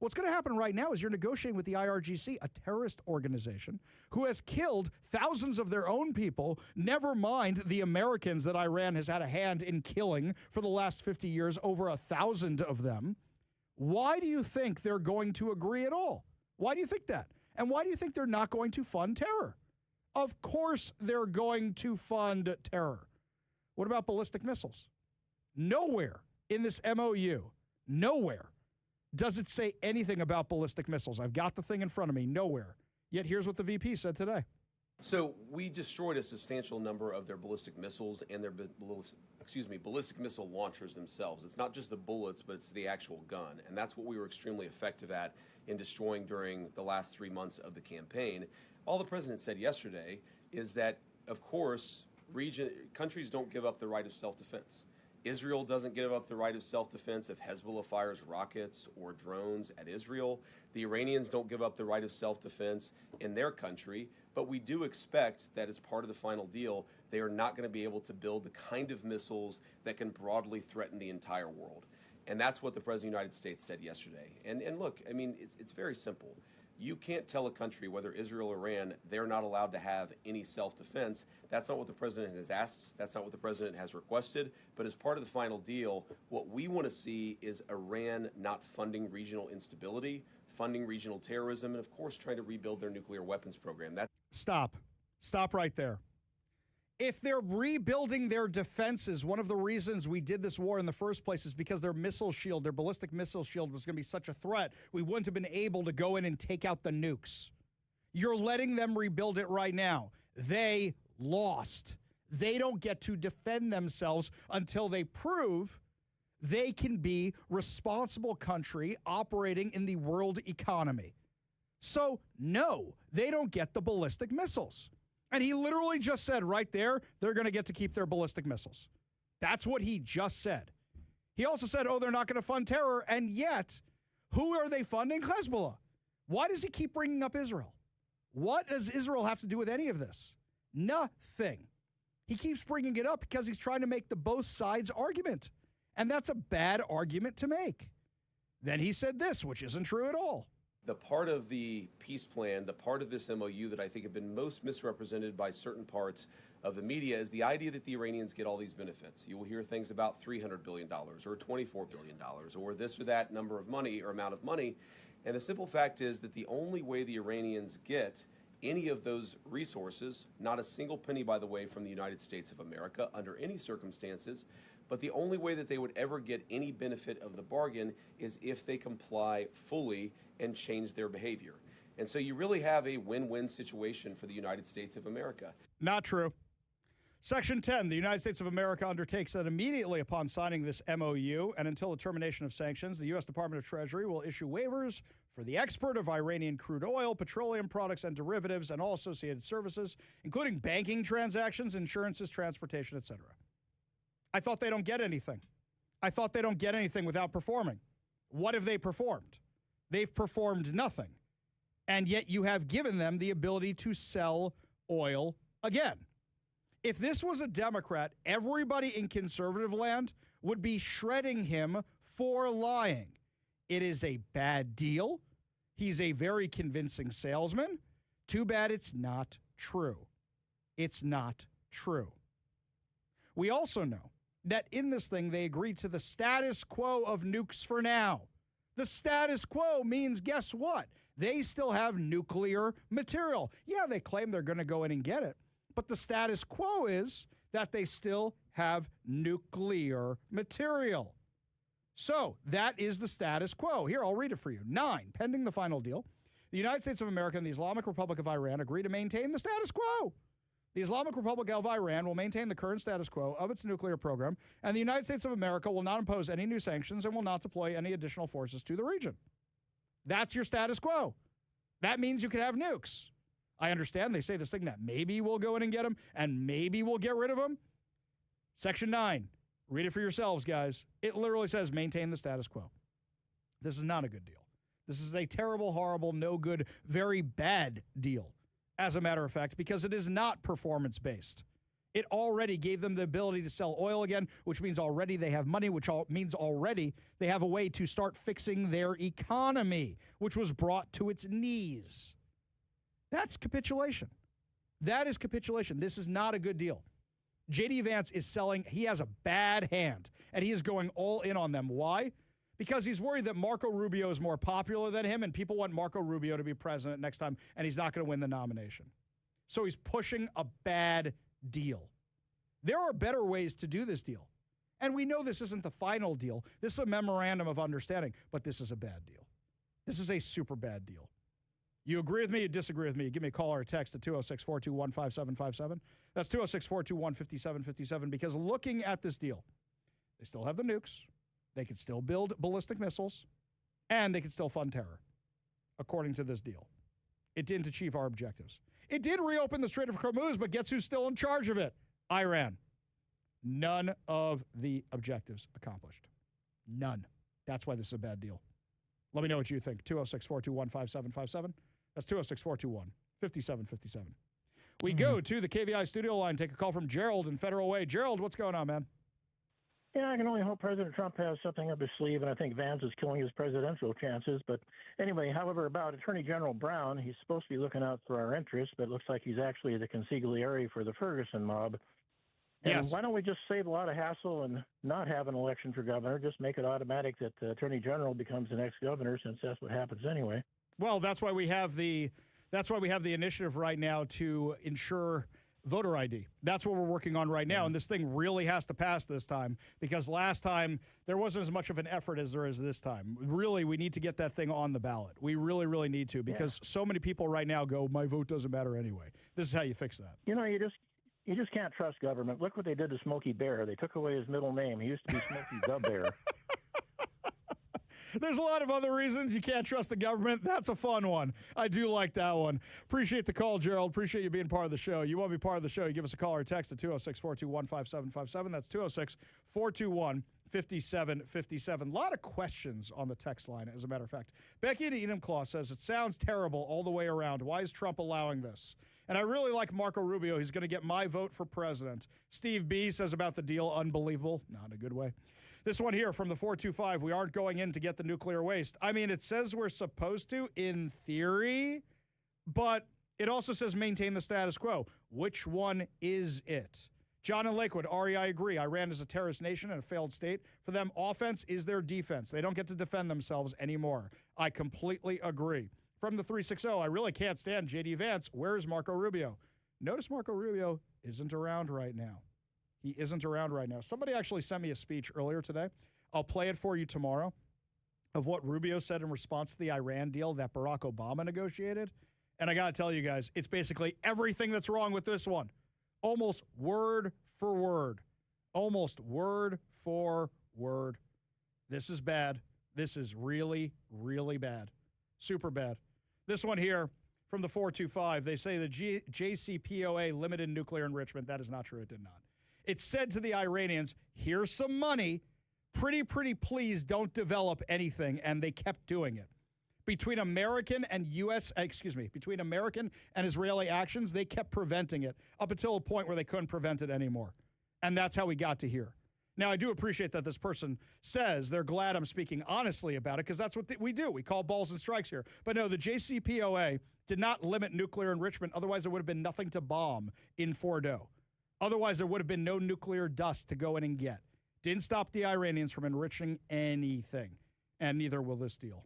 What's going to happen right now is you're negotiating with the IRGC, a terrorist organization who has killed thousands of their own people, never mind the Americans that Iran has had a hand in killing for the last 50 years, over 1,000 of them. Why do you think they're going to agree at all? Why do you think that? And why do you think they're not going to fund terror? Of course they're going to fund terror. What about ballistic missiles? Nowhere in this MOU, nowhere does it say anything about ballistic missiles. I've got the thing in front of me, nowhere. Yet here's what the VP said today. So we destroyed a substantial number of their ballistic missiles and their ballistic missile launchers themselves. It's not just the bullets, but it's the actual gun. And that's what we were extremely effective at in destroying during the last 3 months of the campaign. All the president said yesterday is that, of course, countries don't give up the right of self-defense. Israel doesn't give up the right of self-defense if Hezbollah fires rockets or drones at Israel. The Iranians don't give up the right of self-defense in their country. But we do expect that as part of the final deal, they are not going to be able to build the kind of missiles that can broadly threaten the entire world. And that's what the President of the United States said yesterday. And look, I mean, it's very simple. You can't tell a country, whether Israel or Iran, they're not allowed to have any self-defense. That's not what the president has asked. That's not what the president has requested. But as part of the final deal, what we want to see is Iran not funding regional instability, funding regional terrorism, and of course trying to rebuild their nuclear weapons program. Stop right there. If they're rebuilding their defenses, one of the reasons we did this war in the first place is because their missile shield, their ballistic missile shield was going to be such a threat, we wouldn't have been able to go in and take out the nukes. You're letting them rebuild it right now. They lost. They don't get to defend themselves until they prove they can be responsible country operating in the world economy. So, no, they don't get the ballistic missiles. And he literally just said right there, they're going to get to keep their ballistic missiles. That's what he just said. He also said, oh, they're not going to fund terror. And yet, who are they funding? Hezbollah. Why does he keep bringing up Israel? What does Israel have to do with any of this? Nothing. He keeps bringing it up because he's trying to make the both sides argument. And that's a bad argument to make. Then he said this, which isn't true at all. The part of the peace plan, the part of this MOU that I think have been most misrepresented by certain parts of the media is the idea that the Iranians get all these benefits. You will hear things about $300 billion or $24 billion or this or that number of money or amount of money. And the simple fact is that the only way the Iranians get any of those resources, not a single penny, by the way, from the United States of America under any circumstances, but the only way that they would ever get any benefit of the bargain is if they comply fully and change their behavior. And so you really have a win-win situation for the United States of America. Not true. Section 10, the United States of America undertakes that immediately upon signing this MOU and until the termination of sanctions, the U.S. Department of Treasury will issue waivers for the export of Iranian crude oil, petroleum products, and derivatives, and all associated services, including banking transactions, insurances, transportation, etc. I thought they don't get anything. I thought they don't get anything without performing. What have they performed? They've performed nothing. And yet you have given them the ability to sell oil again. If this was a Democrat, everybody in conservative land would be shredding him for lying. It is a bad deal. He's a very convincing salesman. Too bad it's not true. It's not true. We also know that in this thing, they agreed to the status quo of nukes for now. The status quo means, guess what? They still have nuclear material. Yeah, they claim they're going to go in and get it. But the status quo is that they still have nuclear material. So that is the status quo. Here, I'll read it for you. 9, pending the final deal, the United States of America and the Islamic Republic of Iran agree to maintain the status quo. The Islamic Republic of Iran will maintain the current status quo of its nuclear program, and the United States of America will not impose any new sanctions and will not deploy any additional forces to the region. That's your status quo. That means you can have nukes. I understand they say this thing that maybe we'll go in and get them, and maybe we'll get rid of them. Section 9. Read it for yourselves, guys. It literally says maintain the status quo. This is not a good deal. This is a terrible, horrible, no good, very bad deal, as a matter of fact, because it is not performance-based. It already gave them the ability to sell oil again, which means already they have money, which means already they have a way to start fixing their economy, which was brought to its knees. That's capitulation. That is capitulation. This is not a good deal. J.D. Vance is selling. He has a bad hand, and he is going all in on them. Why? Because he's worried that Marco Rubio is more popular than him, and people want Marco Rubio to be president next time, and he's not going to win the nomination. So he's pushing a bad deal. There are better ways to do this deal. And we know this isn't the final deal. This is a memorandum of understanding, but this is a bad deal. This is a super bad deal. You agree with me? You disagree with me? Give me a call or a text at 206-421-5757. That's 206-421-5757, because looking at this deal, they still have the nukes, they can still build ballistic missiles, and they can still fund terror, according to this deal. It didn't achieve our objectives. It did reopen the Strait of Hormuz, but guess who's still in charge of it? Iran. None of the objectives accomplished. None. That's why this is a bad deal. Let me know what you think. 206-421-5757. That's 206-421-5757. We go to the KVI studio line, take a call from Gerald in Federal Way. Gerald, what's going on, man? Yeah, I can only hope President Trump has something up his sleeve, and I think Vance is killing his presidential chances. But anyway, however, about Attorney General Brown, he's supposed to be looking out for our interests, but it looks like he's actually the consigliere for the Ferguson mob. And yes. Why don't we just save a lot of hassle and not have an election for governor? Just make it automatic that the Attorney General becomes the next governor, since that's what happens anyway. Well, that's why we have the initiative right now to ensure voter ID. That's what we're working on right now, and this thing really has to pass this time, because last time there wasn't as much of an effort as there is this time. Really, we need to get that thing on the ballot. We really, really need to, because so many people right now go, my vote doesn't matter anyway. This is how you fix that. You know, you just can't trust government. Look what they did to Smokey Bear. They took away his middle name. He used to be Smokey the Bear. There's a lot of other reasons you can't trust the government. That's a fun one. I do like that one. Appreciate the call, Gerald. Appreciate you being part of the show. You want to be part of the show, you give us a call or text at 206-421-5757. That's 206-421-5757. A lot of questions on the text line, as a matter of fact. Becky in Enumclaw says, it sounds terrible all the way around. Why is Trump allowing this? And I really like Marco Rubio. He's going to get my vote for president. Steve B says about the deal, unbelievable. Not in a good way. This one here from the 425, we aren't going in to get the nuclear waste. I mean, it says we're supposed to in theory, but it also says maintain the status quo. Which one is it? John in Lakewood, Ari, I agree. Iran is a terrorist nation and a failed state. For them, offense is their defense. They don't get to defend themselves anymore. I completely agree. From the 360, I really can't stand J.D. Vance. Where is Marco Rubio? Notice Marco Rubio isn't around right now. He isn't around right now. Somebody actually sent me a speech earlier today. I'll play it for you tomorrow, of what Rubio said in response to the Iran deal that Barack Obama negotiated. And I got to tell you guys, it's basically everything that's wrong with this one. Almost word for word. Almost word for word. This is bad. This is really, really bad. Super bad. This one here from the 425, they say the JCPOA limited nuclear enrichment. That is not true. It did not. It said to the Iranians, here's some money. Pretty please don't develop anything. And they kept doing it. Between American and Israeli actions, they kept preventing it up until a point where they couldn't prevent it anymore. And that's how we got to here. Now, I do appreciate that this person says they're glad I'm speaking honestly about it, because that's what we do. We call balls and strikes here. But no, the JCPOA did not limit nuclear enrichment. Otherwise, there would have been nothing to bomb in Fordo. Otherwise, there would have been no nuclear dust to go in and get. Didn't stop the Iranians from enriching anything, and neither will this deal.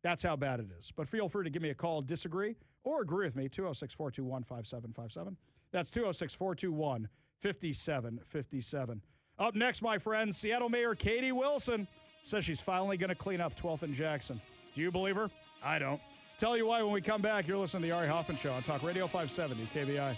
That's how bad it is. But feel free to give me a call, disagree, or agree with me, 206-421-5757. That's 206-421-5757. Up next, my friends, Seattle Mayor Katie Wilson says she's finally going to clean up 12th and Jackson. Do you believe her? I don't. Tell you why when we come back. You're listening to The Ari Hoffman Show on Talk Radio 570 KVI.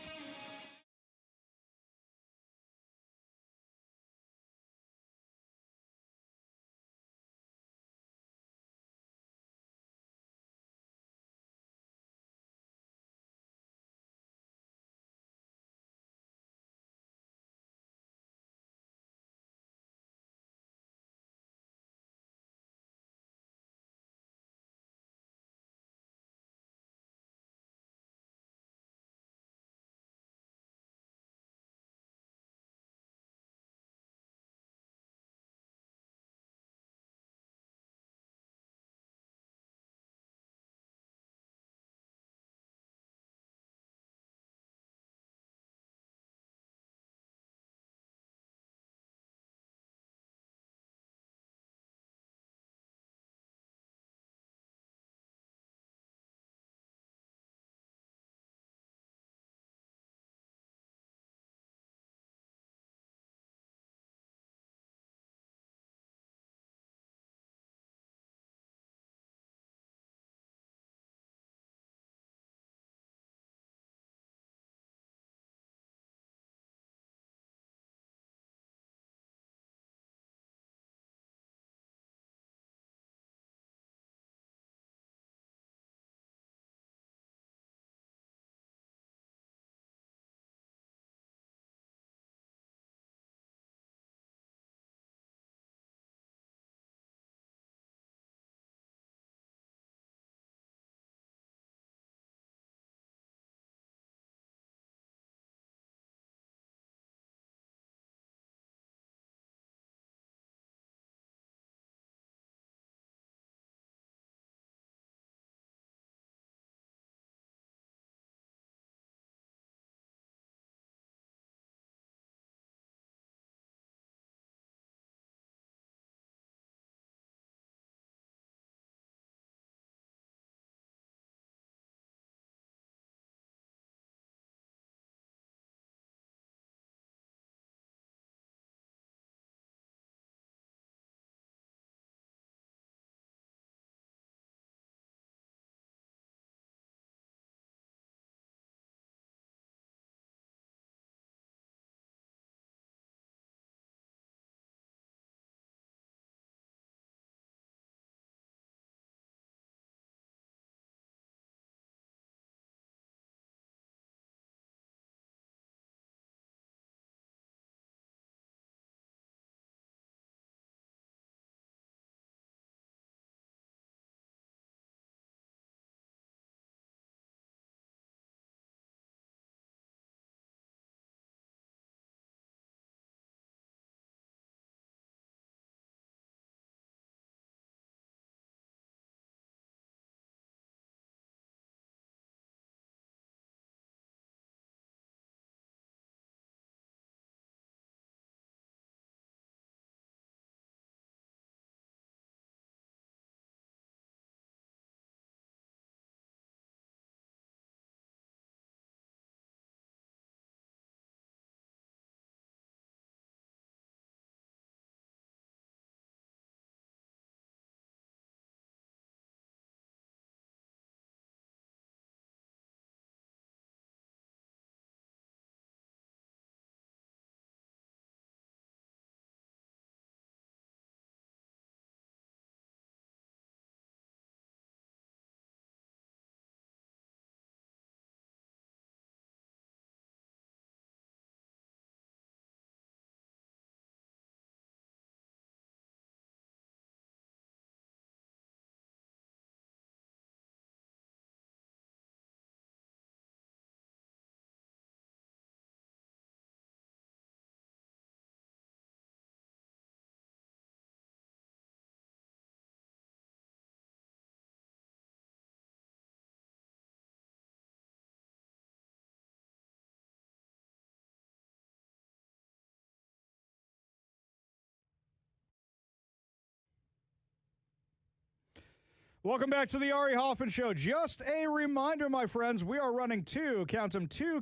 Welcome back to the Ari Hoffman Show. Just a reminder, my friends, we are running two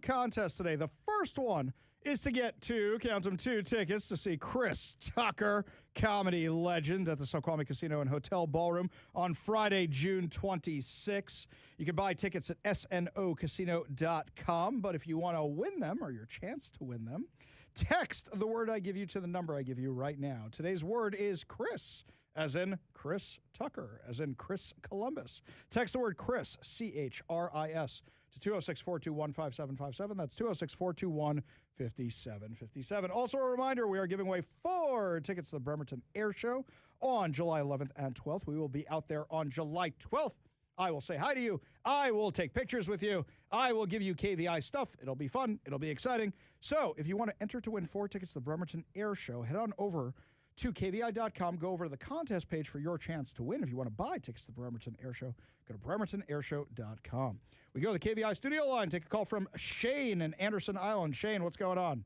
contests today. The first one is to get two tickets to see Chris Tucker, comedy legend, at the Snoqualmie Casino and Hotel Ballroom on Friday, June 26. You can buy tickets at snocasino.com, but if you want to win them, or your chance to win them, text the word I give you to the number I give you right now. Today's word is Chris, as in Chris Tucker, as in Chris Columbus. Text the word Chris, C-H-R-I-S, to 206-421-5757. That's 206-421-5757. Also a reminder, we are giving away 4 tickets to the Bremerton Air Show on July 11th and 12th. We will be out there on July 12th. I will say hi to you. I will take pictures with you. I will give you KVI stuff. It'll be fun. It'll be exciting. So if you want to enter to win 4 tickets to the Bremerton Air Show, head on over to KVI.com. Go over to the contest page for your chance to win. If you want to buy tickets to the Bremerton Air Show, go to BremertonAirShow.com. We go to the KVI studio line. Take a call from Shane in Anderson Island. Shane, what's going on?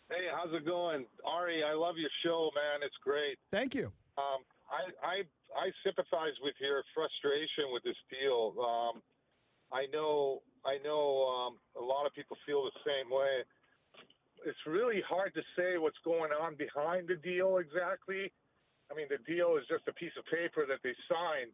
Hey, how's it going? Ari, I love your show, man. It's great. Thank you. I sympathize with your frustration with this deal. I know a lot of people feel the same way. It's really hard to say what's going on behind the deal exactly. I mean, the deal is just a piece of paper that they signed.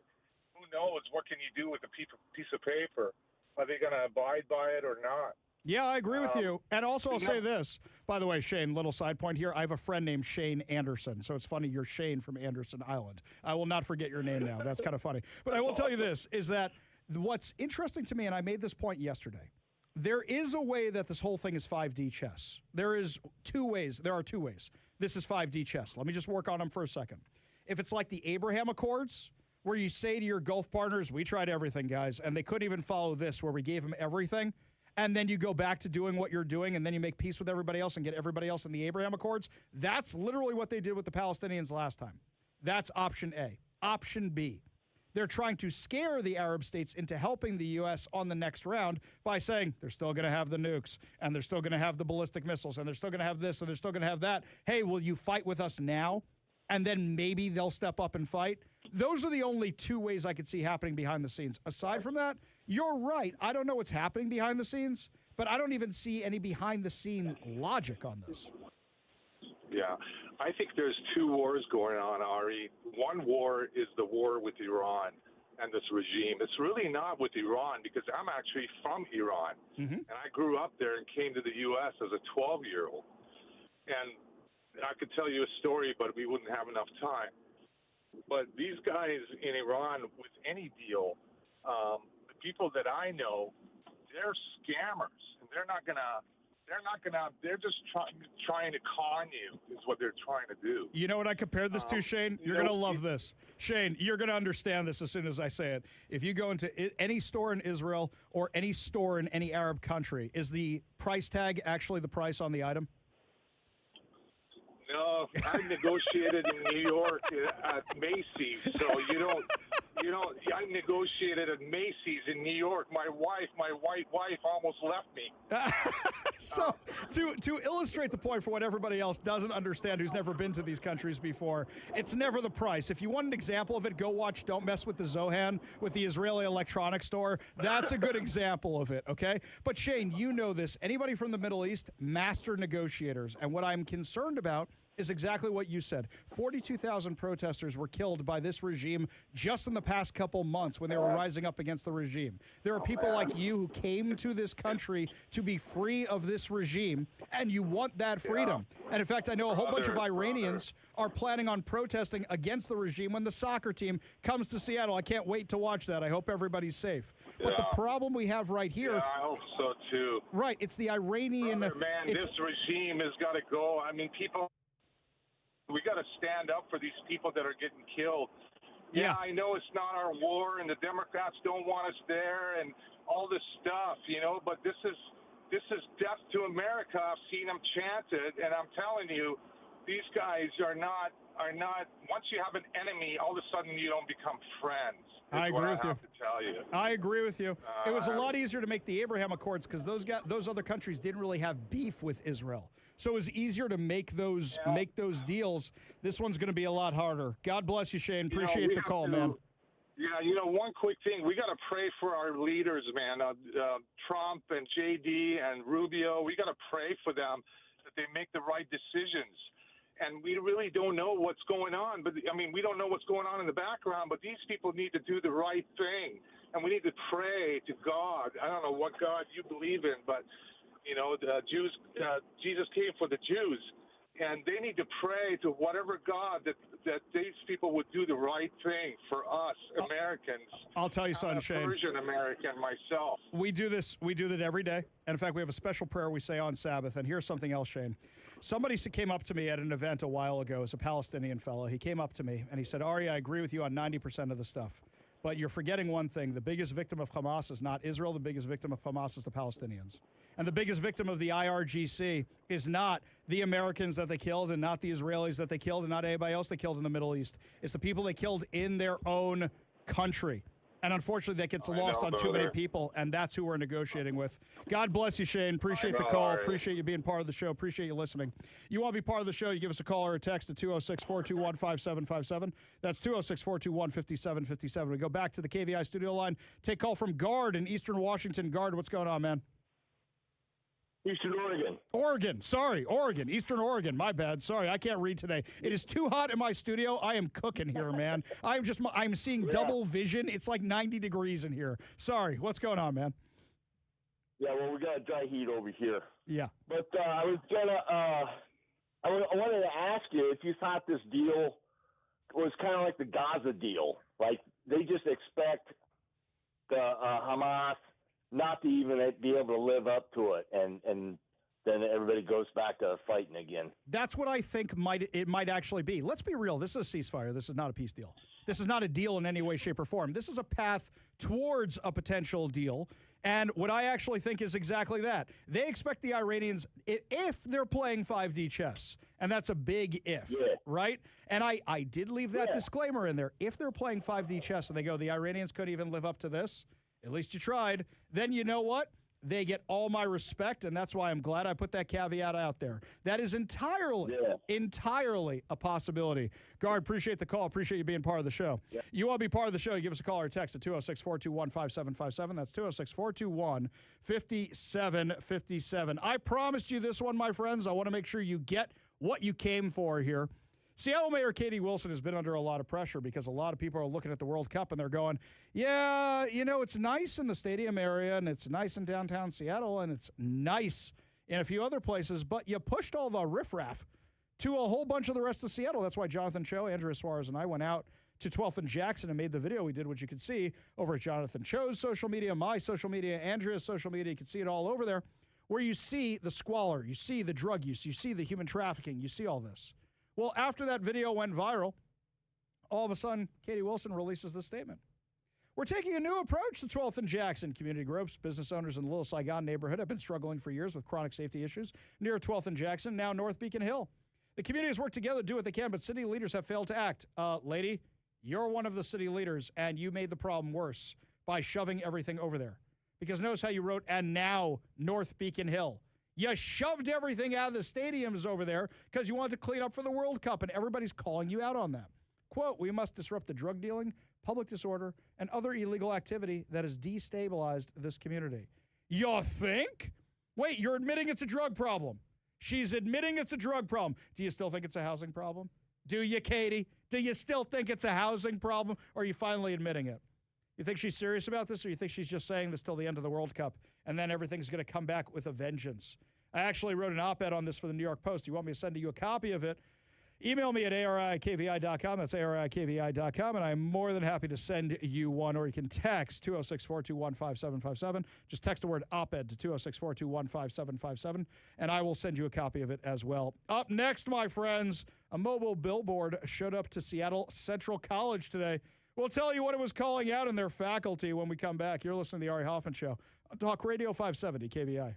Who knows? What can you do with a piece of paper? Are they going to abide by it or not? Yeah, I agree with you. And also, I'll say this. By the way, Shane, little side point here. I have a friend named Shane Anderson. So it's funny you're Shane from Anderson Island. I will not forget your name now. That's kind of funny. But I will tell you this, is that what's interesting to me, and I made this point yesterday, there is a way that this whole thing is 5D chess. There is 2 ways. There are 2 ways. This is 5D chess. Let me just work on them for a second. If it's like the Abraham Accords, where you say to your Gulf partners, we tried everything, guys, and they couldn't even follow this, where we gave them everything, and then you go back to doing what you're doing, and then you make peace with everybody else and get everybody else in the Abraham Accords, that's literally what they did with the Palestinians last time. That's option A. Option B. They're trying to scare the Arab states into helping the U.S. on the next round by saying they're still going to have the nukes, and they're still going to have the ballistic missiles, and they're still going to have this, and they're still going to have that. Hey, will you fight with us now? And then maybe they'll step up and fight. Those are the only 2 ways I could see happening behind the scenes. Aside from that, you're right. I don't know what's happening behind the scenes, but I don't even see any behind-the-scene logic on this. Yeah. I think there's 2 wars going on, Ari. One war is the war with Iran and this regime. It's really not with Iran, because I'm actually from Iran. Mm-hmm. And I grew up there and came to the U.S. as a 12-year-old. And I could tell you a story, but we wouldn't have enough time. But these guys in Iran, with any deal, the people that I know, they're scammers, and they're just trying to con you, is what they're trying to do. You know what I compared this to, Shane? You're going to love this. Shane, you're going to understand this as soon as I say it. If you go into any store in Israel or any store in any Arab country, is the price tag actually the price on the item? No, I negotiated in New York at Macy's, so you don't. I negotiated at Macy's in New York. My white wife, almost left me. So, to illustrate the point for what everybody else doesn't understand who's never been to these countries before, it's never the price. If you want an example of it, go watch Don't Mess with the Zohan with the Israeli electronics store. That's a good example of it, okay? But Shane, you know this. Anybody from the Middle East, master negotiators. And what I'm concerned about is exactly what you said. 42,000 protesters were killed by this regime just in the past couple months when they were rising up against the regime. There are people like you who came to this country to be free of this regime, and you want that freedom. And in fact, I know a whole bunch of Iranians are planning on protesting against the regime when the soccer team comes to Seattle. I can't wait to watch that. I hope everybody's safe. But the problem we have right here... Yeah, I hope so, too. Right, it's the Iranian... Man, this regime has got to go. I mean, people... We got to stand up for these people that are getting killed. Yeah, I know it's not our war, and the Democrats don't want us there, and all this stuff, but this is death to America. I've seen them chant it, and I'm telling you, these guys are not. Once you have an enemy, all of a sudden you don't become friends. I agree with you. To tell you. I agree with you. It was a lot easier to make the Abraham Accords because those other countries didn't really have beef with Israel. So it was easier to make those deals. This one's going to be a lot harder. God bless you, Shane. Appreciate the call, man. Yeah, one quick thing. We got to pray for our leaders, man. Trump and JD and Rubio. We got to pray for them that they make the right decisions. And we really don't know what's going on. But, we don't know what's going on in the background, but these people need to do the right thing. And we need to pray to God. I don't know what God you believe in, but, the Jews, Jesus came for the Jews. And they need to pray to whatever God that these people would do the right thing for us Americans. I'll tell you something, Shane. I'm a Persian American myself. We do that every day. And in fact, we have a special prayer we say on Sabbath. And here's something else, Shane. Somebody came up to me at an event a while ago. It's a Palestinian fellow. He came up to me and he said, Ari, I agree with you on 90% of the stuff. But you're forgetting one thing. The biggest victim of Hamas is not Israel. The biggest victim of Hamas is the Palestinians. And the biggest victim of the IRGC is not the Americans that they killed and not the Israelis that they killed and not anybody else they killed in the Middle East. It's the people they killed in their own country. And unfortunately, that gets lost on too many people, and that's who we're negotiating with. God bless you, Shane. Appreciate the call. Appreciate you being part of the show. Appreciate you listening. You want to be part of the show, you give us a call or a text at 206-421-5757. That's 206-421-5757. We go back to the KVI studio line. Take call from Guard in Eastern Washington. Guard, what's going on, man? Eastern Oregon. Oregon. Eastern Oregon. My bad. Sorry, I can't read today. It is too hot in my studio. I am cooking here, man. I'm seeing double vision. It's like 90 degrees in here. Sorry. What's going on, man? Yeah, well, we got dry heat over here. Yeah. But I wanted to ask you if you thought this deal was kind of like the Gaza deal. Like, they just expect the Hamas not to even be able to live up to it, and then everybody goes back to fighting again. That's what I think it might actually be. Let's be real. This is a ceasefire. This is not a peace deal. This is not a deal in any way, shape, or form. This is a path towards a potential deal. And what I actually think is exactly that. They expect the Iranians, if they're playing 5D chess, and that's a big if, right? And I did leave that disclaimer in there. If they're playing 5D chess and they go, the Iranians couldn't even live up to this, at least you tried, then you know what? They get all my respect, and that's why I'm glad I put that caveat out there. That is entirely a possibility. Guard, appreciate the call. Appreciate you being part of the show. Yeah. You want to be part of the show, you give us a call or text at 206-421-5757. That's 206-421-5757. I promised you this one, my friends. I want to make sure you get what you came for here. Seattle Mayor Katie Wilson has been under a lot of pressure because a lot of people are looking at the World Cup and they're going, yeah, it's nice in the stadium area and it's nice in downtown Seattle and it's nice in a few other places, but you pushed all the riffraff to a whole bunch of the rest of Seattle. That's why Jonathan Cho, Andrea Suarez, and I went out to 12th and Jackson and made the video we did, which you can see over at Jonathan Cho's social media, my social media, Andrea's social media. You can see it all over there, where you see the squalor, you see the drug use, you see the human trafficking, you see all this. Well, after that video went viral, all of a sudden, Katie Wilson releases this statement. We're taking a new approach to 12th and Jackson. Community groups, business owners in the Little Saigon neighborhood have been struggling for years with chronic safety issues near 12th and Jackson, now North Beacon Hill. The community has worked together to do what they can, but city leaders have failed to act. Lady, you're one of the city leaders, and you made the problem worse by shoving everything over there. Because notice how you wrote, and now North Beacon Hill. You shoved everything out of the stadiums over there because you wanted to clean up for the World Cup, and everybody's calling you out on that. Quote, we must disrupt the drug dealing, public disorder, and other illegal activity that has destabilized this community. You think? Wait, you're admitting it's a drug problem. She's admitting it's a drug problem. Do you still think it's a housing problem? Do you, Katie? Do you still think it's a housing problem, or are you finally admitting it? You think she's serious about this, or you think she's just saying this till the end of the World Cup, and then everything's going to come back with a vengeance? I actually wrote an op-ed on this for the New York Post. You want me to send you a copy of it? Email me at ari@kvi.com. That's ari@kvi.com, and I'm more than happy to send you one, or you can text 206-421-5757. Just text the word op-ed to 206-421-5757, and I will send you a copy of it as well. Up next, my friends, a mobile billboard showed up to Seattle Central College today. We'll tell you what it was calling out in their faculty when we come back. You're listening to The Ari Hoffman Show. Talk Radio 570 KVI.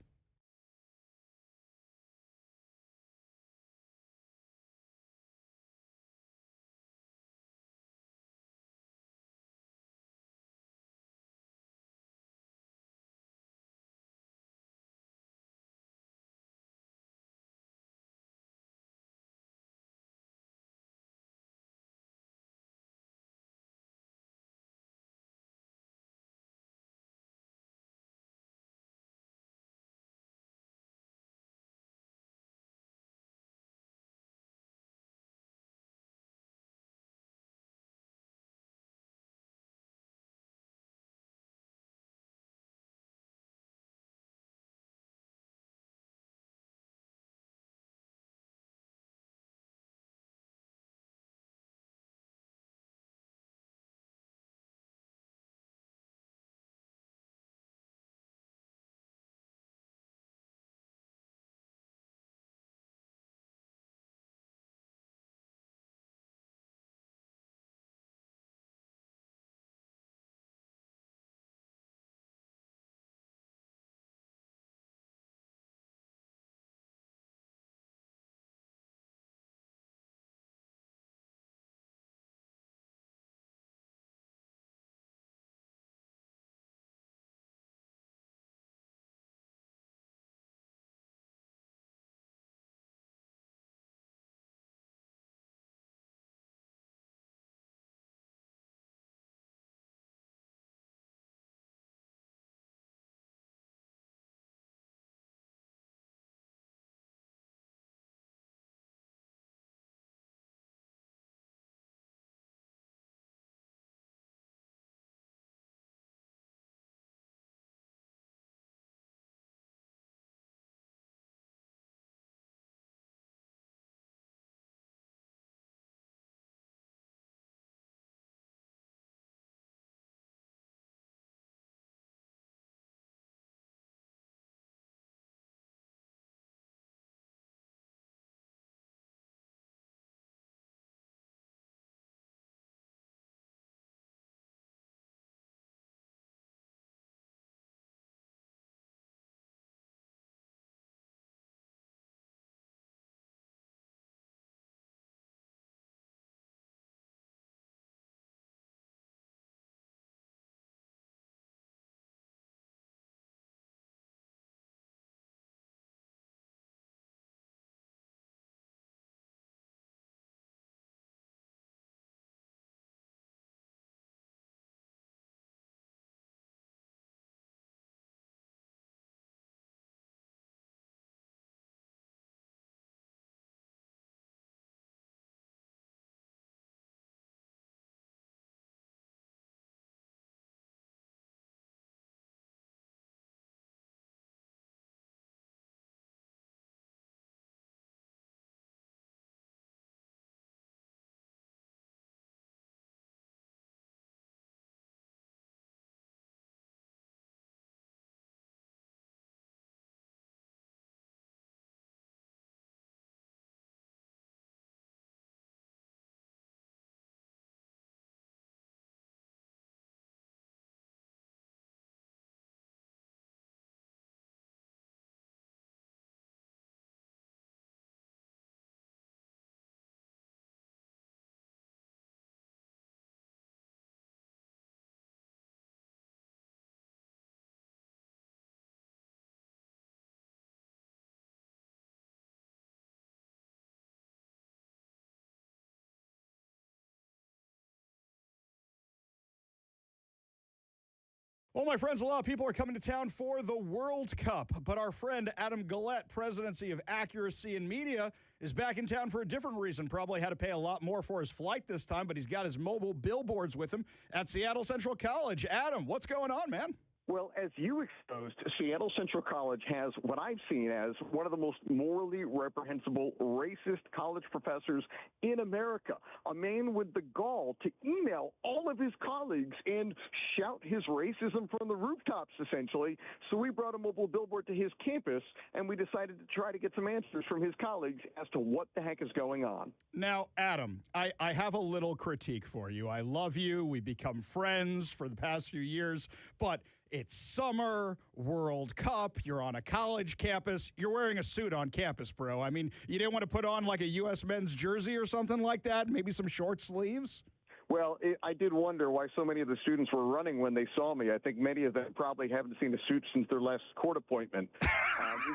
Well, my friends, a lot of people are coming to town for the World Cup, but our friend Adam Gullett, Presidency of Accuracy and Media, is back in town for a different reason. Probably had to pay a lot more for his flight this time, but he's got his mobile billboards with him at Seattle Central College. Adam, what's going on, man? Well, as you exposed, Seattle Central College has what I've seen as one of the most morally reprehensible, racist college professors in America. A man with the gall to email all of his colleagues and shout his racism from the rooftops, essentially. So we brought a mobile billboard to his campus, and we decided to try to get some answers from his colleagues as to what the heck is going on. Now, Adam, I have a little critique for you. I love you. We've become friends for the past few years, but it's summer, World Cup, you're on a college campus, you're wearing a suit on campus, bro. I mean, you didn't want to put on like a U.S. men's jersey or something like that? Maybe some short sleeves? Well, I did wonder why so many of the students were running when they saw me. I think many of them probably haven't seen a suit since their last court appointment. It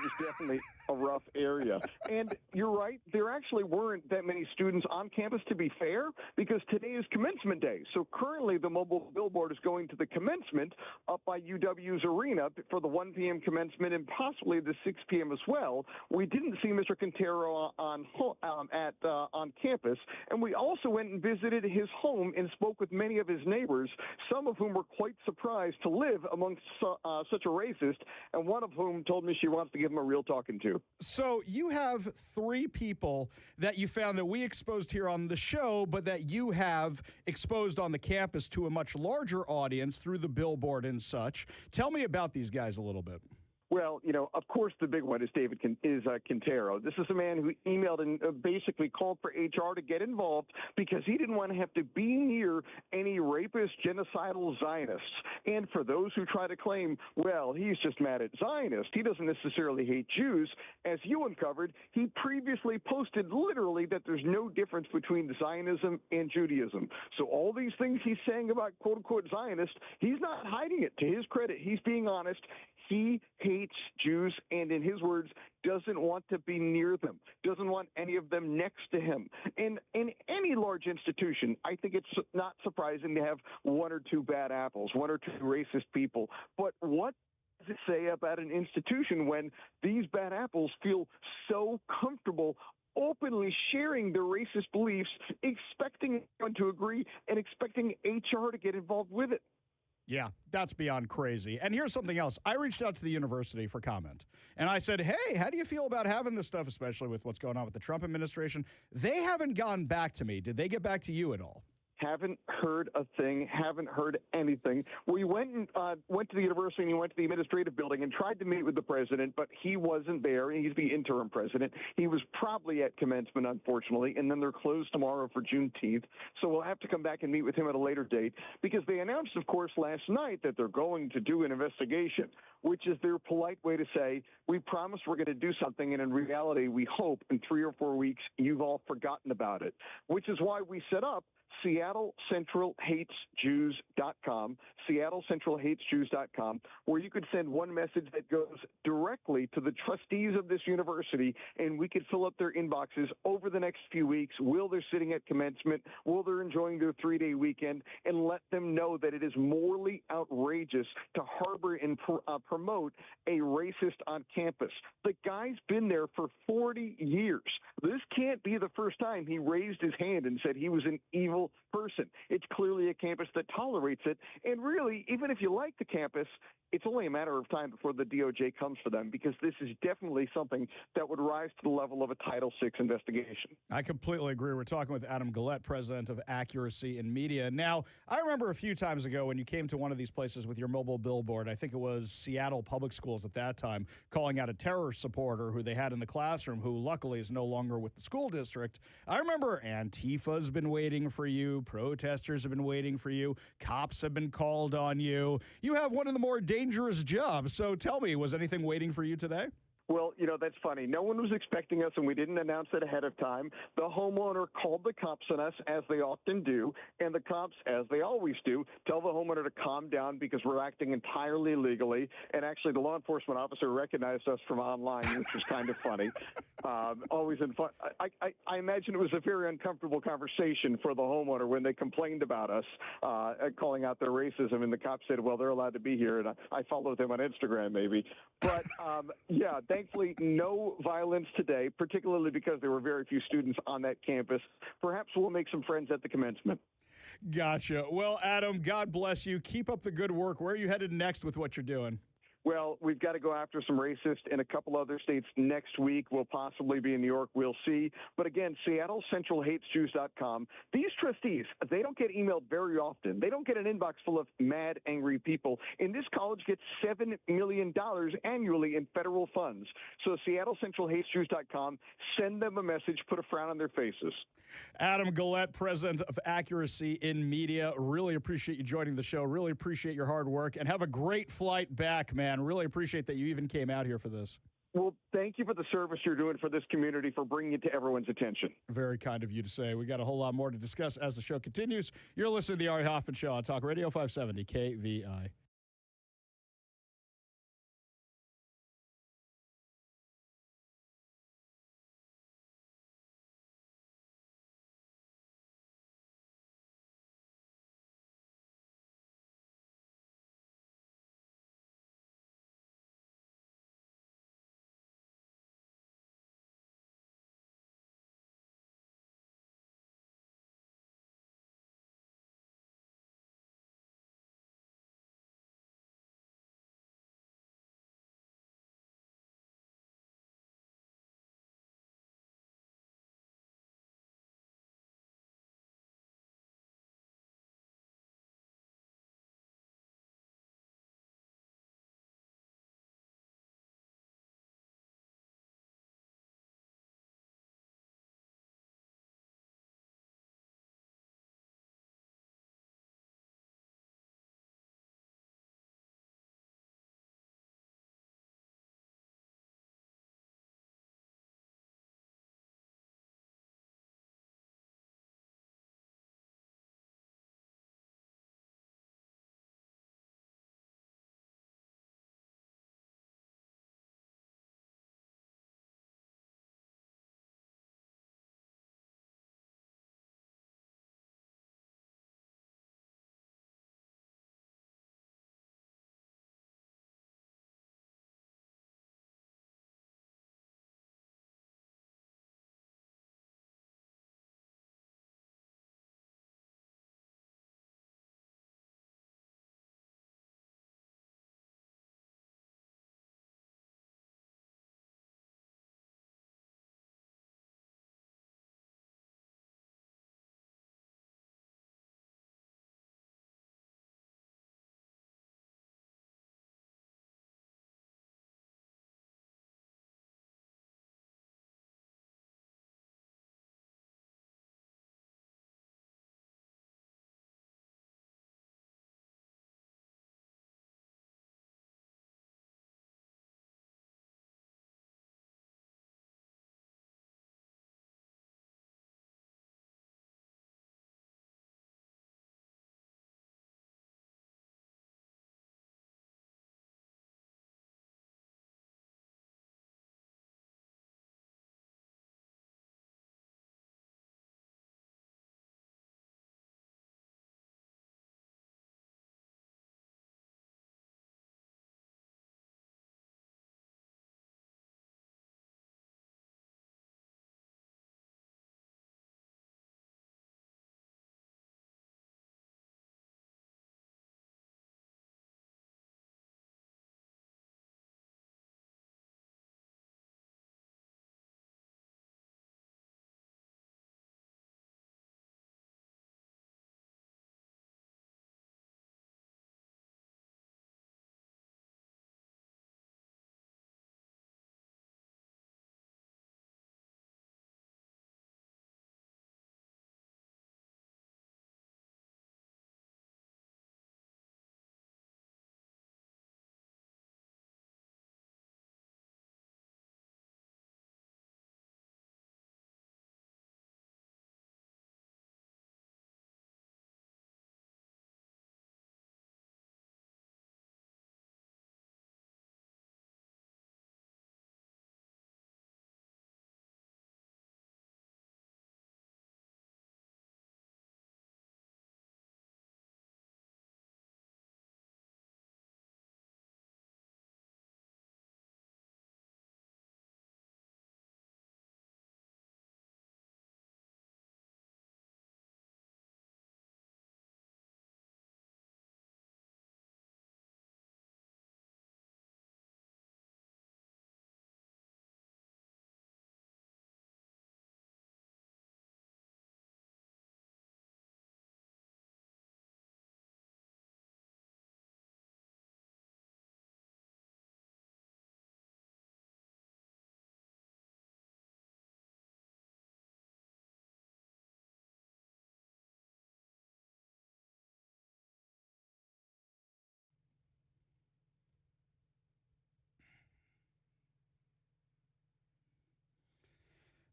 was definitely a rough area. And you're right, there actually weren't that many students on campus, to be fair, because today is commencement day. So currently the mobile billboard is going to the commencement up by UW's arena for the 1 p.m. commencement and possibly the 6 p.m. as well. We didn't see Mr. Quintero on campus, and we also went and visited his home and spoke with many of his neighbors, some of whom were quite surprised to live amongst such a racist, and one of whom told me she wants to give him a real talking to. So you have 3 people that you found that we exposed here on the show, but that you have exposed on the campus to a much larger audience through the billboard and such. Tell me about these guys a little bit. Well, of course, the big one is Quintero. This is a man who emailed and basically called for HR to get involved because he didn't want to have to be near any rapist, genocidal Zionists. And for those who try to claim, well, he's just mad at Zionists, he doesn't necessarily hate Jews, as you uncovered, he previously posted literally that there's no difference between Zionism and Judaism. So all these things he's saying about quote-unquote Zionists, he's not hiding it. To his credit, he's being honest. He hates Jews and, in his words, doesn't want to be near them, doesn't want any of them next to him. And in any large institution, I think it's not surprising to have 1 or 2 bad apples, 1 or 2 racist people. But what does it say about an institution when these bad apples feel so comfortable openly sharing their racist beliefs, expecting everyone to agree and expecting HR to get involved with it? Yeah, that's beyond crazy. And here's something else. I reached out to the university for comment, and I said, hey, how do you feel about having this stuff, especially with what's going on with the Trump administration? They haven't gotten back to me. Did they get back to you at all? Haven't heard a thing, haven't heard anything. We went to the university and he went to the administrative building and tried to meet with the president, but he wasn't there. He's the interim president. He was probably at commencement, unfortunately, and then they're closed tomorrow for Juneteenth. So we'll have to come back and meet with him at a later date because they announced, of course, last night that they're going to do an investigation, which is their polite way to say, we promise we're going to do something, and in reality, we hope in 3 or 4 weeks you've all forgotten about it, which is why we set up SeattleCentralHatesJews.com, SeattleCentralHatesJews.com, where you could send one message that goes directly to the trustees of this university, and we could fill up their inboxes over the next few weeks while they're sitting at commencement, while they're enjoying their 3-day weekend, and let them know that it is morally outrageous to harbor and promote a racist on campus. The guy's been there for 40 years. This can't be the first time he raised his hand and said he was an evil person. It's clearly a campus that tolerates it. And really, even if you like the campus, it's only a matter of time before the DOJ comes for them, because this is definitely something that would rise to the level of a Title VI investigation. I completely agree. We're talking with Adam Gullett, president of Accuracy in Media. Now, I remember a few times ago when you came to one of these places with your mobile billboard, I think it was Seattle Public Schools at that time, calling out a terror supporter who they had in the classroom, who luckily is no longer with the school district. I remember Antifa's been waiting for you. Protesters have been waiting for you. Cops have been called on you. You have one of the more dangerous jobs. So tell me, was anything waiting for you today? Well, that's funny. No one was expecting us, and we didn't announce it ahead of time. The homeowner called the cops on us, as they often do, and the cops, as they always do, tell the homeowner to calm down because we're acting entirely legally. And actually, the law enforcement officer recognized us from online, which was kind of funny. Always in fun. I imagine it was a very uncomfortable conversation for the homeowner when they complained about us calling out their racism, and the cops said, well, they're allowed to be here, and I followed them on Instagram maybe. But, yeah, thankfully no violence today, particularly because there were very few students on that campus. Perhaps we'll make some friends at the commencement. Gotcha. Well, Adam, God bless you. Keep up the good work. Where are you headed next with what you're doing? Well, we've got to go after some racists in a couple other states next week. We'll possibly be in New York. We'll see. But again, SeattleCentralHatesJews.com. These trustees, they don't get emailed very often. They don't get an inbox full of mad, angry people. And this college gets $7 million annually in federal funds. So SeattleCentralHatesJews.com. Send them a message. Put a frown on their faces. Adam Gillette, president of Accuracy in Media. Really appreciate you joining the show. Really appreciate your hard work. And have a great flight back, man. Really appreciate that you even came out here for this. Well, thank you for the service you're doing for this community, for bringing it to everyone's attention. Very kind of you to say. We got a whole lot more to discuss as the show continues. You're listening to the Ari Hoffman Show on Talk Radio 570 KVI.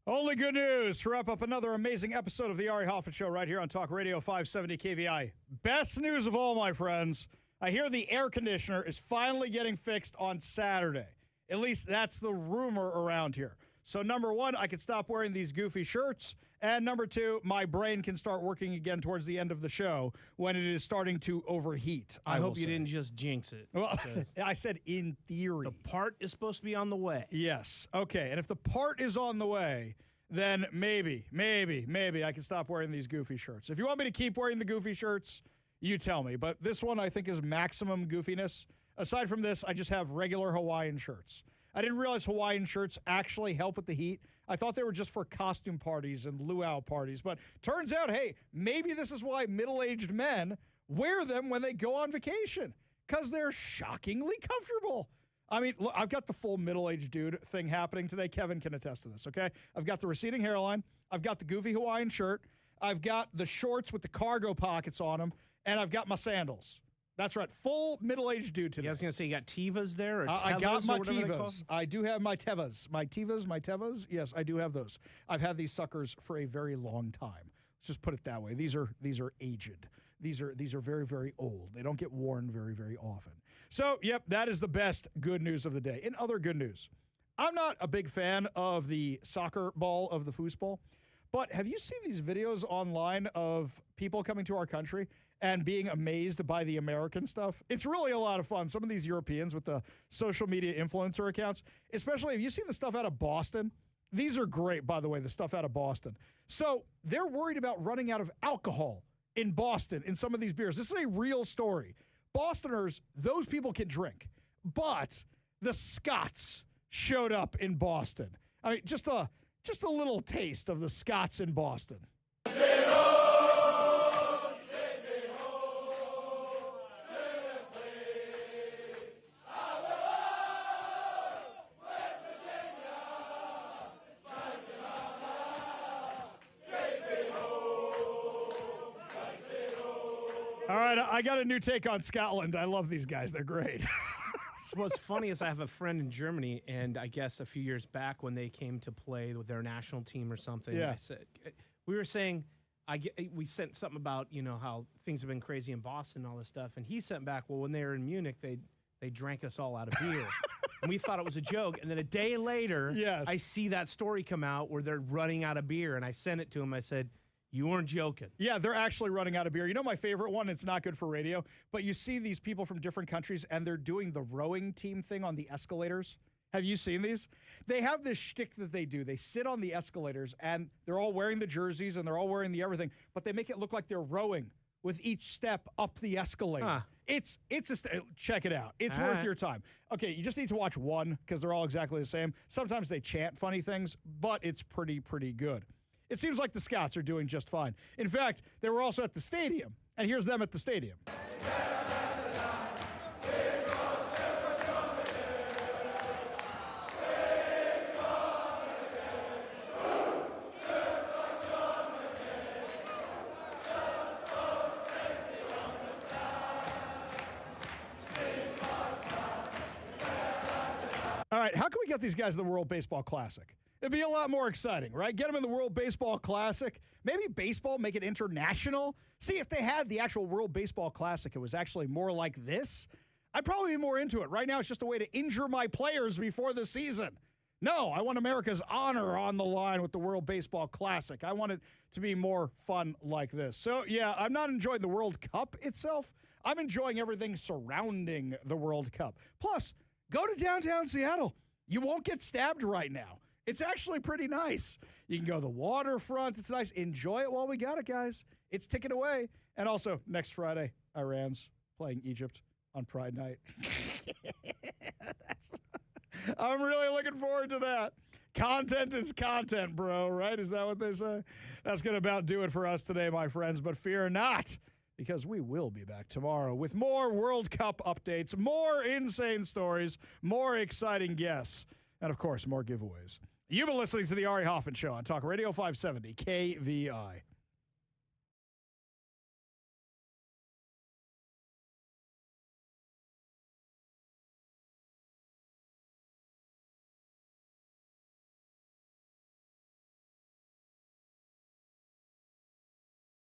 Only good news to wrap up another amazing episode of the Ari Hoffman Show right here on Talk Radio 570 KVI. Best news of all, my friends. I hear the air conditioner is finally getting fixed on Saturday. At least that's the rumor around here. So number one, I can stop wearing these goofy shirts. And number two, my brain can start working again towards the end of the show when it is starting to overheat. I hope you didn't just jinx it. Well, I said in theory. The part is supposed to be on the way. Yes. Okay. And if the part is on the way, then maybe I can stop wearing these goofy shirts. If you want me to keep wearing the goofy shirts, you tell me. But this one I think is maximum goofiness. Aside from this, I just have regular Hawaiian shirts. I didn't realize Hawaiian shirts actually help with the heat. I thought they were just for costume parties and luau parties. But turns out, hey, maybe this is why middle-aged men wear them when they go on vacation, because they're shockingly comfortable. I mean, look, I've got the full middle-aged dude thing happening today. Kevin can attest to this, okay? I've got the receding hairline. I've got the goofy Hawaiian shirt. I've got the shorts with the cargo pockets on them. And I've got my sandals. That's right. Full middle-aged dude today. Yeah, I was going to say, you got Tevas there? Or I got my Tevas. I do have my Tevas. My Tevas. Yes, I do have those. I've had these suckers for a very long time. Let's just put it that way. These are aged. These are very, very old. They don't get worn very, very often. So, yep, that is the best good news of the day. In other good news, I'm not a big fan of the soccer ball of the foosball, but have you seen these videos online of people coming to our country and being amazed by the American stuff? It's really a lot of fun. Some of these Europeans with the social media influencer accounts, especially have you seen the stuff out of Boston? These are great, by the way, the stuff out of Boston. So they're worried about running out of alcohol in Boston in some of these beers. This is a real story. Bostoners, those people can drink, but the Scots showed up in Boston. I mean, just a little taste of the Scots in Boston. All right, I got a new take on Scotland. I love these guys. They're great. What's funny is I have a friend in Germany, and I guess a few years back when they came to play with their national team or something, Yeah. I said, we were saying, we sent something about, how things have been crazy in Boston and all this stuff, and he sent back, well, when they were in Munich, they drank us all out of beer. And we thought it was a joke. And then a day later, Yes. I see that story come out where they're running out of beer, and I sent it to him. I said, you weren't joking. Yeah, they're actually running out of beer. You know my favorite one? It's not good for radio, but you see these people from different countries, and they're doing the rowing team thing on the escalators. Have you seen these? They have this shtick that they do. They sit on the escalators, and they're all wearing the jerseys, and they're all wearing the everything, but they make it look like they're rowing with each step up the escalator. Huh. Check it out. It's All worth right. your time. Okay, you just need to watch one because they're all exactly the same. Sometimes they chant funny things, but it's pretty good. It seems like the Scots are doing just fine. In fact, they were also at the stadium, and here's them at the stadium. All right, how can we get these guys in the World Baseball Classic? It'd be a lot more exciting, right? Get them in the World Baseball Classic. Maybe baseball, make it international. See, if they had the actual World Baseball Classic, it was actually more like this, I'd probably be more into it. Right now, it's just a way to injure my players before the season. No, I want America's honor on the line with the World Baseball Classic. I want it to be more fun like this. So, yeah, I'm not enjoying the World Cup itself. I'm enjoying everything surrounding the World Cup. Plus, go to downtown Seattle. You won't get stabbed right now. It's actually pretty nice. You can go to the waterfront. It's nice. Enjoy it while we got it, guys. It's ticking away. And also, next Friday, Iran's playing Egypt on Pride Night. I'm really looking forward to that. Content is content, bro, right? Is that what they say? That's going to about do it for us today, my friends. But fear not, because we will be back tomorrow with more World Cup updates, more insane stories, more exciting guests, and, of course, more giveaways. You've been listening to The Ari Hoffman Show on Talk Radio 570 KVI.